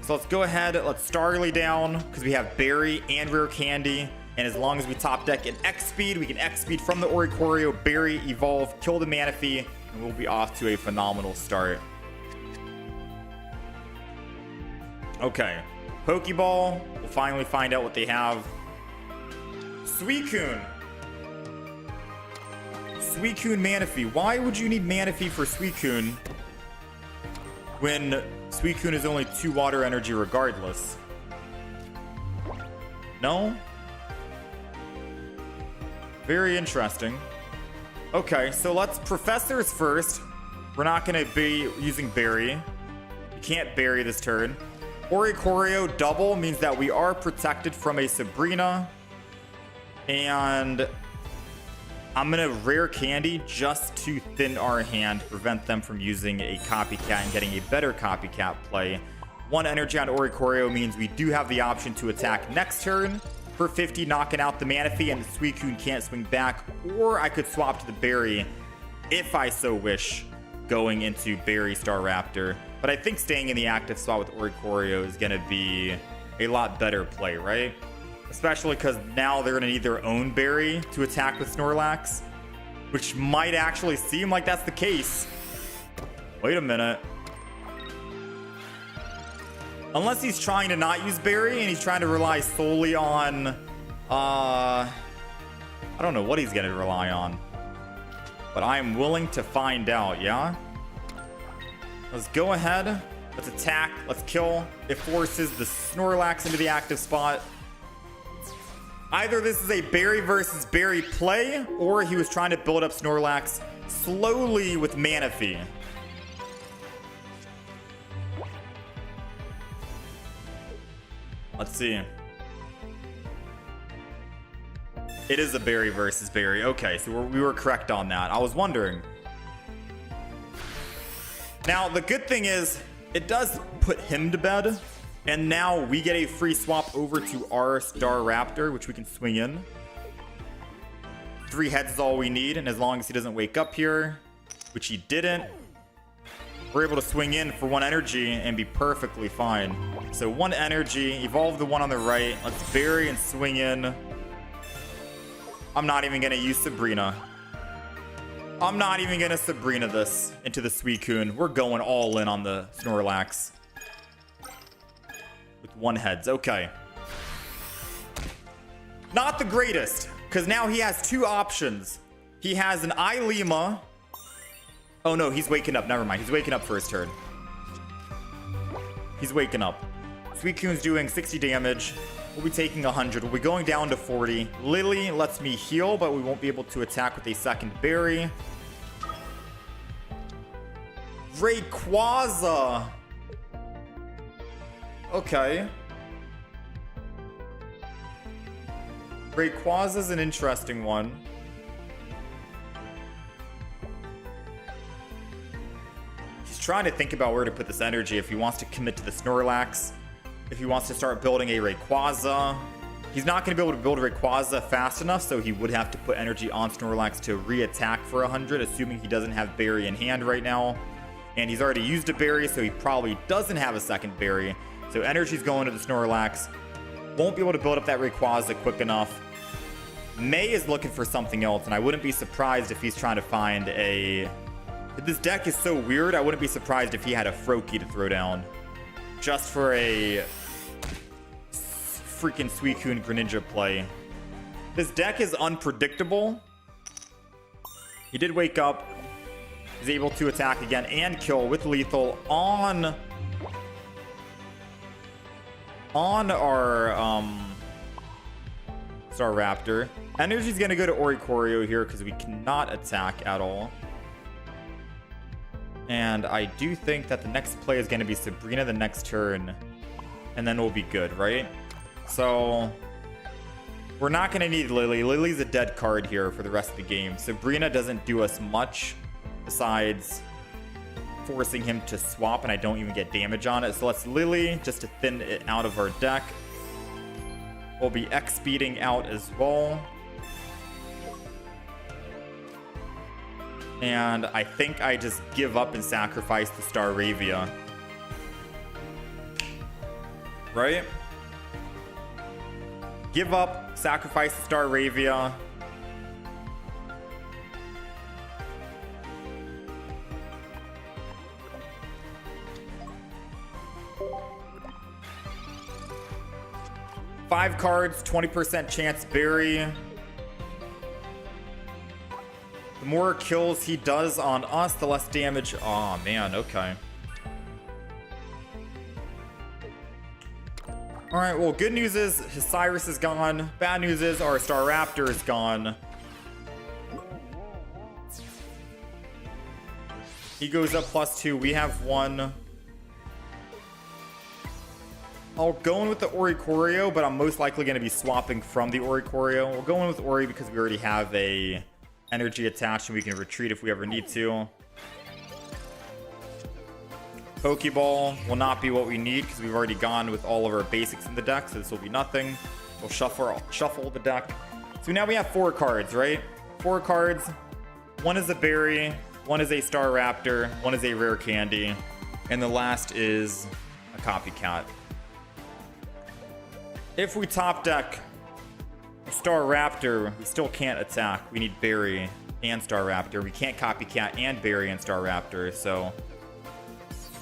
So let's go ahead, let's Starly down, because we have Berry and Rare Candy. And as long as we top deck an X-Speed, we can X-Speed from the Oricorio, Berry, Evolve, kill the Manaphy, and we'll be off to a phenomenal start. Okay. Pokeball, we'll finally find out what they have. Suicune. Suicune Manaphy. Why would you need Manaphy for Suicune when Suicune is only 2 water energy regardless? No? Very interesting. Okay, so let's Professors first. We're not going to be using Berry. You can't Berry this turn. Oricorio double means that we are protected from a Sabrina. And I'm going to Rare Candy just to thin our hand, prevent them from using a Copycat and getting a better Copycat play. 1 energy on Oricorio means we do have the option to attack next turn for 50, knocking out the Manaphy, and the Suicune can't swing back. Or I could swap to the Berry if I so wish, going into Berry Staraptor. But I think staying in the active spot with Oricorio is going to be a lot better play, right? Especially because now they're going to need their own Berry to attack with Snorlax, which might actually seem like that's the case. Wait a minute. Unless he's trying to not use Berry and he's trying to rely solely on... I don't know what he's going to rely on. But I am willing to find out, yeah? Let's go ahead. Let's attack. Let's kill. It forces the Snorlax into the active spot. Either this is a Berry versus Berry play, or he was trying to build up Snorlax slowly with Manaphy. Let's see. It is a Berry versus Berry. Okay, so we were correct on that. I was wondering. Now, the good thing is, it does put him to bed. And now we get a free swap over to our Staraptor, which we can swing in. 3 heads is all we need. And as long as he doesn't wake up here, which he didn't, we're able to swing in for 1 energy and be perfectly fine. So 1 energy, evolve the one on the right. Let's Berry and swing in. I'm not even going to use Sabrina. I'm not even going to Sabrina this into the Suicune. We're going all in on the Snorlax. With 1 heads. Okay. Not the greatest, because now he has 2 options. He has an Ilima. Oh no, he's waking up. Never mind. He's waking up first turn. He's waking up. Suicune's doing 60 damage. We'll be taking 100. We'll be going down to 40. Lily lets me heal, but we won't be able to attack with a second Berry. Rayquaza. Okay. Rayquaza's an interesting one. He's trying to think about where to put this energy, if he wants to commit to the Snorlax, if he wants to start building a Rayquaza. He's not going to be able to build Rayquaza fast enough, so he would have to put energy on Snorlax to re-attack for 100, assuming he doesn't have Berry in hand right now. And he's already used a Berry, so he probably doesn't have a second Berry. So energy's going to the Snorlax. Won't be able to build up that Rayquaza quick enough. May is looking for something else, and I wouldn't be surprised if he's trying to find a... This deck is so weird, I wouldn't be surprised if he had a Froakie to throw down. Just for a freaking Suicune Greninja play. This deck is unpredictable. He did wake up. He's able to attack again and kill with lethal on our Staraptor. Energy's gonna go to Oricorio here because we cannot attack at all. And I do think that the next play is gonna be Sabrina the next turn, and then we'll be good, right? So we're not gonna need Lily. Lily's a dead card here for the rest of the game. Sabrina doesn't do us much besides forcing him to swap, and I don't even get damage on it. So let's Lily just to thin it out of our deck. We'll be X-speeding out as well. And I think I just give up and sacrifice the Staravia. Right? Give up, sacrifice the Staravia. Five cards, 20% chance bury. The more kills he does on us, the less damage. Oh man, okay. Alright, well, good news is his Cyrus is gone. Bad news is our Staraptor is gone. He goes up +2. We have 1. I'll go in with the Oricorio, but I'm most likely going to be swapping from the Oricorio. We'll go in with Ori because we already have a energy attached and we can retreat if we ever need to. Pokeball will not be what we need because we've already gone with all of our basics in the deck, so this will be nothing. We'll shuffle the deck. So now we have 4 cards, right? 4 cards. 1 is a berry, 1 is a Staraptor, 1 is a rare candy, and the last is a copycat. If we top deck a Staraptor, we still can't attack. We need Berry and Staraptor. We can't copycat and Berry and Staraptor, so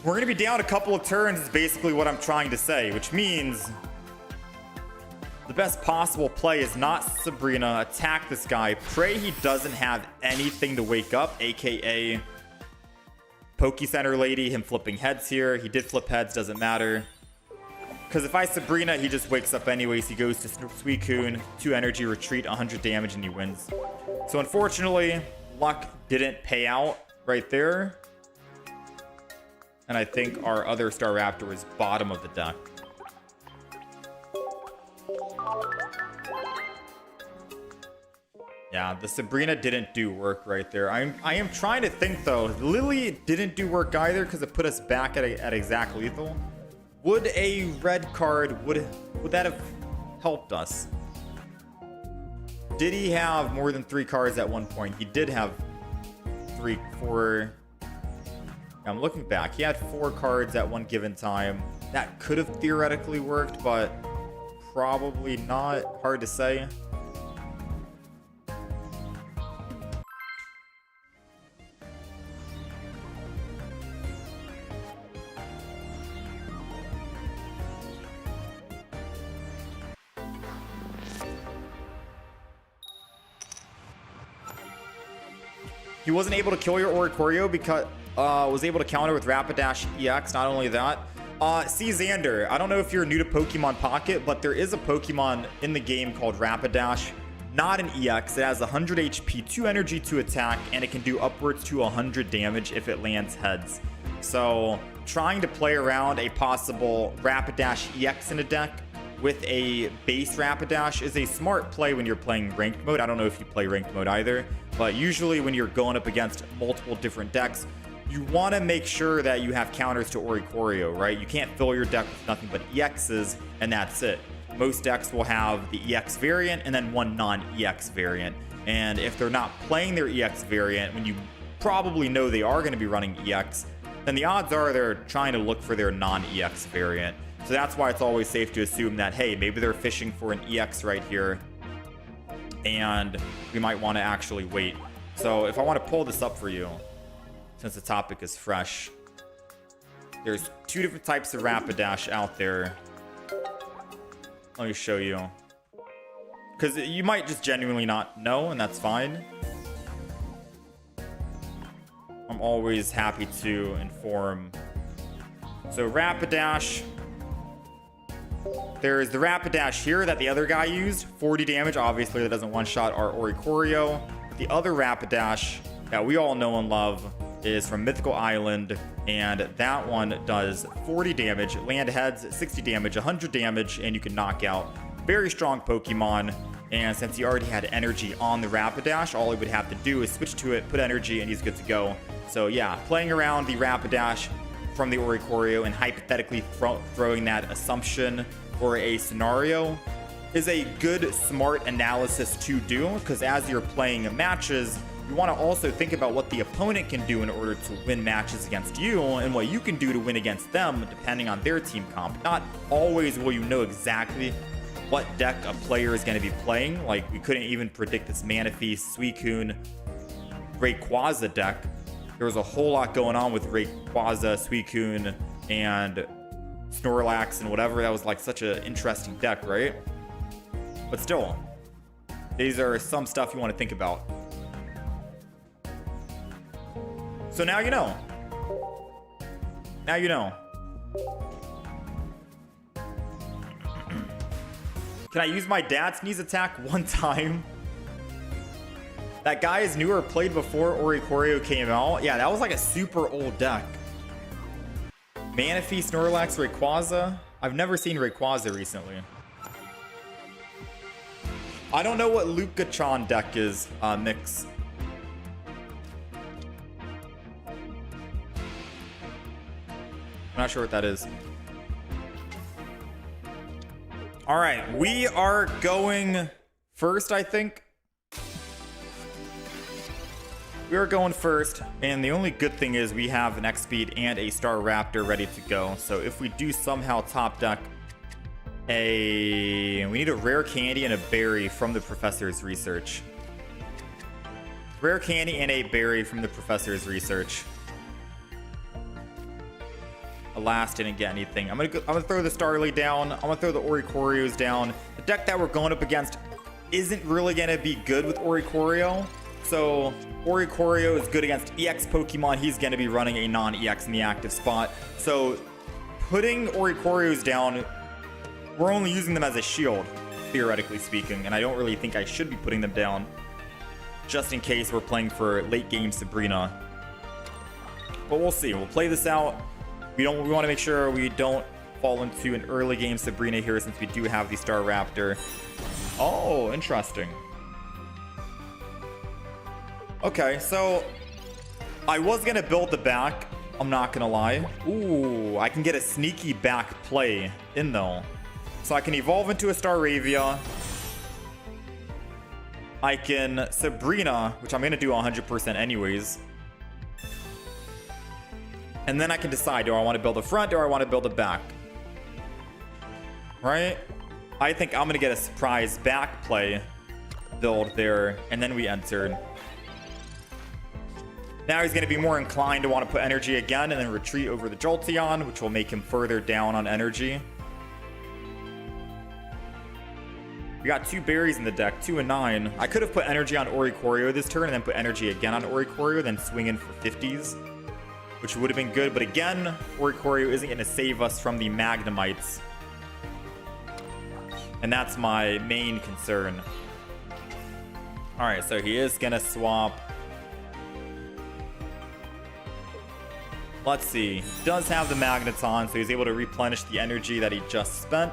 we're going to be down a couple of turns is basically what I'm trying to say, which means the best possible play is not Sabrina. Attack this guy. Pray he doesn't have anything to wake up, aka Poke Center Lady, him flipping heads here. He did flip heads, doesn't matter. Because if I Sabrina, he just wakes up anyways. He goes to Suicune, 2 energy, retreat, 100 damage, and he wins. So unfortunately, luck didn't pay out right there. And I think our other Staraptor is bottom of the deck. Yeah, the Sabrina didn't do work right there. I am trying to think though. Lily didn't do work either because it put us back at exact lethal. Would a red card, would that have helped us? Did he have more than 3 cards at one point? He did have 3, 4. I'm looking back. He had 4 cards at one given time. That could have theoretically worked, but probably not. Hard to say. He wasn't able to kill your Oricorio because was able to counter with Rapidash EX. Not only that, see Xander, I don't know if you're new to Pokemon Pocket, but there is a Pokemon in the game called Rapidash, not an EX. It has 100 HP, 2 energy to attack, and it can do upwards to 100 damage if it lands heads. So trying to play around a possible Rapidash EX in a deck with a base Rapidash is a smart play when you're playing ranked mode. I don't know if you play ranked mode either, but usually when you're going up against multiple different decks, you want to make sure that you have counters to Oricorio, right? You can't fill your deck with nothing but EXs, and that's it. Most decks will have the EX variant and then one non-EX variant. And if they're not playing their EX variant, when you probably know they are going to be running EX, then the odds are they're trying to look for their non-EX variant. So that's why it's always safe to assume that, hey, maybe they're fishing for an EX right here, and we might want to actually wait. So if I want to pull this up for you, since the topic is fresh, there's 2 different types of Rapidash out there. Let me show you. Because you might just genuinely not know, and that's fine. I'm always happy to inform. So Rapidash. There's the Rapidash here that the other guy used. 40 damage. Obviously, that doesn't one-shot our Oricorio. But the other Rapidash that we all know and love is from Mythical Island. And that one does 40 damage. Land heads, 60 damage, 100 damage, and you can knock out. Very strong Pokemon. And since he already had energy on the Rapidash, all he would have to do is switch to it, put energy, and he's good to go. So yeah, playing around the Rapidash from the Oricorio and hypothetically throwing that assumption or a scenario is a good, smart analysis to do, because as you're playing matches, you want to also think about what the opponent can do in order to win matches against you and what you can do to win against them depending on their team comp. Not always will you know exactly what deck a player is going to be playing. Like, we couldn't even predict this Manaphy, Suicune, Rayquaza deck. There was a whole lot going on with Rayquaza, Suicune, and Snorlax and whatever. That was like such an interesting deck, right? But still, these are some stuff you want to think about. So now you know. Now you know. Can I use my dad sneeze attack one time? That guy is new or played before Oricorio came out. Yeah, that was like a super old deck. Manaphy, Snorlax, Rayquaza. I've never seen Rayquaza recently. I don't know what Luca-chan deck is, Mix. I'm not sure what that is. All right, we are going first, I think. We are going first, and the only good thing is we have an X-Speed and a Star Raptor ready to go. So if we do somehow top deck we need a rare candy and a berry from the professor's research. Rare candy and a berry from the professor's research. Alas, didn't get anything. I'm gonna throw the Starly down. I'm gonna throw the Oricorios down. The deck that we're going up against isn't really gonna be good with Oricorio. So Oricorio is good against EX Pokemon. He's gonna be running a non-EX in the active spot. So putting Oricorios down, we're only using them as a shield, theoretically speaking, and I don't really think I should be putting them down, just in case we're playing for late game Sabrina. But we'll see. We'll play this out. We want to make sure we don't fall into an early game Sabrina here, since we do have the Star Raptor. Oh, interesting. Okay, so I was gonna build the back. I'm not gonna lie. Ooh, I can get a sneaky back play in though. So I can evolve into a Staravia. I can Sabrina, which I'm gonna do 100% anyways. And then I can decide, do I want to build a front or I want to build a back? Right? I think I'm gonna get a surprise back play build there, and then we enter. Now he's gonna be more inclined to want to put energy again and then retreat over the Jolteon, which will make him further down on energy. We got 2 berries in the deck, 2 and 9. I could have put energy on Oricorio this turn and then put energy again on Oricorio, then swing in for 50s, which would have been good. But again, Oricorio isn't going to save us from the Magnemites, and that's my main concern. All right, so he is going to swap. Let's see. He does have the Magneton, so he's able to replenish the energy that he just spent.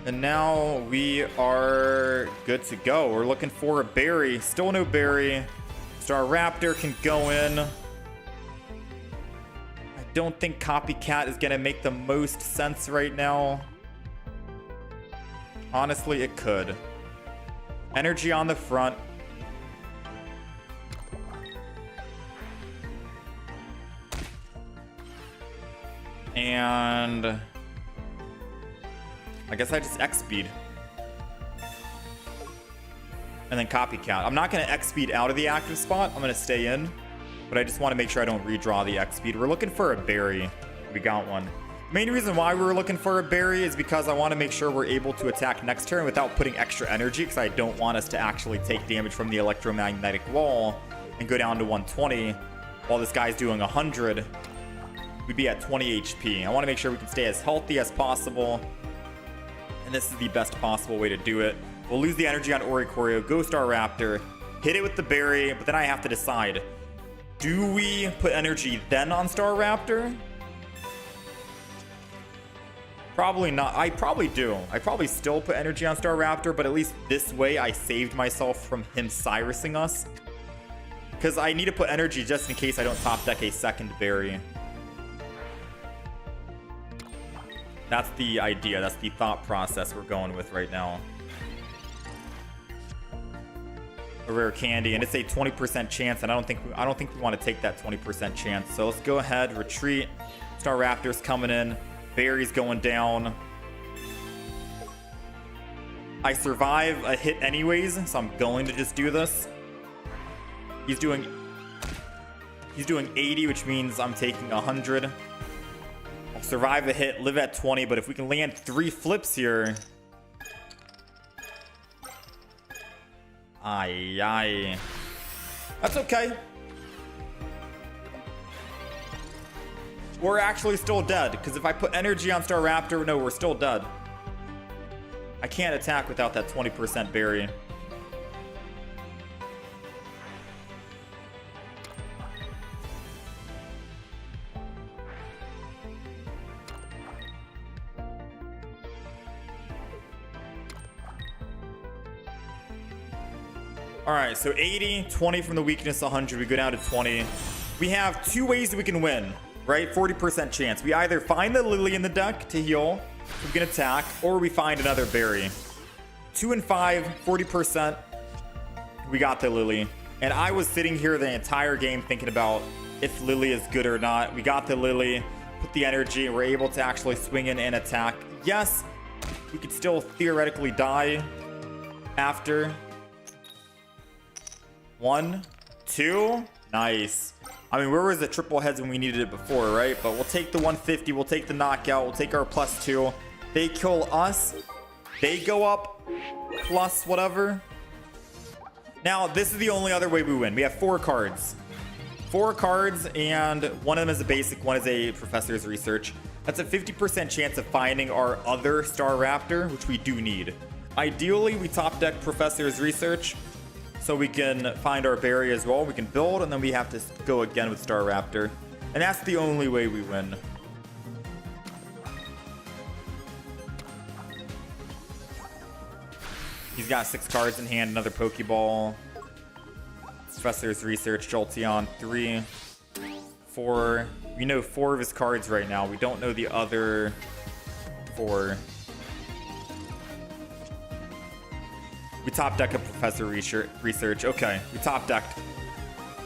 And now we are good to go. We're looking for a berry. Still no berry. Star Raptor can go in. I don't think Copycat is going to make the most sense right now. Honestly, it could. Energy on the front. And I guess I just X speed. And then copycat. I'm not going to X speed out of the active spot. I'm going to stay in. But I just want to make sure I don't redraw the X speed. We're looking for a berry. We got one. Main reason why we were looking for a berry is because I want to make sure we're able to attack next turn without putting extra energy, because I don't want us to actually take damage from the electromagnetic wall and go down to 120 while this guy's doing 100. We'd be at 20 HP. I want to make sure we can stay as healthy as possible, and this is the best possible way to do it. We'll lose the energy on Oricorio, go Star Raptor, hit it with the berry, but then I have to decide, do we put energy then on Star Raptor? Probably not. I probably do. I probably still put energy on Star Raptor, but at least this way I saved myself from him Cyrusing us. Because I need to put energy just in case I don't top deck a second berry. That's the idea. That's the thought process we're going with right now. A rare candy, and it's a 20% chance, and I don't think we want to take that 20% chance. So let's go ahead, retreat. Star Raptor's coming in. Berry's going down. I survive a hit anyways, so I'm going to just do this. He's doing 80, which means I'm taking 100. I'll survive a hit, live at 20, but if we can land 3 flips here. Aye. That's okay. We're actually still dead, because if I put energy on Star Raptor, no, we're still dead. I can't attack without that 20% berry. Alright, so 80, 20 from the weakness, 100. We go down to 20. We have 2 ways that we can win. Right? 40% chance. We either find the Lily in the deck to heal, so we can attack, or we find another berry. 2 and 5, 40%. We got the Lily. And I was sitting here the entire game thinking about if Lily is good or not. We got the Lily, put the energy, and we're able to actually swing in and attack. Yes, we could still theoretically die after. 1, 2. Nice. I mean, where was the triple heads when we needed it before, right? But we'll take the 150. We'll take the knockout. We'll take our +2. They kill us. They go up plus whatever. Now, this is the only other way we win. We have 4 cards. 4 cards, and one of them is a basic. One is a Professor's Research. That's a 50% chance of finding our other Star Raptor, which we do need. Ideally, we top deck Professor's Research, so we can find our berry as well. We can build, and then we have to go again with Star Raptor. And that's the only way we win. He's got 6 cards in hand, another Pokeball. Professor's Research, Jolteon, 3, 4. We know 4 of his cards right now. We don't know the other 4. We top deck a Professor Research. Okay, we top decked.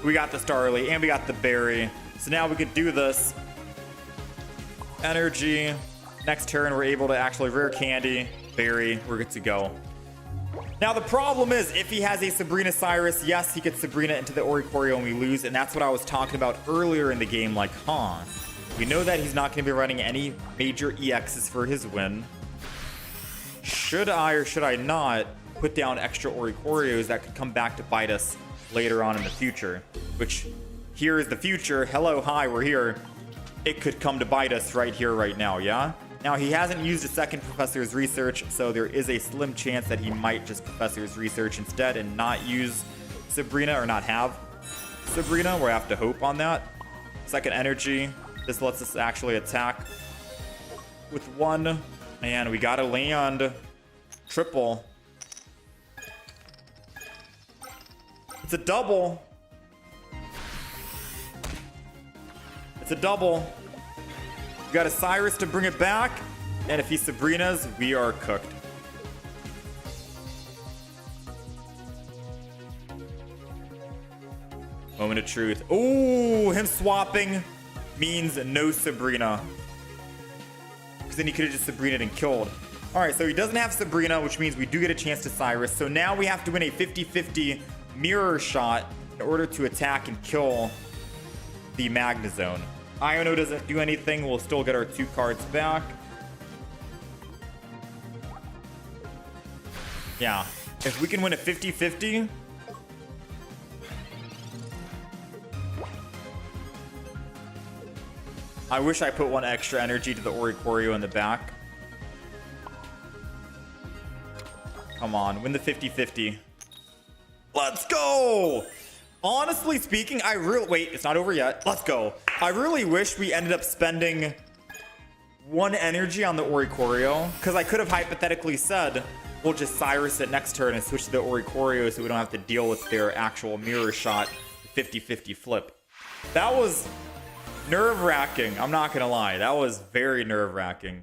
We got the Starly and we got the berry. So now we could do this. Energy. Next turn, we're able to actually rare candy, berry. We're good to go. Now the problem is, if he has a Sabrina Cyrus, yes, he gets Sabrina into the Oricorio and we lose. And that's what I was talking about earlier in the game. Like, we know that he's not going to be running any major EXs for his win. Should I or should I not put down extra Oricorios that could come back to bite us later on in the future? Which, here is the future. Hello, hi, we're here. It could come to bite us right here, right now, yeah? Now, he hasn't used a second Professor's Research, so there is a slim chance that he might just Professor's Research instead and not use Sabrina, or not have Sabrina. We have to hope on that. Second energy. This lets us actually attack with 1. And we gotta land triple. It's a double. It's a double. We got a Cyrus to bring it back. And if he Sabrina's, we are cooked. Moment of truth. Ooh, him swapping means no Sabrina. because then he could have just Sabrina'd and killed. All right, so he doesn't have Sabrina, which means we do get a chance to Cyrus. So now we have to win a 50-50 mirror shot in order to attack and kill the Magnezone. Iono doesn't do anything. We'll still get our 2 cards back. Yeah, if we can win a 50-50... I wish I put 1 extra energy to the Oricorio in the back. Come on, win the 50-50. Let's go! Honestly speaking, wait, it's not over yet. Let's go. I really wish we ended up spending 1 energy on the Oricorio, because I could have hypothetically said, we'll just Cyrus it next turn and switch to the Oricorio so we don't have to deal with their actual mirror shot 50-50 flip. That was nerve-wracking. I'm not gonna lie. That was very nerve-wracking.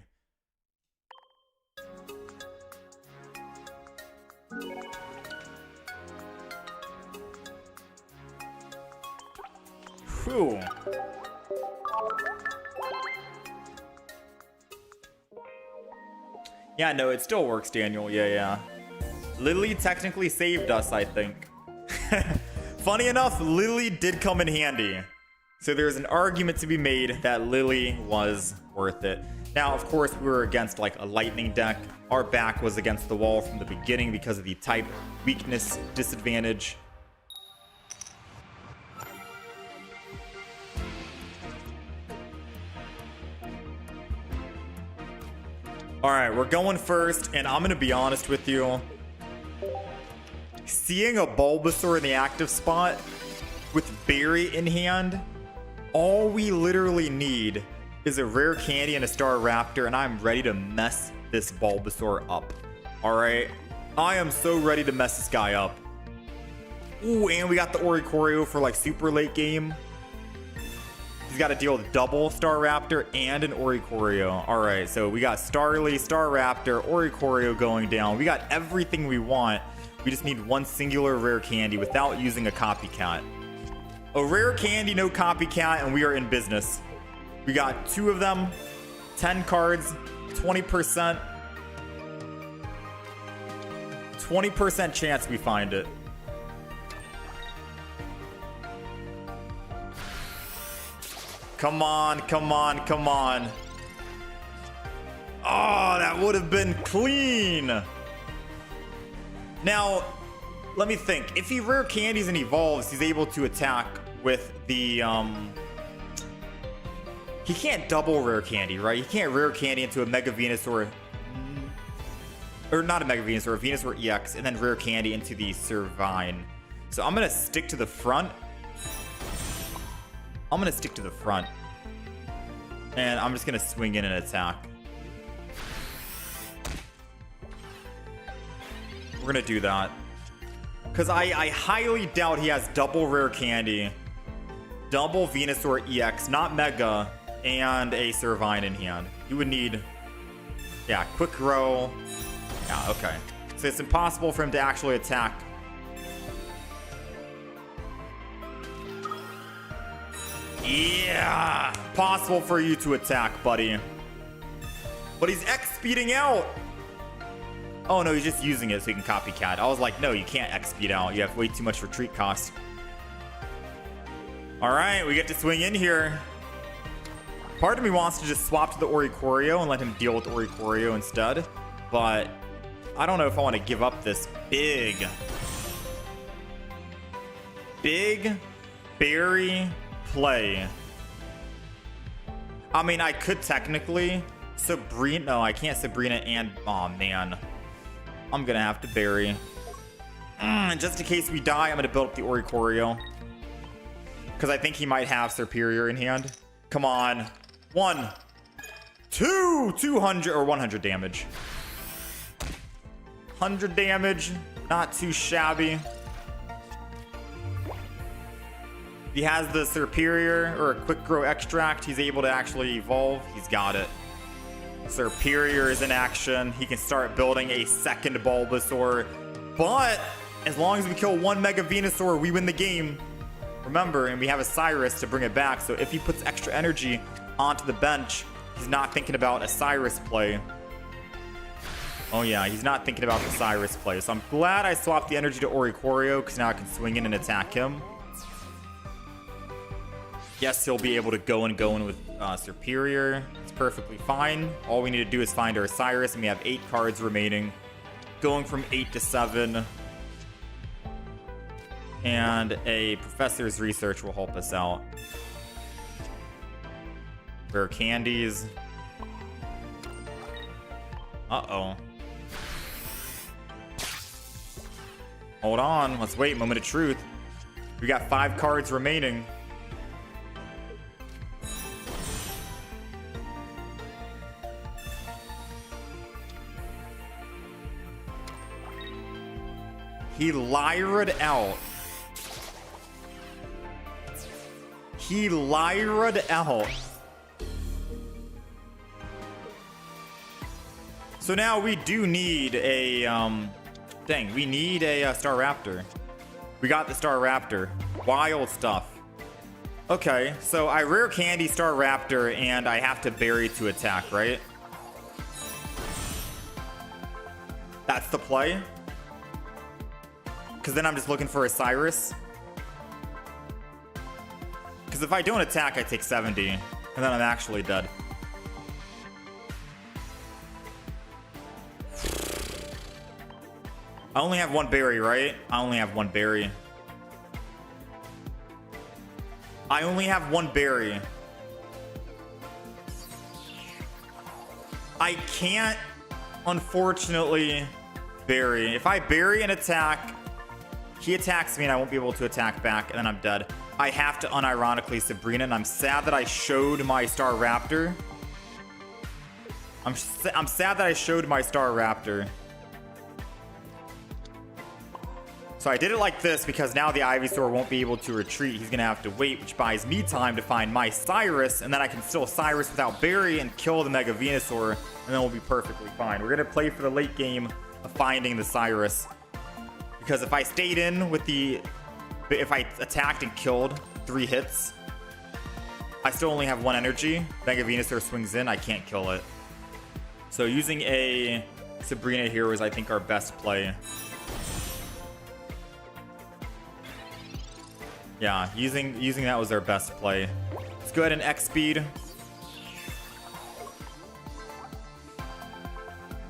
Whew. Yeah, no, it still works, Daniel. Yeah. Lily technically saved us, I think. Funny enough, Lily did come in handy. So there's an argument to be made that Lily was worth it. Now, of course, we were against like a lightning deck. Our back was against the wall from the beginning because of the type weakness disadvantage. All right, we're going first, and I'm gonna be honest with you. Seeing a Bulbasaur in the active spot with Berry in hand, all we literally need is a rare candy and a Star Raptor, and I'm ready to mess this Bulbasaur up. All right, I am so ready to mess this guy up. Ooh, and we got the Oricorio for like super late game. He's got to deal with double Star Raptor and an Oricorio. All right, so we got Starly, Star Raptor, Oricorio going down. We got everything we want. We just need 1 singular rare candy without using a copycat. A rare candy, no copycat, and we are in business. We got 2 of them, 10 cards, 20%. 20% chance we find it. Come on, come on, come on. Oh, that would have been clean. Now, let me think. If he rare candies and evolves, he's able to attack with the, he can't double rare candy, right? He can't rare candy into a Mega Venusaur, or not a Mega Venusaur, a Venusaur EX, and then rare candy into the Servine. So I'm going to stick to the front. I'm going to stick to the front. And I'm just going to swing in and attack. We're going to do that. Because I highly doubt he has double rare candy, double Venusaur EX, not Mega, and a Servine in hand. You would need, yeah, Quick Row. Yeah, okay. So it's impossible for him to actually attack. Yeah, possible for you to attack, buddy. But he's X-speeding out. Oh no, he's just using it so he can copycat. I was like, no, you can't X-speed out. You have way too much retreat cost. All right, we get to swing in here. Part of me wants to just swap to the Oricorio and let him deal with Oricorio instead. But I don't know if I want to give up this big berry play. I mean, I could technically Sabrina. No, I can't Sabrina and, oh man, I'm gonna have to bury. Just in case we die, I'm gonna build up the Oricorio because I think he might have Superior in hand. Come on, 1, 2, 200 or 100 damage. 100 damage, not too shabby. He has the Superior or a Quick Grow Extract. He's able to actually evolve. He's got it. Superior is in action. He can start building a second Bulbasaur. But as long as we kill 1 Mega Venusaur, we win the game. Remember, and we have a Cyrus to bring it back. So if he puts extra energy onto the bench, He's not thinking about a Cyrus play. Oh yeah, he's not thinking about the Cyrus play. So I'm glad I swapped the energy to Oricorio, because now I can swing in and attack him. Yes, he'll be able to go in with Superior. It's perfectly fine. All we need to do is find our Cyrus, and we have 8 cards remaining. Going from 8 to 7. And a Professor's Research will help us out. Rare candies. Uh-oh. Hold on. Let's wait. Moment of truth. We got 5 cards remaining. He Lyra'd out. He Lyra'd out. So now we do need a, dang, we need a Star Raptor. We got the Star Raptor. Wild stuff. Okay, so I rare candy Star Raptor and I have to bury to attack, right? That's the play? Because then I'm just looking for a Cyrus. Because if I don't attack, I take 70. And then I'm actually dead. I only have 1 berry, right? I only have 1 berry. I only have 1 berry. I can't, unfortunately, bury. If I bury and attack, he attacks me and I won't be able to attack back, and then I'm dead. I have to unironically Sabrina, and I'm sad that I showed my Star Raptor. I'm sad that I showed my Star Raptor. So I did it like this because now the Ivysaur won't be able to retreat. He's going to have to wait, which buys me time to find my Cyrus, and then I can still Cyrus without Berry and kill the Mega Venusaur, and then we'll be perfectly fine. We're going to play for the late game of finding the Cyrus. Because if I stayed in with the... If I attacked and killed 3 hits, I still only have 1 energy. Mega Venusaur swings in, I can't kill it. So using a Sabrina here was, I think, our best play. Yeah, using that was our best play. Let's go ahead and X-Speed.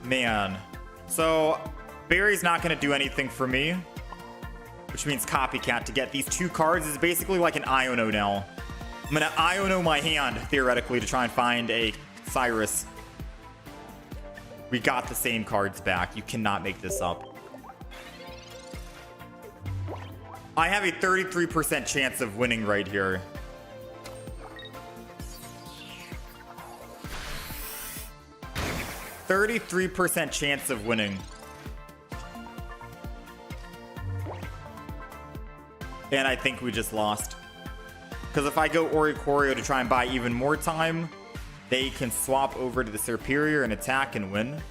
Man. So, Barry's not going to do anything for me. Which means Copycat to get these 2 cards is basically like an Iono now. I'm going to Iono my hand, theoretically, to try and find a Cyrus. We got the same cards back. You cannot make this up. I have a 33% chance of winning right here. %33% chance of winning. And I think we just lost. Because if I go Oricorio to try and buy even more time, they can swap over to the Superior and attack and win.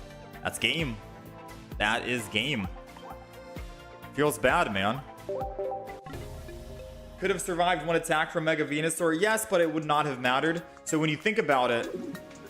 That's game. That is game. Feels bad, man. Could have survived 1 attack from Mega Venusaur, yes, but it would not have mattered. So when you think about it,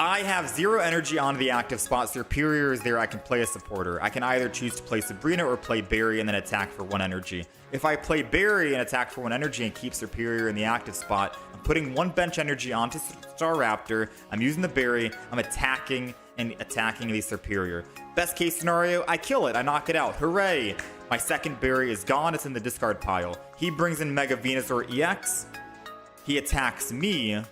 I have 0 energy on the active spot. Superior is there. I can play a supporter. I can either choose to play Sabrina or play Barry and then attack for 1 energy. If I play Barry and attack for 1 energy and keep Superior in the active spot, I'm putting 1 bench energy onto Star Raptor. I'm using the Barry. I'm attacking and attacking the Superior. Best case scenario, I kill it. I knock it out. Hooray! My second berry is gone. It's in the discard pile. He brings in Mega Venusaur EX. He attacks me.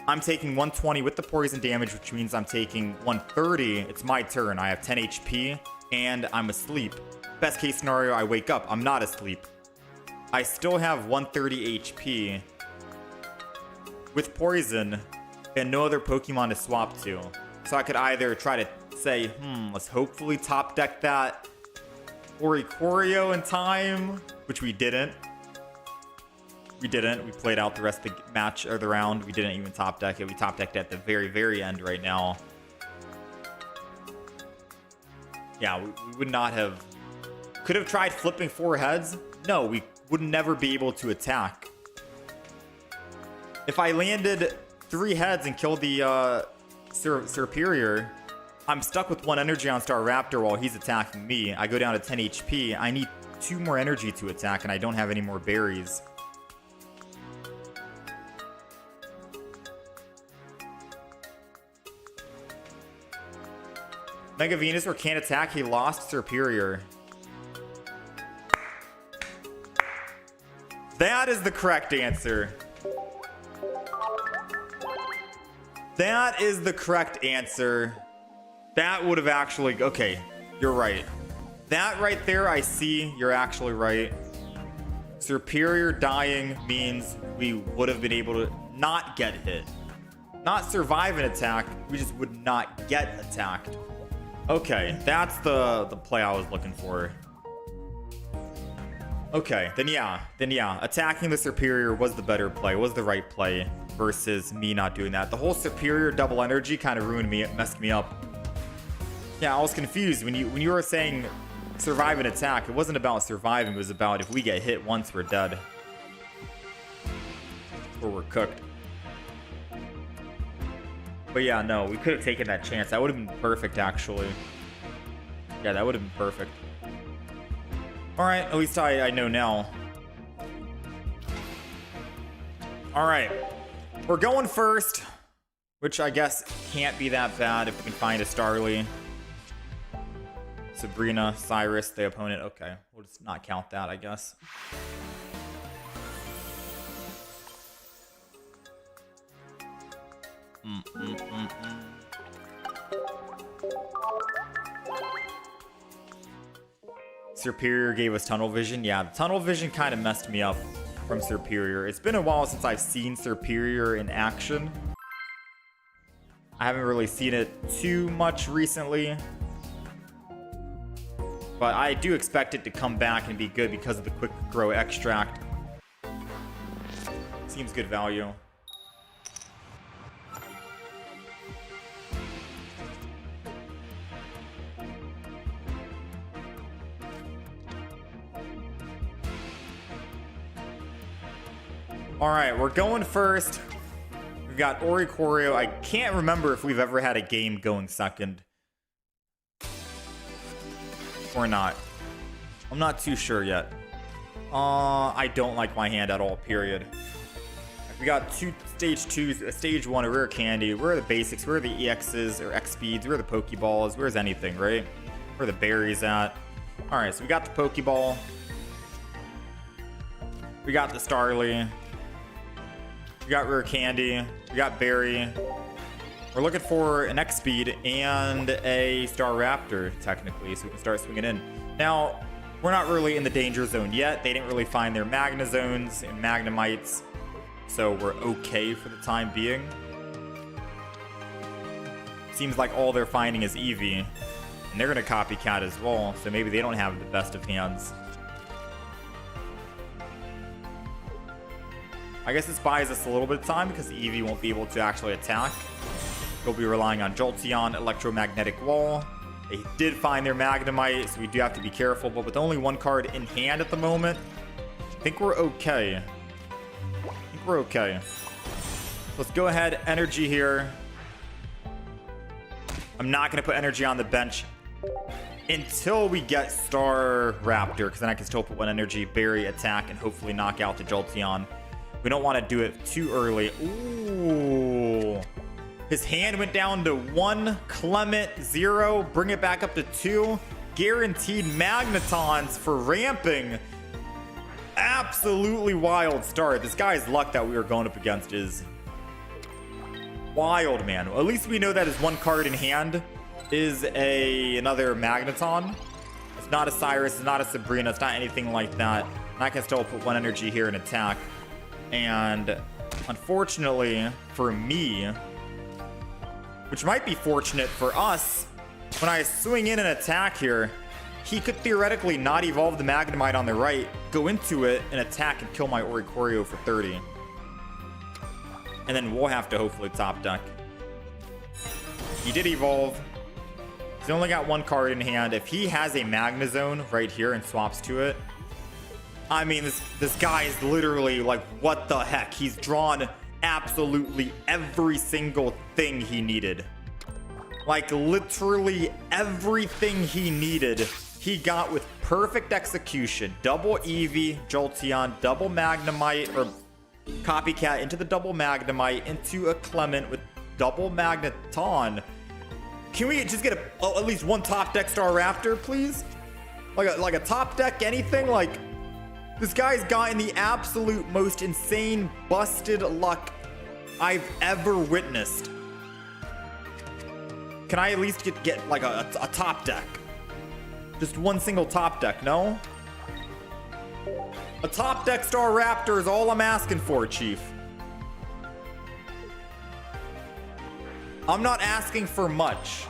I'm taking 120 with the poison damage, which means I'm taking 130. It's my turn. I have 10 HP, and I'm asleep. Best case scenario, I wake up. I'm not asleep. I still have 130 HP with poison and no other Pokemon to swap to. So I could either try to say, let's hopefully top deck that Oricorio in time, which we didn't. We played out the rest of the match or the round. We didn't even top deck it. We top decked it at the very, very end right now. Yeah, we would not have... Could have tried flipping 4 heads. No, we would never be able to attack. If I landed 3 heads and killed the Superior, I'm stuck with 1 energy on Star Raptor while he's attacking me. I go down to 10 HP. I need 2 more energy to attack, and I don't have any more berries. Mega Venusaur can't attack. He lost Superior. That is the correct answer. That is the correct answer. That would have actually... Okay, you're right. That right there, I see. You're actually right. Superior dying means we would have been able to not get hit. Not survive an attack. We just would not get attacked. Okay, that's the play I was looking for. Okay, then yeah. Attacking the Superior was the better play, was the right play versus me not doing that. The whole Superior double energy kind of ruined me, messed me up. Yeah, I was confused when you were saying survive an attack. It wasn't about surviving, it was about if we get hit once, we're dead. Or we're cooked. But yeah, no, we could have taken that chance. That would have been perfect, actually. Yeah, that would have been perfect. Alright, at least I know now. Alright. We're going first, which I guess can't be that bad if we can find a Starly. Sabrina, Cyrus, the opponent. Okay, we'll just not count that, I guess. Superior gave us tunnel vision. Yeah, the tunnel vision kind of messed me up from Superior. It's been a while since I've seen Superior in action. I haven't really seen it too much recently. But I do expect it to come back and be good because of the quick grow extract. Seems good value. Alright, we're going first. We've got Oricorio. I can't remember if we've ever had a game going second. Or not. I'm not too sure yet. I don't like my hand at all, period. We got stage 2, stage 1, a rare candy. Where are the basics? Where are the EXs or X speeds? Where are the Pokeballs? Where's anything, right? Where are the berries at? Alright, so we got the Pokeball. We got the Starly. We got rare candy. We got berry. We're looking for an X speed and a Star Raptor, technically, so we can start swinging in. Now, we're not really in the danger zone yet. They didn't really find their Magna Zones and Magnemites, so we're okay for the time being. Seems like all they're finding is Eevee, and they're going to copycat as well, so maybe they don't have the best of hands. I guess this buys us a little bit of time because Eevee won't be able to actually attack. He'll be relying on Jolteon, Electromagnetic Wall. They did find their Magnemite, so we do have to be careful. But with only 1 card in hand at the moment, I think we're okay. Let's go ahead, energy here. I'm not going to put energy on the bench until we get Star Raptor, because then I can still put 1 energy, berry, attack, and hopefully knock out the Jolteon. We don't want to do it too early. Ooh. His hand went down to 1, Clement 0, bring it back up to 2. Guaranteed Magnetons for ramping. Absolutely wild start. This guy's luck that we were going up against is wild, man. At least we know that his 1 card in hand is another Magneton. It's not a Cyrus, it's not a Sabrina, it's not anything like that. And I can still put 1 energy here and attack. And unfortunately for me, which might be fortunate for us, when I swing in an attack here, he could theoretically not evolve the Magnemite on the right, go into it, and attack and kill my Oricorio for 30. And then we'll have to hopefully top deck. He did evolve. He's only got 1 card in hand. If he has a Magnezone right here and swaps to it, I mean, this guy is literally like, what the heck? He's drawn absolutely every single thing he needed. Like literally everything he needed, he got with perfect execution. Double Eevee, Jolteon, double Magnemite, or Copycat into the double Magnemite, into a Clement with double Magneton. Can we just get at least one top deck Staraptor, please? Like a top deck anything? Like, this guy's gotten the absolute most insane busted luck I've ever witnessed. Can I at least get like a top deck? Just one single top deck, no? A top deck Staraptor is all I'm asking for, Chief. I'm not asking for much.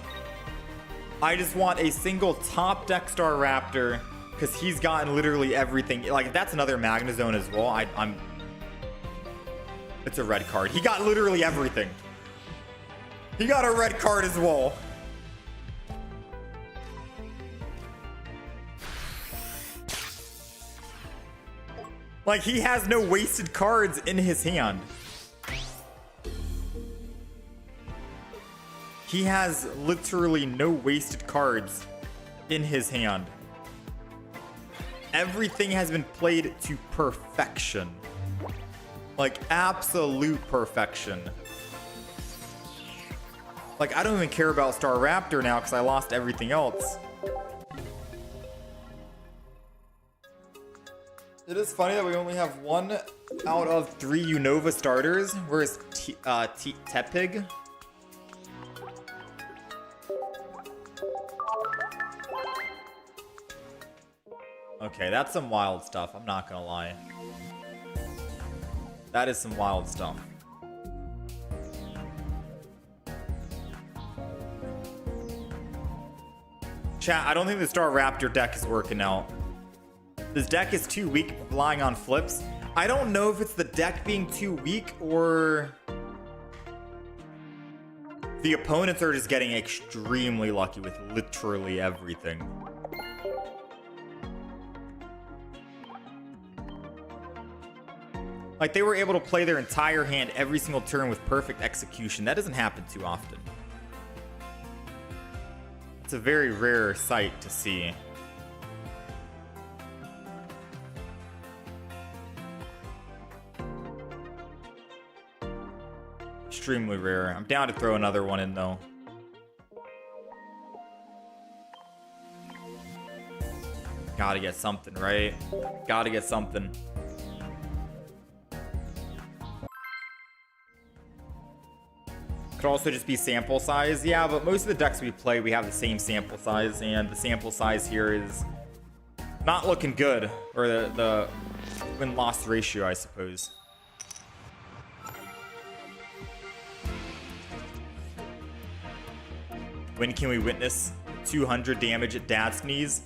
I just want a single top deck Staraptor because he's gotten literally everything. Like, that's another Magnezone as well. I'm... It's a red card. He got literally everything. He got a red card as well. Like, he has no wasted cards in his hand. He has literally no wasted cards in his hand. Everything has been played to perfection. Like, absolute perfection. Like, I don't even care about Staraptor now because I lost everything else. It is funny that we only have 1 out of 3 Unova starters. Where's Tepig? Okay, that's some wild stuff. I'm not gonna lie. That is some wild stuff. Chat, I don't think the Staraptor deck is working out. This deck is too weak, relying on flips. I don't know if it's the deck being too weak or the opponents are just getting extremely lucky with literally everything. Like, they were able to play their entire hand every single turn with perfect execution. That doesn't happen too often. It's a very rare sight to see. Extremely rare. I'm down to throw another one in though. Gotta get something, right? Gotta get something. Could also just be sample size. Yeah, but most of the decks we play, we have the same sample size, and the sample size here is not looking good. Or the win-loss ratio, I suppose. When can we witness 200 damage at Dad Sneeze?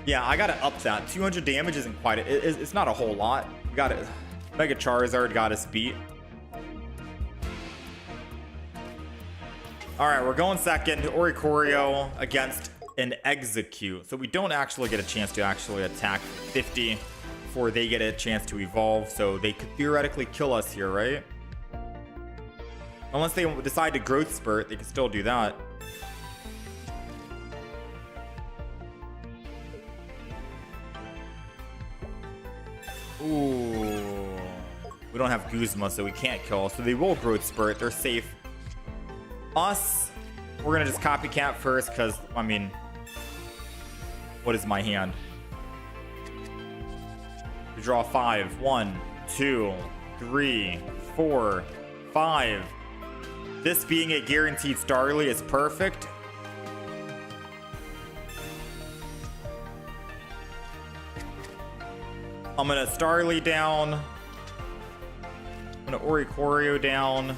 Yeah, I gotta up that. 200 damage isn't quite it's not a whole lot. We got it. Mega Charizard got us beat. All right, we're going second. Oricorio against an Execute. So we don't actually get a chance to actually attack 50 before they get a chance to evolve. So they could theoretically kill us here, right? Unless they decide to Growth Spurt, they can still do that. Ooh. We don't have Guzma, so we can't kill. So they will Growth Spurt. They're safe. Us, we're gonna just Copycat first, because, I mean, what is my hand? We draw 5. 1, 2, 3, 4, 5. This being a guaranteed Starly is perfect. I'm gonna Starly down. I'm gonna Oricorio down.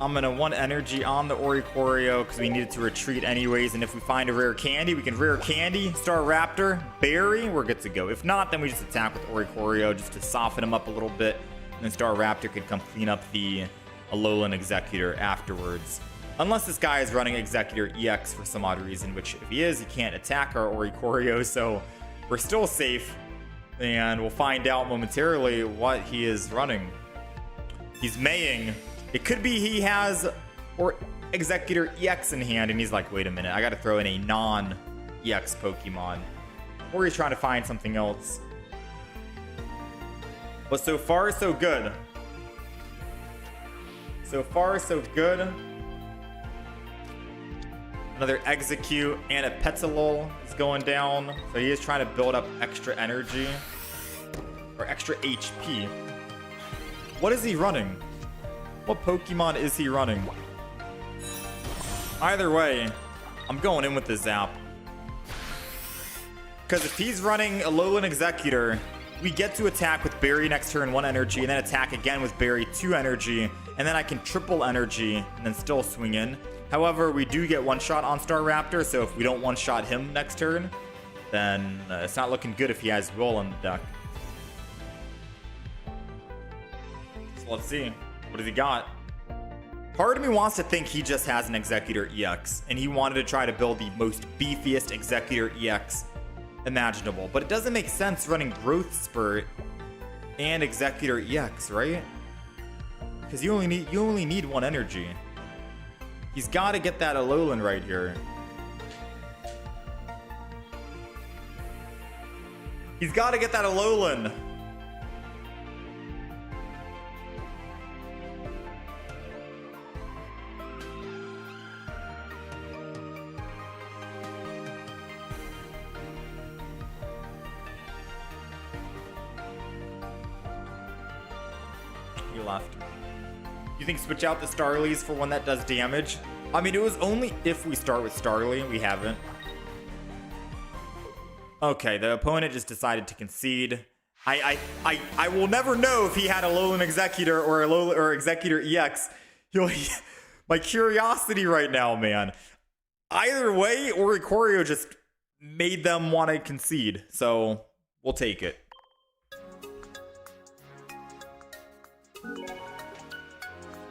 I'm gonna 1 energy on the Oricorio because we needed to retreat anyways. And if we find a rare candy, we can rare candy, Staraptor, Berry, we're good to go. If not, then we just attack with Oricorio just to soften him up a little bit. And then Staraptor could come clean up the Alolan Executor afterwards. Unless this guy is running Executor EX for some odd reason, which if he is, he can't attack our Oricorio, so we're still safe. And we'll find out momentarily what he is running. He's Maying. It could be he has or Executor EX in hand, and he's like, wait a minute, I gotta throw in a non-EX Pokemon. Or he's trying to find something else. But so far, so good. So far, so good. Another Execute and a Petilil is going down. So he is trying to build up extra energy. Or extra HP. What is he running? What Pokemon is he running? Either way, I'm going in with the Zap. Because if he's running a Alolan Executor, we get to attack with Berry next turn 1 energy, and then attack again with Berry 2 energy, and then I can triple energy and then still swing in. However, we do get one shot on Staraptor, so if we don't one shot him next turn, then it's not looking good if he has Will on the deck. So let's see. What does he got? Part of me wants to think he just has an Executor EX, and he wanted to try to build the most beefiest Executor EX imaginable. But it doesn't make sense running Growth Spurt and Executor EX, right? Because you only need 1 energy. He's got to get that Alolan right here. He's got to get that Alolan. He left. You think switch out the Starlies for one that does damage? I mean, it was only if we start with Starly. We haven't. Okay, the opponent just decided to concede. I will never know if he had a Alolan Executor or Executor EX. My curiosity right now, man. Either way, Oricorio just made them want to concede. So, we'll take it.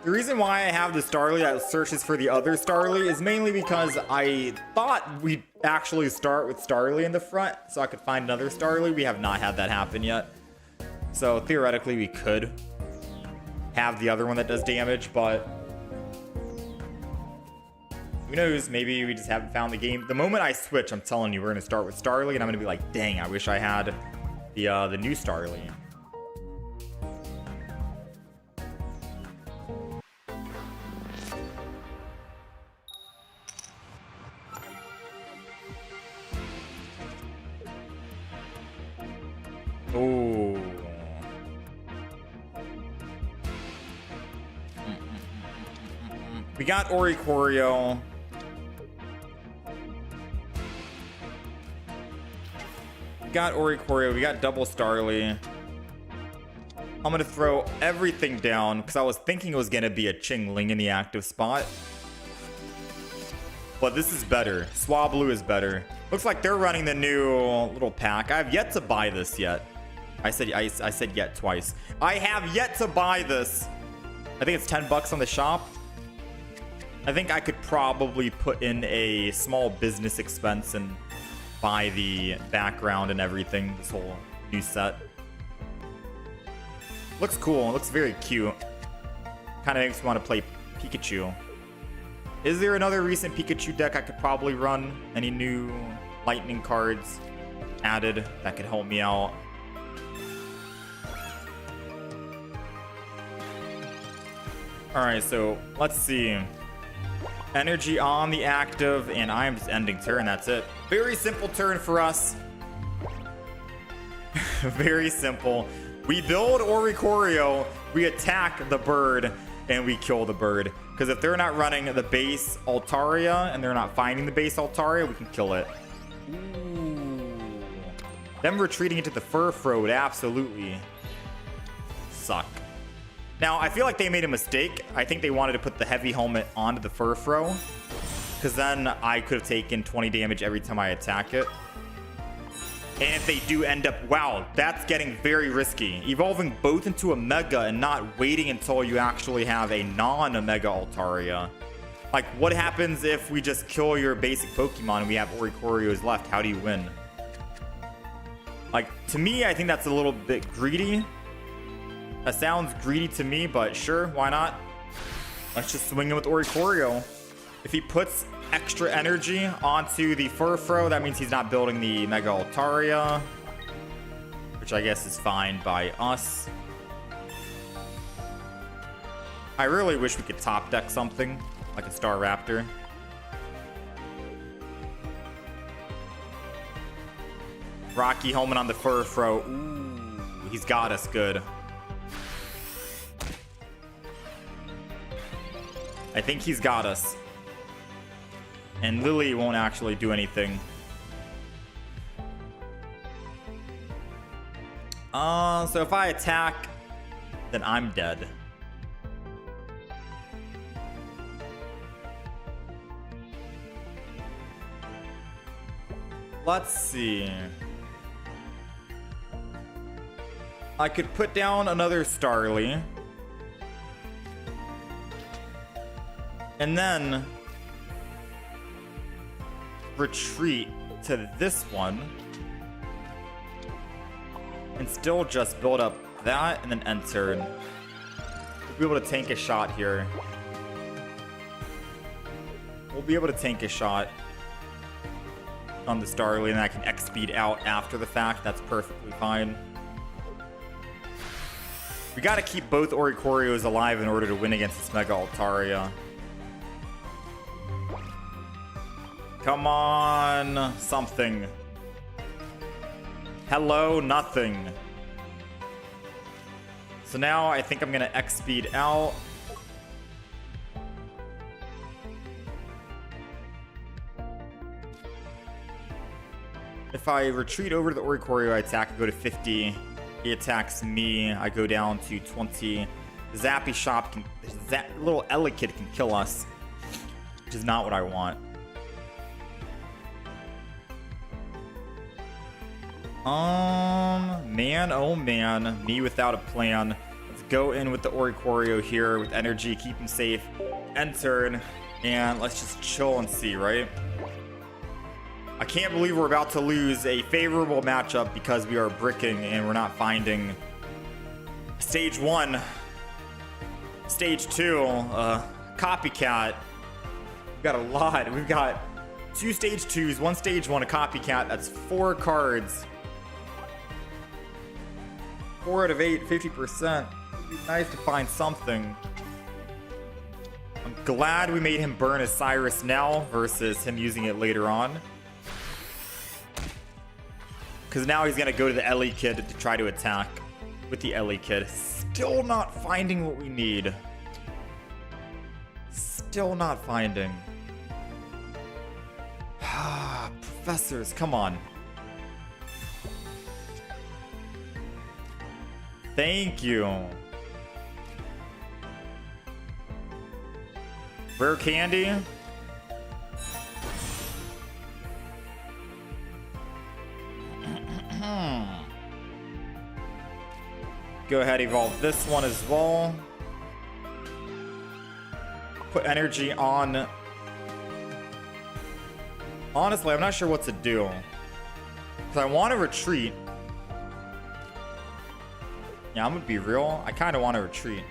The reason why I have the Starly that searches for the other Starly is mainly because I thought we'd actually start with Starly in the front so I could find another Starly. We have not had that happen yet. So theoretically we could have the other one that does damage, but who knows? Maybe we just haven't found the game. The moment I switch, I'm telling you, we're going to start with Starly, and I'm going to be like, dang, I wish I had the new Starly. Oh. We got Oricorio. We got Oricorio. We got double Starly. I'm going to throw everything down because I was thinking it was going to be a Chingling in the active spot. But this is better. Swablu is better. Looks like they're running the new little pack. I have yet to buy this yet. I said yet twice. I have yet to buy this. I think it's 10 bucks on the shop. I think I could probably put in a small business expense and buy the background and everything. This whole new set. Looks cool. It looks very cute. Kind of makes me want to play Pikachu. Is there another recent Pikachu deck I could probably run? Any new lightning cards added that could help me out? Alright, so let's see. Energy on the active, and I am just ending turn. That's it. Very simple turn for us. Very simple. We build Oricorio, we attack the bird, and we kill the bird. Because if they're not running the base Altaria, and they're not finding the base Altaria, we can kill it. Ooh. Them retreating into the Furfrou would absolutely suck. Now, I feel like they made a mistake. I think they wanted to put the heavy helmet onto the Furfrou, because then I could have taken 20 damage every time I attack it. And if they do end up... Wow, that's getting very risky. Evolving both into a Mega and not waiting until you actually have a non-Mega Altaria. Like, what happens if we just kill your basic Pokemon and we have Oricorios left? How do you win? Like, to me, I think that's a little bit greedy. That sounds greedy to me, but sure, why not? Let's just swing him with Oricorio. If he puts extra energy onto the Furfrou, that means he's not building the Mega Altaria, which I guess is fine by us. I really wish we could top deck something like a Star Raptor. Rocky Helmet on the Furfrou. Ooh, he's got us good. I think he's got us. And Lily won't actually do anything. So if I attack, then I'm dead. Let's see. I could put down another Starly. And then retreat to this one. And still just build up that and then end turn. We'll be able to tank a shot here. We'll be able to tank a shot on the Starly, and I can X speed out after the fact. That's perfectly fine. We gotta keep both Oricorios alive in order to win against this Mega Altaria. Come on, something. Hello, nothing. So now I think I'm gonna X speed out. If I retreat over to the Oricorio, I attack, I go to 50. He attacks me, I go down to 20. The Zappy Shop can, that little Elekid can kill us, which is not what I want. Man, oh man, me without a plan. Let's go in with the Oricorio here with energy, keep him safe, end turn, and let's just chill and see, right? I can't believe we're about to lose a favorable matchup because we are bricking and we're not finding stage 1, stage 2, copycat. We've got a lot. We've got 2 stage 2s, 1 stage 1, a copycat. That's 4 cards. 4 out of 8, 50%. It'd be nice to find something. I'm glad we made him burn his Cyrus now versus him using it later on. Because now he's going to go to the Elekid to try to attack with the Elekid. Still not finding what we need. Still not finding. Professors, come on. Thank you. Rare candy. Go ahead, evolve this one as well. Put energy on. Honestly, I'm not sure what to do. Because I want to retreat. Yeah, I'm going to be real. I kind of want to retreat.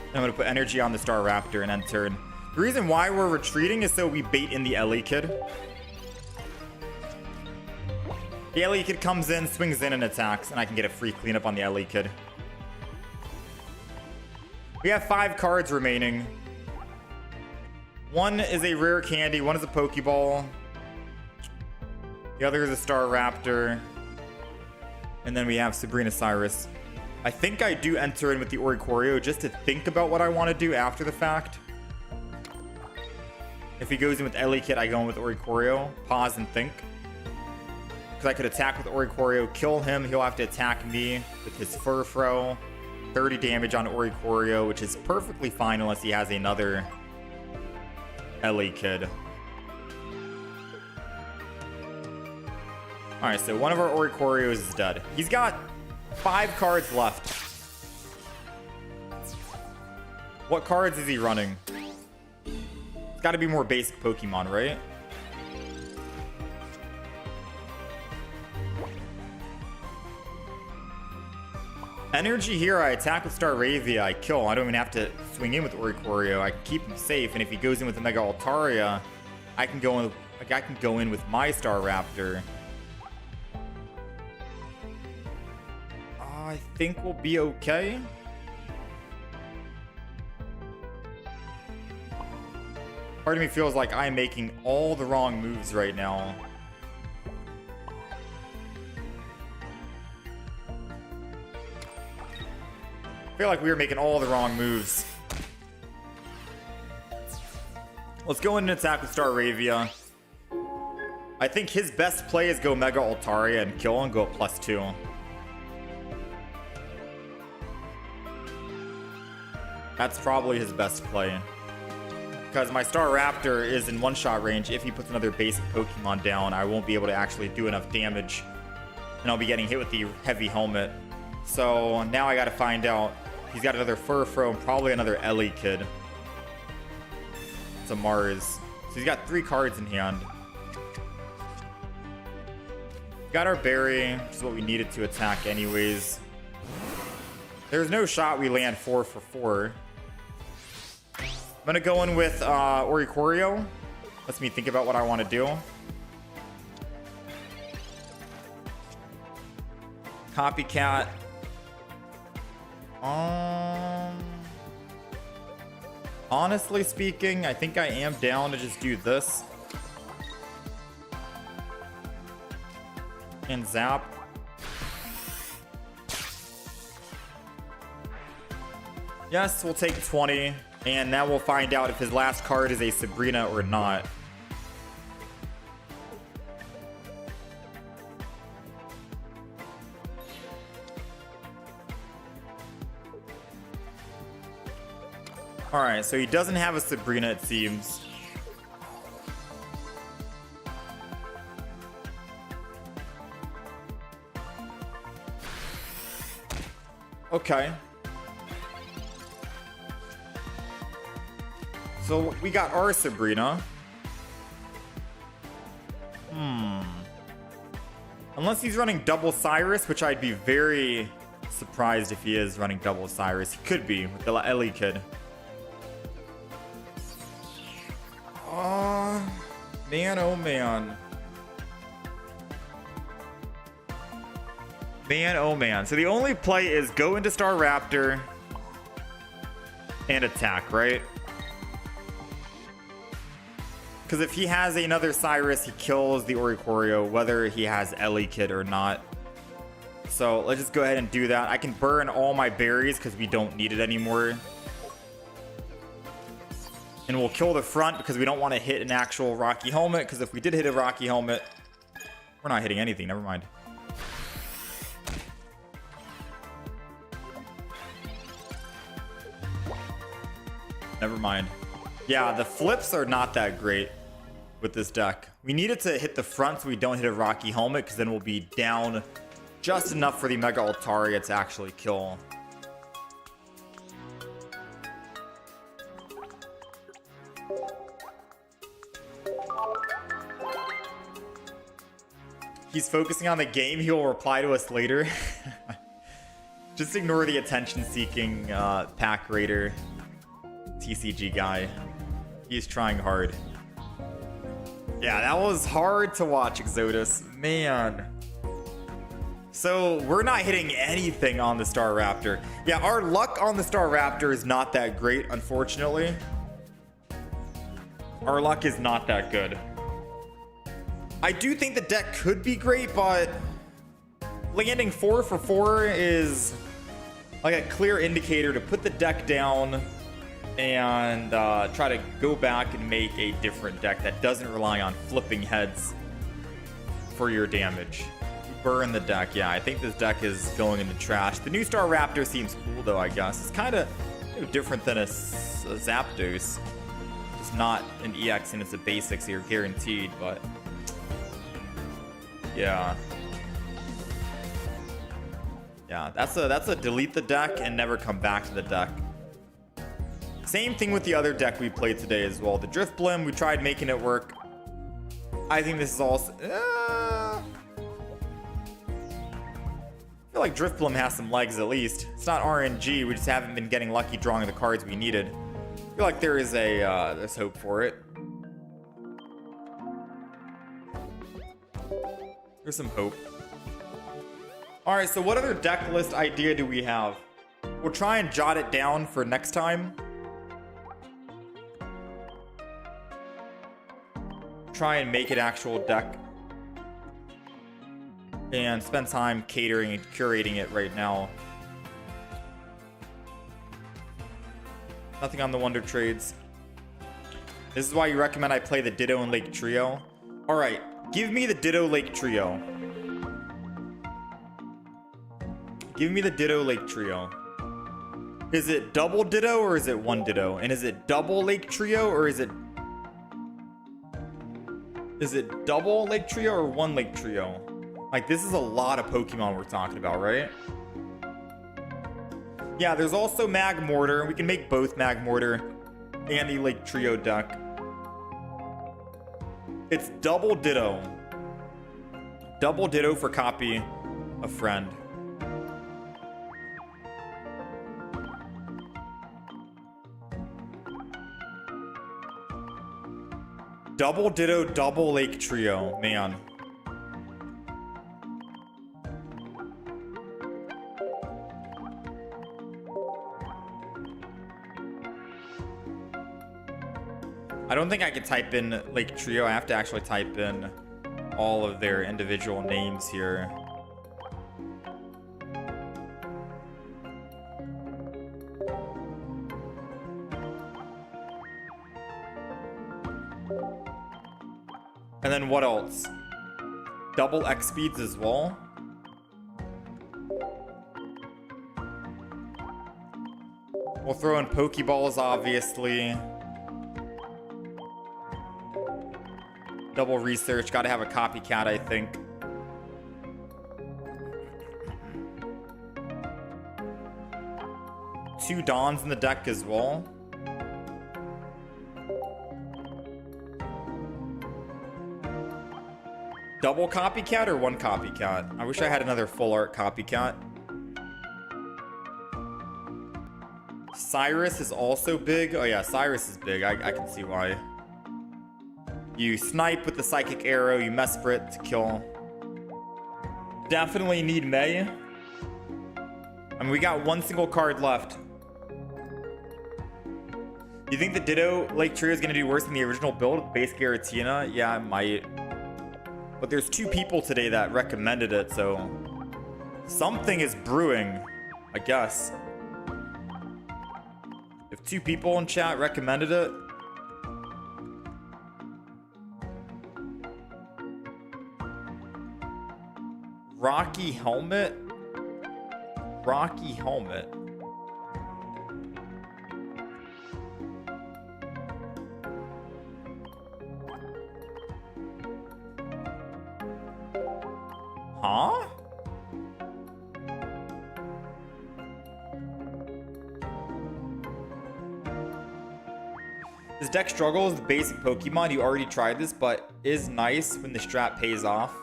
I'm going to put energy on the Star Raptor and end turn. The reason why we're retreating is so we bait in the Elekid. The Elekid comes in, swings in, and attacks, and I can get a free cleanup on the Elekid. We have 5 cards remaining. One is a rare candy, one is a Pokeball. The other is a Star Raptor. And then we have Sabrina Cyrus. I think I do enter in with the Oricorio just to think about what I want to do after the fact. If he goes in with Elekid, I go in with Oricorio. Pause and think. Because I could attack with Oricorio, kill him. He'll have to attack me with his Furfrou. 30 damage on Oricorio, which is perfectly fine unless he has another Elekid. Alright, so one of our Oricorios is dead. He's got 5 cards left. What cards is he running? It's got to be more basic Pokemon, right? Energy here, I attack with Staravia, I kill. I don't even have to swing in with Oricorio. I can keep him safe, and if he goes in with the Mega Altaria, I can go in with my Staraptor. I think we'll be okay. Part of me feels like I'm making all the wrong moves right now. I feel like we were making all the wrong moves. Let's go in and attack with Staravia. I think his best play is go Mega Altaria and kill and go +2. That's probably his best play. Because my Staraptor is in one-shot range. If he puts another basic Pokemon down, I won't be able to actually do enough damage. And I'll be getting hit with the heavy helmet. So now I gotta find out. He's got another Furfro and probably another Ellie Kid. It's a Mars. So he's got 3 cards in hand. Got our Berry, which is what we needed to attack anyways. There's no shot we land 4 for 4. I'm gonna go in with Oricorio. Lets me think about what I want to do. Copycat. Honestly speaking, I think I am down to just do this. And zap. Yes, we'll take 20. And now we'll find out if his last card is a Sabrina or not. Alright, so he doesn't have a Sabrina, it seems. Okay. So we got our Sabrina. Unless he's running double Cyrus, which I'd be very surprised if he is running double Cyrus. He could be with the Ellie Kid. Man, oh man. Man, oh man. So the only play is go into Staraptor and attack, right? Because if he has another Cyrus, he kills the Oricorio, whether he has Ellie Kid or not. So let's just go ahead and do that. I can burn all my berries because we don't need it anymore. And we'll kill the front because we don't want to hit an actual Rocky Helmet. Because if we did hit a Rocky Helmet, we're not hitting anything. Never mind. Never mind. Yeah, the flips are not that great with this deck. We needed to hit the front so we don't hit a Rocky Helmet, because then we'll be down just enough for the Mega Altaria to actually kill. He's focusing on the game. He will reply to us later. Just ignore the attention-seeking pack raider TCG guy. He's trying hard. Yeah, that was hard to watch, Exodus. Man. So, we're not hitting anything on the Staraptor. Yeah, our luck on the Staraptor is not that great, unfortunately. Our luck is not that good. I do think the deck could be great, but landing 4 for 4 is like a clear indicator to put the deck down and try to go back and make a different deck that doesn't rely on flipping heads for your damage. Burn the deck. Yeah, I think this deck is going in the trash. The new Staraptor seems cool, though, I guess. It's kind of different than a Zapdos. It's not an EX and it's a basic, so you're guaranteed, but yeah. Yeah, that's a delete the deck and never come back to the deck. Same thing with the other deck we played today as well. The Drift Blim, we tried making it work. I think this is also... feel like Driftbloom has some legs at least. It's not RNG, we just haven't been getting lucky drawing the cards we needed. I feel like there is there's hope for it. There's some hope. Alright, so what other deck list idea do we have? We'll try and jot it down for next time. Try and make it actual deck. And spend time catering and curating it right now. Nothing on the Wonder Trades. This is why you recommend I play the Ditto and Lake Trio. Alright, give me the Ditto Lake Trio. Give me the Ditto Lake Trio. Is it double Ditto or is it one Ditto? And is it double Lake Trio or is it double Lake Trio or one Lake Trio? Like, this is a lot of Pokemon we're talking about, right? Yeah, there's also Magmortar. We can make both Magmortar and the Lake Trio deck. It's double Ditto. Double Ditto for copy a friend. Double Ditto, double Lake Trio. Man. I don't think I could type in Lake Trio. I have to actually type in all of their individual names here. And then what else? Double X speeds as well. We'll throw in Pokeballs, obviously. Double research. Gotta have a copycat, I think. Two Dons in the deck as well. Double copycat or one copycat? I wish I had another full art copycat. Cyrus is also big. Oh yeah, Cyrus is big. I can see why. You snipe with the Psychic Arrow, you Mesprit to kill. Definitely need May. I mean, we got one single card left. You think the Ditto Lake Trio is going to do worse than the original build with base Giratina? Yeah, it might. But there's two people today that recommended it, so something is brewing, I guess. If two people in chat recommended it. Rocky Helmet? Rocky Helmet. Huh? This deck struggles with basic Pokemon. You already tried this, but is nice when the strat pays off.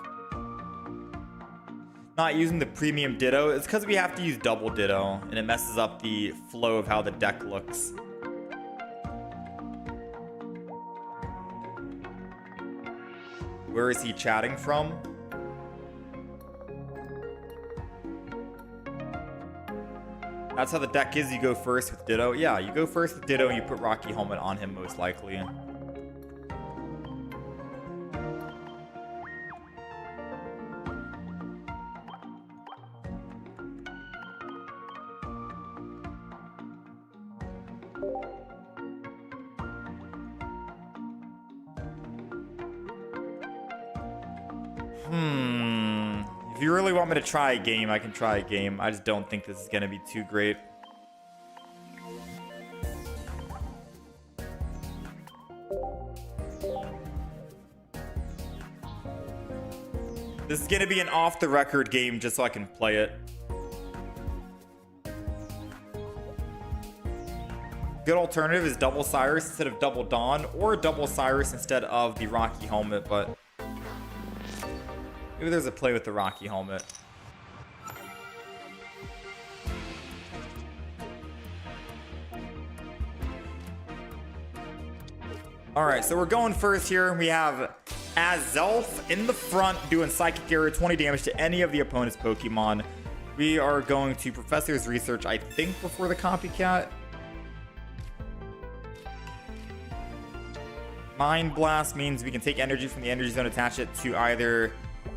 Not using the premium Ditto. It's because we have to use double Ditto, and it messes up the flow of how the deck looks. Where is he chatting from? That's how the deck is. You go first with Ditto. Yeah, you go first with Ditto and you put Rocky Helmet on him most likely. If you really want me to try a game, I can try a game. I just don't think this is going to be too great. This is going to be an off-the-record game just so I can play it. Good alternative is double Cyrus instead of double Dawn, or double Cyrus instead of the Rocky Helmet, but maybe there's a play with the Rocky Helmet. All right, so we're going first here. We have Azelf in the front doing Psychic Arrow, 20 damage to any of the opponent's Pokemon. We are going to Professor's Research, I think, before the Copycat. Mind Blast means we can take energy from the energy zone, attach it to either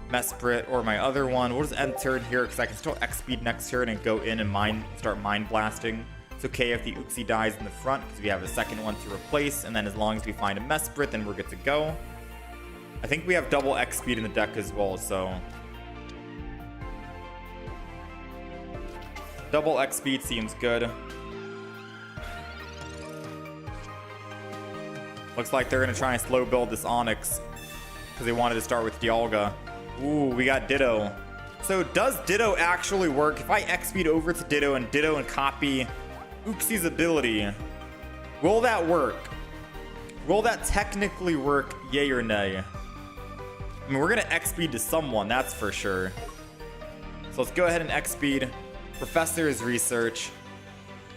Mesprit or my other one. We'll just end turn here because I can still X-Speed next turn and go in and start Mind Blasting. It's okay if the Uxie dies in the front because we have a second one to replace, and then as long as we find a Mesprit, then we're good to go. I think we have double X-Speed in the deck as well, so... double X-Speed seems good. Looks like they're going to try and slow build this Onyx because they wanted to start with Dialga. Ooh, we got Ditto. So does Ditto actually work? If I X-Speed over to Ditto and copy Uxie's ability, will that work? Will that technically work, yay or nay? I mean, we're going to X-Speed to someone, that's for sure. So let's go ahead and X-Speed. Professor's Research.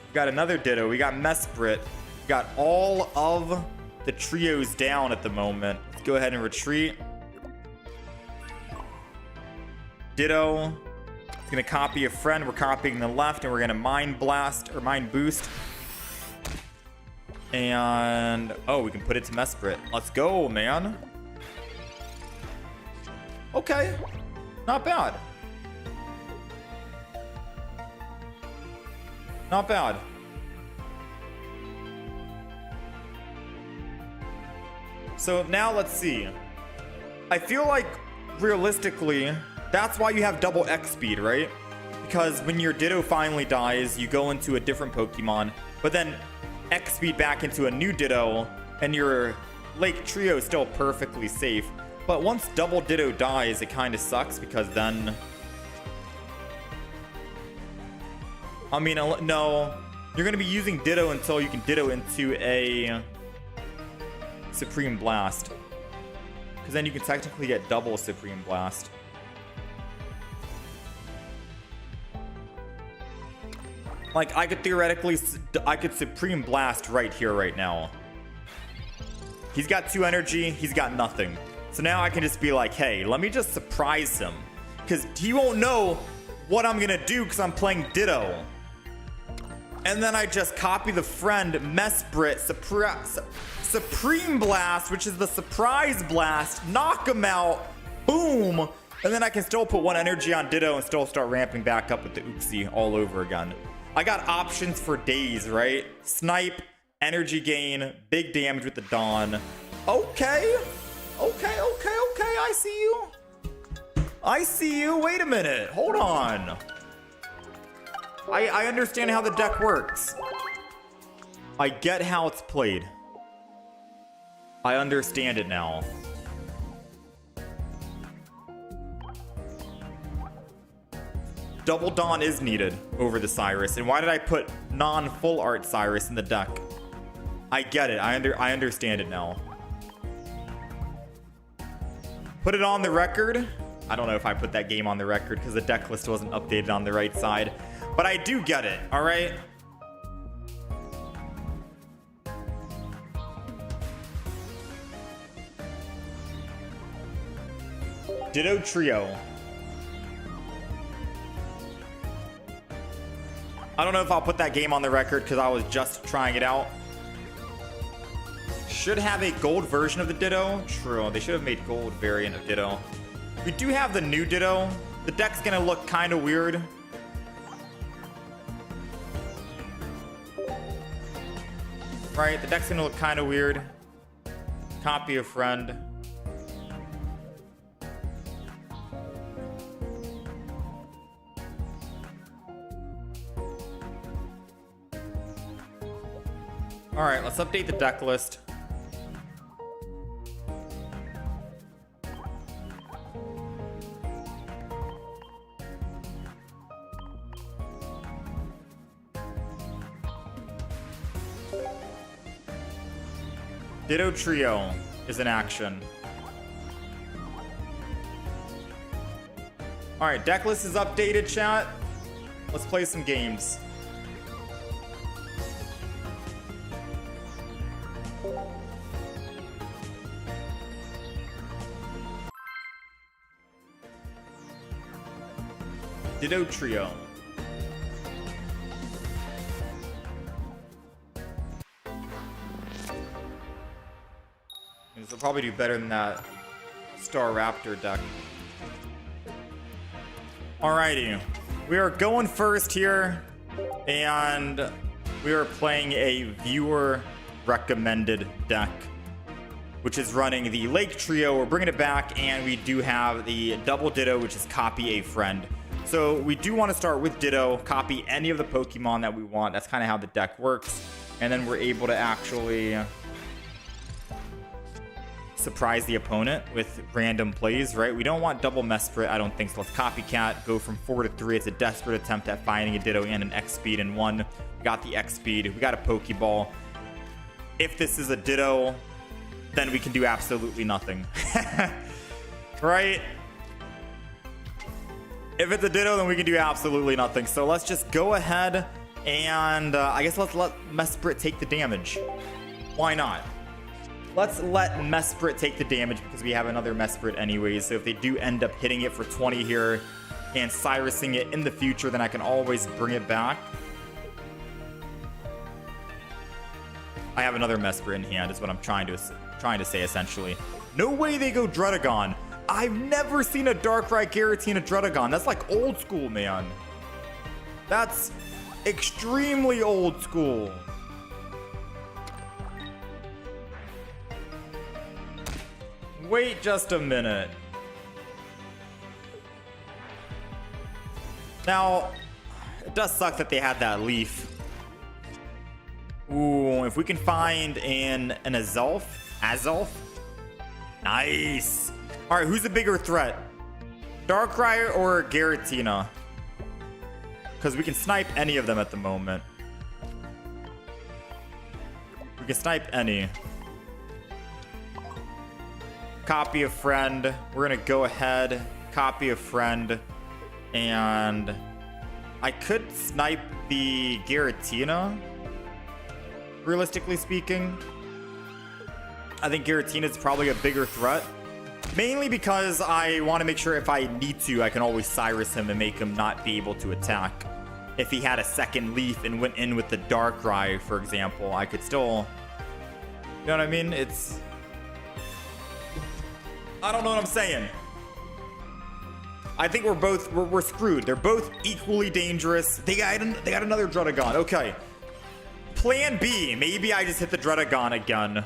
We got another Ditto. We got Mesprit. We got all of the trios down at the moment. Let's go ahead and retreat. Ditto. It's gonna copy a friend. We're copying the left, and we're gonna Mind Blast or Mind Boost. And oh, we can put it to Mesprit. Let's go, man. Okay, not bad. Not bad. So now let's see. I feel like realistically, that's why you have double X speed, right? Because when your Ditto finally dies, you go into a different Pokemon, but then X speed back into a new Ditto, and your Lake Trio is still perfectly safe. But once double Ditto dies, it kind of sucks because then... I mean, no. You're going to be using Ditto until you can Ditto into a Supreme Blast. Because then you can technically get double Supreme Blast. Like, I could theoretically... I could Supreme Blast right here, right now. He's got 2 energy. He's got nothing. So now I can just be like, hey, let me just surprise him. Because he won't know what I'm going to do because I'm playing Ditto. And then I just copy the friend, Mesprit, Supreme Blast, which is the Surprise Blast, knock him out, boom. And then I can still put 1 energy on Ditto and still start ramping back up with the Uxie all over again. I got options for days, right? Snipe, energy gain, big damage with the Dawn. Okay. Okay, I see you. I see you. Wait a minute. Hold on. I understand how the deck works. I get how it's played. I understand it now. Double Dawn is needed over the Cyrus. And why did I put non-full art Cyrus in the deck? I get it. I understand it now. Put it on the record. I don't know if I put that game on the record because the deck list wasn't updated on the right side. But I do get it, all right? Ditto Trio. I don't know if I'll put that game on the record because I was just trying it out. Should have a gold version of the Ditto. True, they should have made gold variant of Ditto. We do have the new Ditto. The deck's gonna look kind of weird. Right, the deck's gonna look kind of weird. Copy a friend. Alright, let's update the deck list. Ditto Trio is in action. Alright, deck list is updated, chat. Let's play some games. Ditto Trio. This will probably do better than that Star Raptor deck. Alrighty, we are going first here, and we are playing a viewer recommended deck, which is running the Lake Trio. We're bringing it back, and we do have the double Ditto, which is copy a friend. So we do want to start with Ditto, copy any of the Pokemon that we want. That's kind of how the deck works, and then we're able to actually surprise the opponent with random plays, right? We don't want double Mesprit, I don't think so. Let's copycat, go from 4 to 3. It's a desperate attempt at finding a Ditto and an X speed in one. We got the X speed, we got a Pokeball. If this is a Ditto, then we can do absolutely nothing. Right? If it's a Ditto, then we can do absolutely nothing. So let's just go ahead and I guess let's let Mesprit take the damage. Why not? Let's let Mesprit take the damage because we have another Mesprit anyways. So if they do end up hitting it for 20 here and Cyrusing it in the future, then I can always bring it back. I have another Mesprit in hand is what I'm trying to say essentially. No way they go Dredagon. I've never seen a Darkrai Giratina Dredagon. That's like old school, man. That's extremely old school. Wait just a minute. Now, it does suck that they had that leaf. Ooh, if we can find an Azulf. Nice. All right, who's the bigger threat? Darkrai or Giratina? Because we can snipe any of them at the moment. We can snipe any. Copy a friend. We're gonna go ahead, copy a friend, and I could snipe the Giratina. Realistically speaking, I think Giratina is probably a bigger threat. Mainly because I want to make sure if I need to, I can always Cyrus him and make him not be able to attack. If he had a second leaf and went in with the Darkrai, for example, I could still... You know what I mean? It's... I don't know what I'm saying. I think we're screwed. They're both equally dangerous. They got another Dredagon. Okay. Plan B. Maybe I just hit the Dredagon again.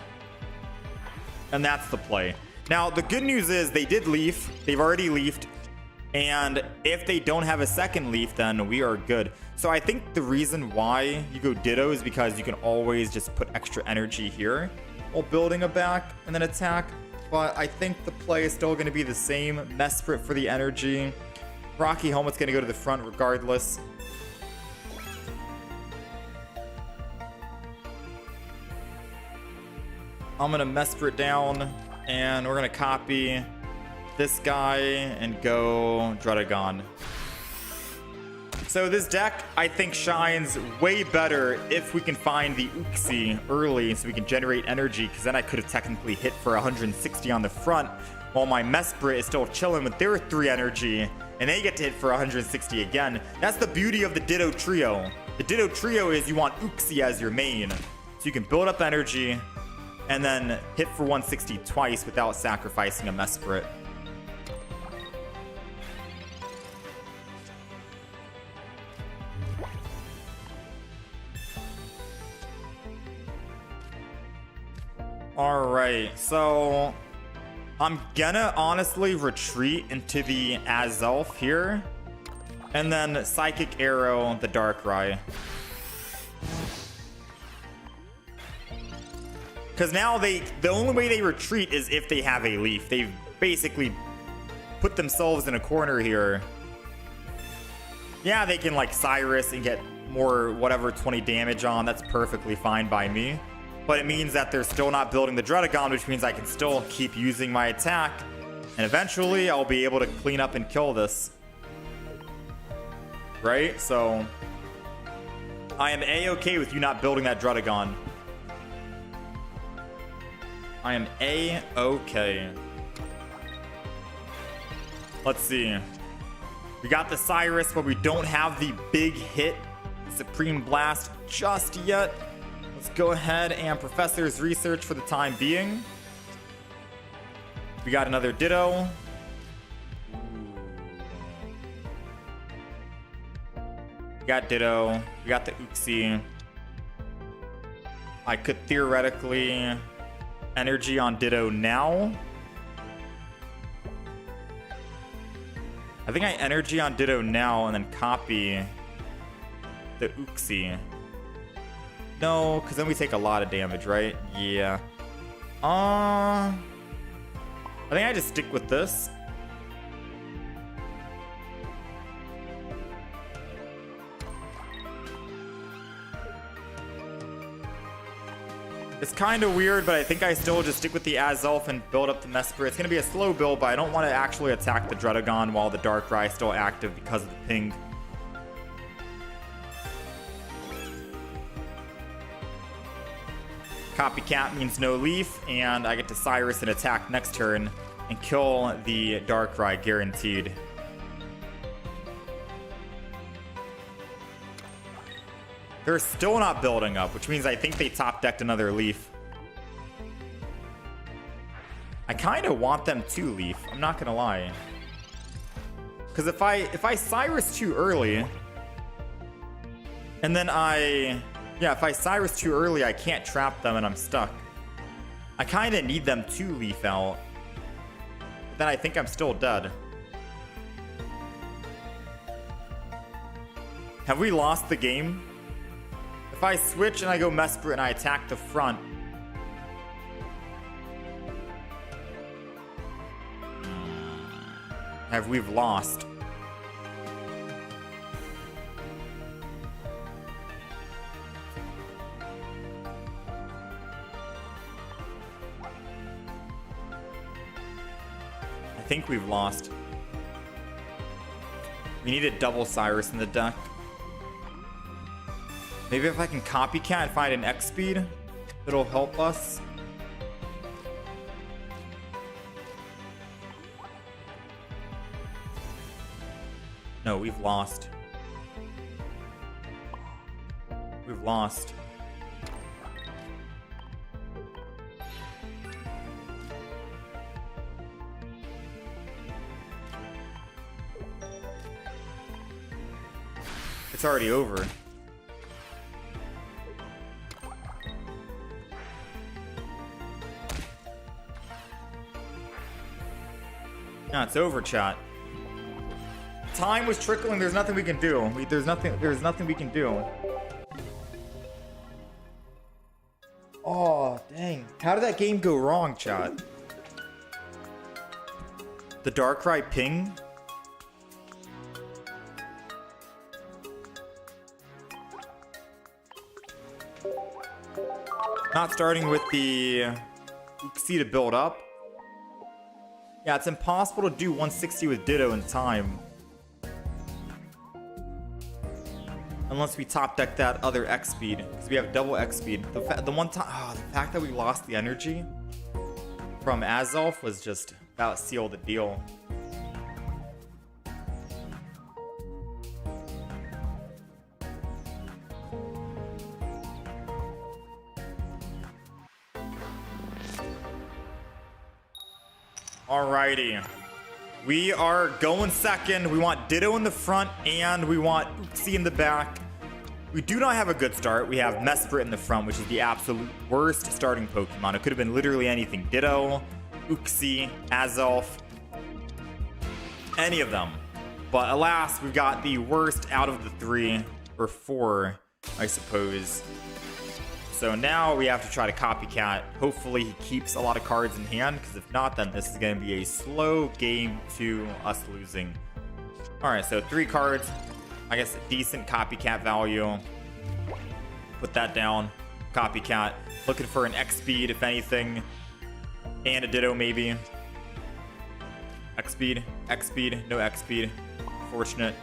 And that's the play. Now, the good news is they did leaf. They've already leafed. And if they don't have a second leaf, then we are good. So I think the reason why you go Ditto is because you can always just put extra energy here while building a back and then attack. But I think the play is still going to be the same. Mesprit for the energy. Rocky Helmet's going to go to the front regardless. I'm going to Mesprit down. And we're going to copy this guy and go Dredagon. So this deck, I think, shines way better if we can find the Uxie early so we can generate energy, because then I could have technically hit for 160 on the front while my Mesprit is still chilling with their 3 energy, and they get to hit for 160 again. That's the beauty of the Ditto Trio. The Ditto Trio is you want Uxie as your main, so you can build up energy and then hit for 160 twice without sacrificing a Mesprit. Alright, so I'm gonna honestly retreat into the Azulf here, and then Psychic Arrow the Darkrai. Because now the only way they retreat is if they have a leaf. They've basically put themselves in a corner here. Yeah, they can like Cyrus and get more whatever 20 damage on. That's perfectly fine by me. But it means that they're still not building the Dredagon, which means I can still keep using my attack. And eventually I'll be able to clean up and kill this. Right? So I am A-okay with you not building that Dredagon. I am A-okay. Let's see. We got the Cyrus, but we don't have the big hit Supreme Blast just yet. Let's go ahead and Professor's Research for the time being. We got another Ditto. We got Ditto. We got the Uxie. I could theoretically energy on Ditto now. I think I energy on Ditto now and then copy the Uxie. No, because then we take a lot of damage, right? Yeah. I think I just stick with this. It's kind of weird, but I think I still just stick with the Azelf and build up the Mesper. It's going to be a slow build, but I don't want to actually attack the Dredagon while the Darkrai is still active because of the ping. Copycat means no leaf, and I get to Cyrus and attack next turn and kill the Darkrai guaranteed. They're still not building up, which means I think they top decked another leaf. I kind of want them to leaf, I'm not gonna lie. Because if I Cyrus too early, and then if I Cyrus too early, I can't trap them and I'm stuck. I kind of need them to leaf out. But then I think I'm still dead. Have we lost the game? If I switch and I go Mesprit and I attack the front. We've lost? I think we've lost. We need a double Cyrus in the deck. Maybe if I can Copycat and find an X speed, it'll help us. No, we've lost. We've lost. It's already over. No, it's over, chat. Time was trickling. There's nothing we can do. There's nothing we can do. Oh, dang. How did that game go wrong, chat? The Darkrai ping? Not starting with the Uxie to build up. Yeah, it's impossible to do 160 with Ditto in time. Unless we top deck that other X speed, because we have double X speed. The fact that we lost the energy from Azelf was just about sealed the deal. Alrighty. We are going second. We want Ditto in the front and we want Uxie in the back. We do not have a good start. We have Mesprit in the front, which is the absolute worst starting Pokemon. It could have been literally anything. Ditto, Uxie, Azelf, any of them. But alas, we've got the worst out of the 3 or 4, I suppose. So now we have to try to Copycat. Hopefully he keeps a lot of cards in hand, because if not, then this is going to be a slow game to us losing. Alright, so 3 cards. I guess a decent Copycat value. Put that down. Copycat. Looking for an X speed, if anything. And a Ditto, maybe. X speed. X speed. No X speed. Fortunate.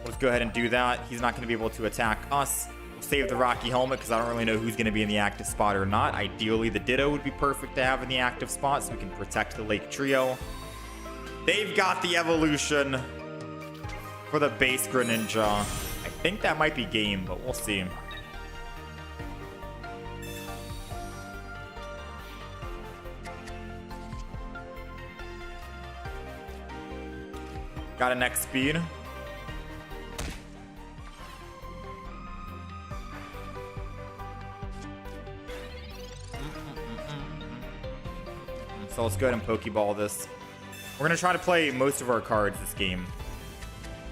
Let's go ahead and do that. He's not going to be able to attack us. Save the Rocky Helmet because I don't really know who's going to be in the active spot or not. Ideally, the Ditto would be perfect to have in the active spot so we can protect the Lake Trio. They've got the evolution. for the base Greninja. I think that might be game, but we'll see. Got an X speed. So let's go ahead and Pokeball this. We're going to try to play most of our cards this game.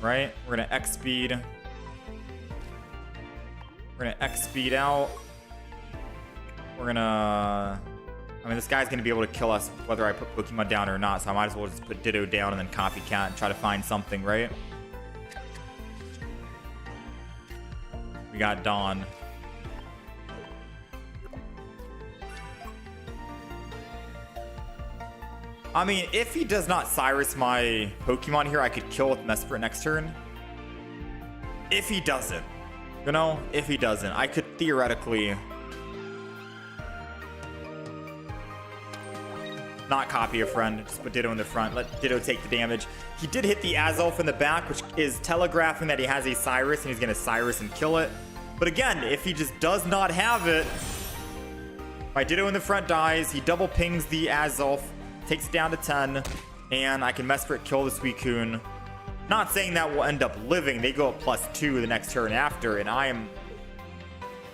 Right? We're going to X speed. We're going to X speed out. We're going to... I mean, this guy's going to be able to kill us whether I put Pokemon down or not, so I might as well just put Ditto down and then Copycat and try to find something, right? We got Dawn. I mean, if he does not Cyrus my Pokemon here, I could kill with Mesprit next turn. If he doesn't. You know, if he doesn't. I could theoretically... not copy a friend. Just put Ditto in the front. Let Ditto take the damage. He did hit the Azelf in the back, which is telegraphing that he has a Cyrus, and he's going to Cyrus and kill it. But again, if he just does not have it... my Ditto in the front dies. He double pings the Azelf. Takes it down to 10, and I can Mesprit kill the Suicune. Not saying that will end up living. They go up +2 the next turn after, and I am...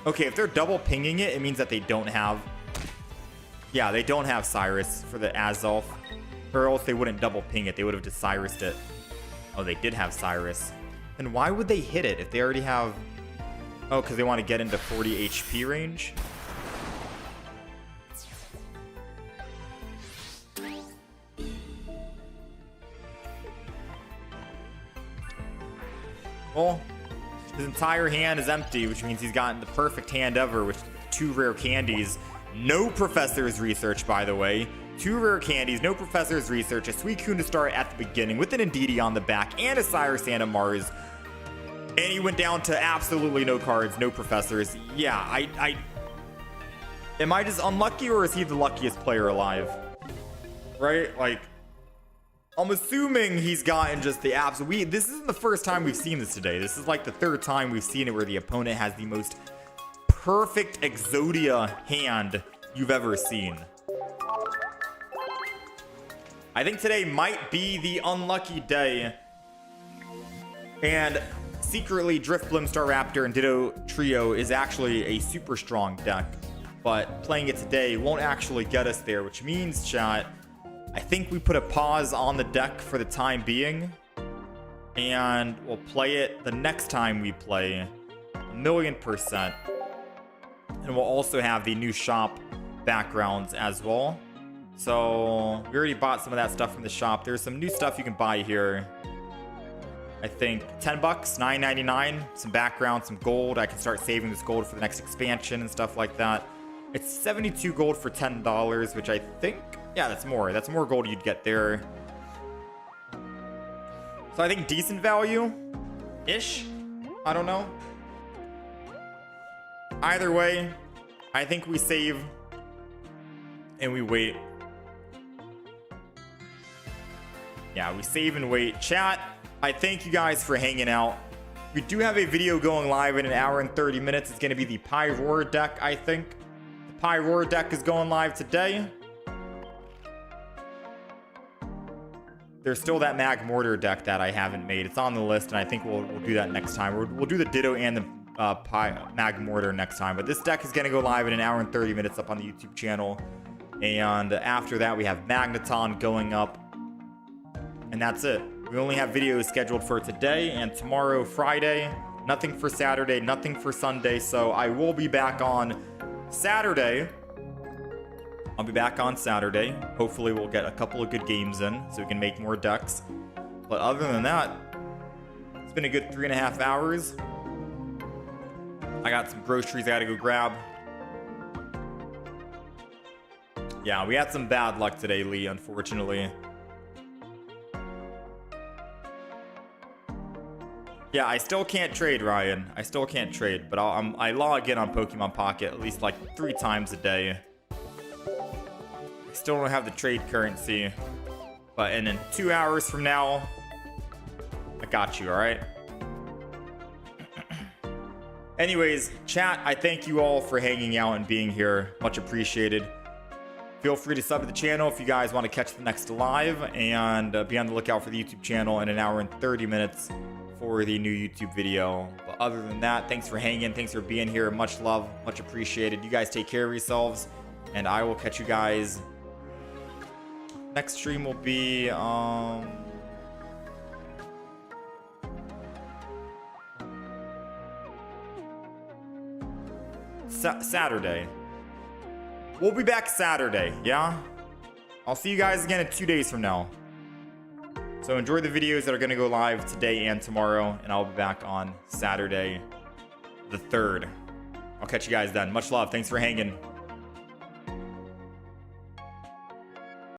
okay, if they're double pinging it, it means that they don't have... yeah, they don't have Cyrus for the Azelf. Or else they wouldn't double ping it. They would have just Cyrused it. Oh, they did have Cyrus. Then why would they hit it if they already have... oh, because they want to get into 40 HP range? Well, his entire hand is empty, which means he's gotten the perfect hand ever with 2 rare candies. No Professor's Research, by the way. 2 rare candies, no Professor's Research, a Suicune to start at the beginning with an Indeedee on the back, and a Cyrus and a Mars. And he went down to absolutely no cards, no Professors. Yeah, am I just unlucky, or is he the luckiest player alive? Right? Like... I'm assuming he's gotten just the absolute... this isn't the first time we've seen this today. This is like the 3rd time we've seen it where the opponent has the most perfect Exodia hand you've ever seen. I think today might be the unlucky day. And secretly, Drifblim, Staraptor, and Ditto Trio is actually a super strong deck. But playing it today won't actually get us there, which means, chat... I think we put a pause on the deck for the time being, and we'll play it the next time we play, 1,000,000%. And we'll also have the new shop backgrounds as well. So we already bought some of that stuff from the shop. There's some new stuff you can buy here. I think $10, $9.99, some background, some gold. I can start saving this gold for the next expansion and stuff like that. It's 72 gold for $10, which I think... yeah, that's more. That's more gold you'd get there. So I think decent value-ish. I don't know. Either way, I think we save and we wait. Yeah, we save and wait. Chat, I thank you guys for hanging out. We do have a video going live in 1 hour and 30 minutes. It's going to be the Pyroar deck, I think. The Pyroar deck is going live today. There's still that Mag Mortar deck that I haven't made. It's on the list, and I think we'll do that next time. We'll do the Ditto and the Mag Mortar next time. But this deck is going to go live in 1 hour and 30 minutes up on the YouTube channel. And after that, we have Magneton going up. And that's it. We only have videos scheduled for today and tomorrow, Friday. Nothing for Saturday, nothing for Sunday. So I will be back on Saturday. I'll be back on Saturday. Hopefully we'll get a couple of good games in so we can make more decks. But other than that, it's been a good 3.5 hours. I got some groceries I gotta go grab. Yeah, we had some bad luck today, Lee, unfortunately. Yeah, I still can't trade, Ryan. I still can't trade, but I log in on Pokemon Pocket at least like 3 times a day. I still don't have the trade currency, but and in 2 hours from now, I got you, all right? Anyways, chat, I thank you all for hanging out and being here. Much appreciated. Feel free to sub to the channel if you guys want to catch the next live, and be on the lookout for the YouTube channel in an hour and 30 minutes for the new YouTube video. But other than that, thanks for hanging. Thanks for being here. Much love. Much appreciated. You guys take care of yourselves, and I will catch you guys. Next stream will be Saturday. We'll be back Saturday, yeah? I'll see you guys again in 2 days from now. So enjoy the videos that are going to go live today and tomorrow, and I'll be back on Saturday the 3rd. I'll catch you guys then. Much love. Thanks for hanging.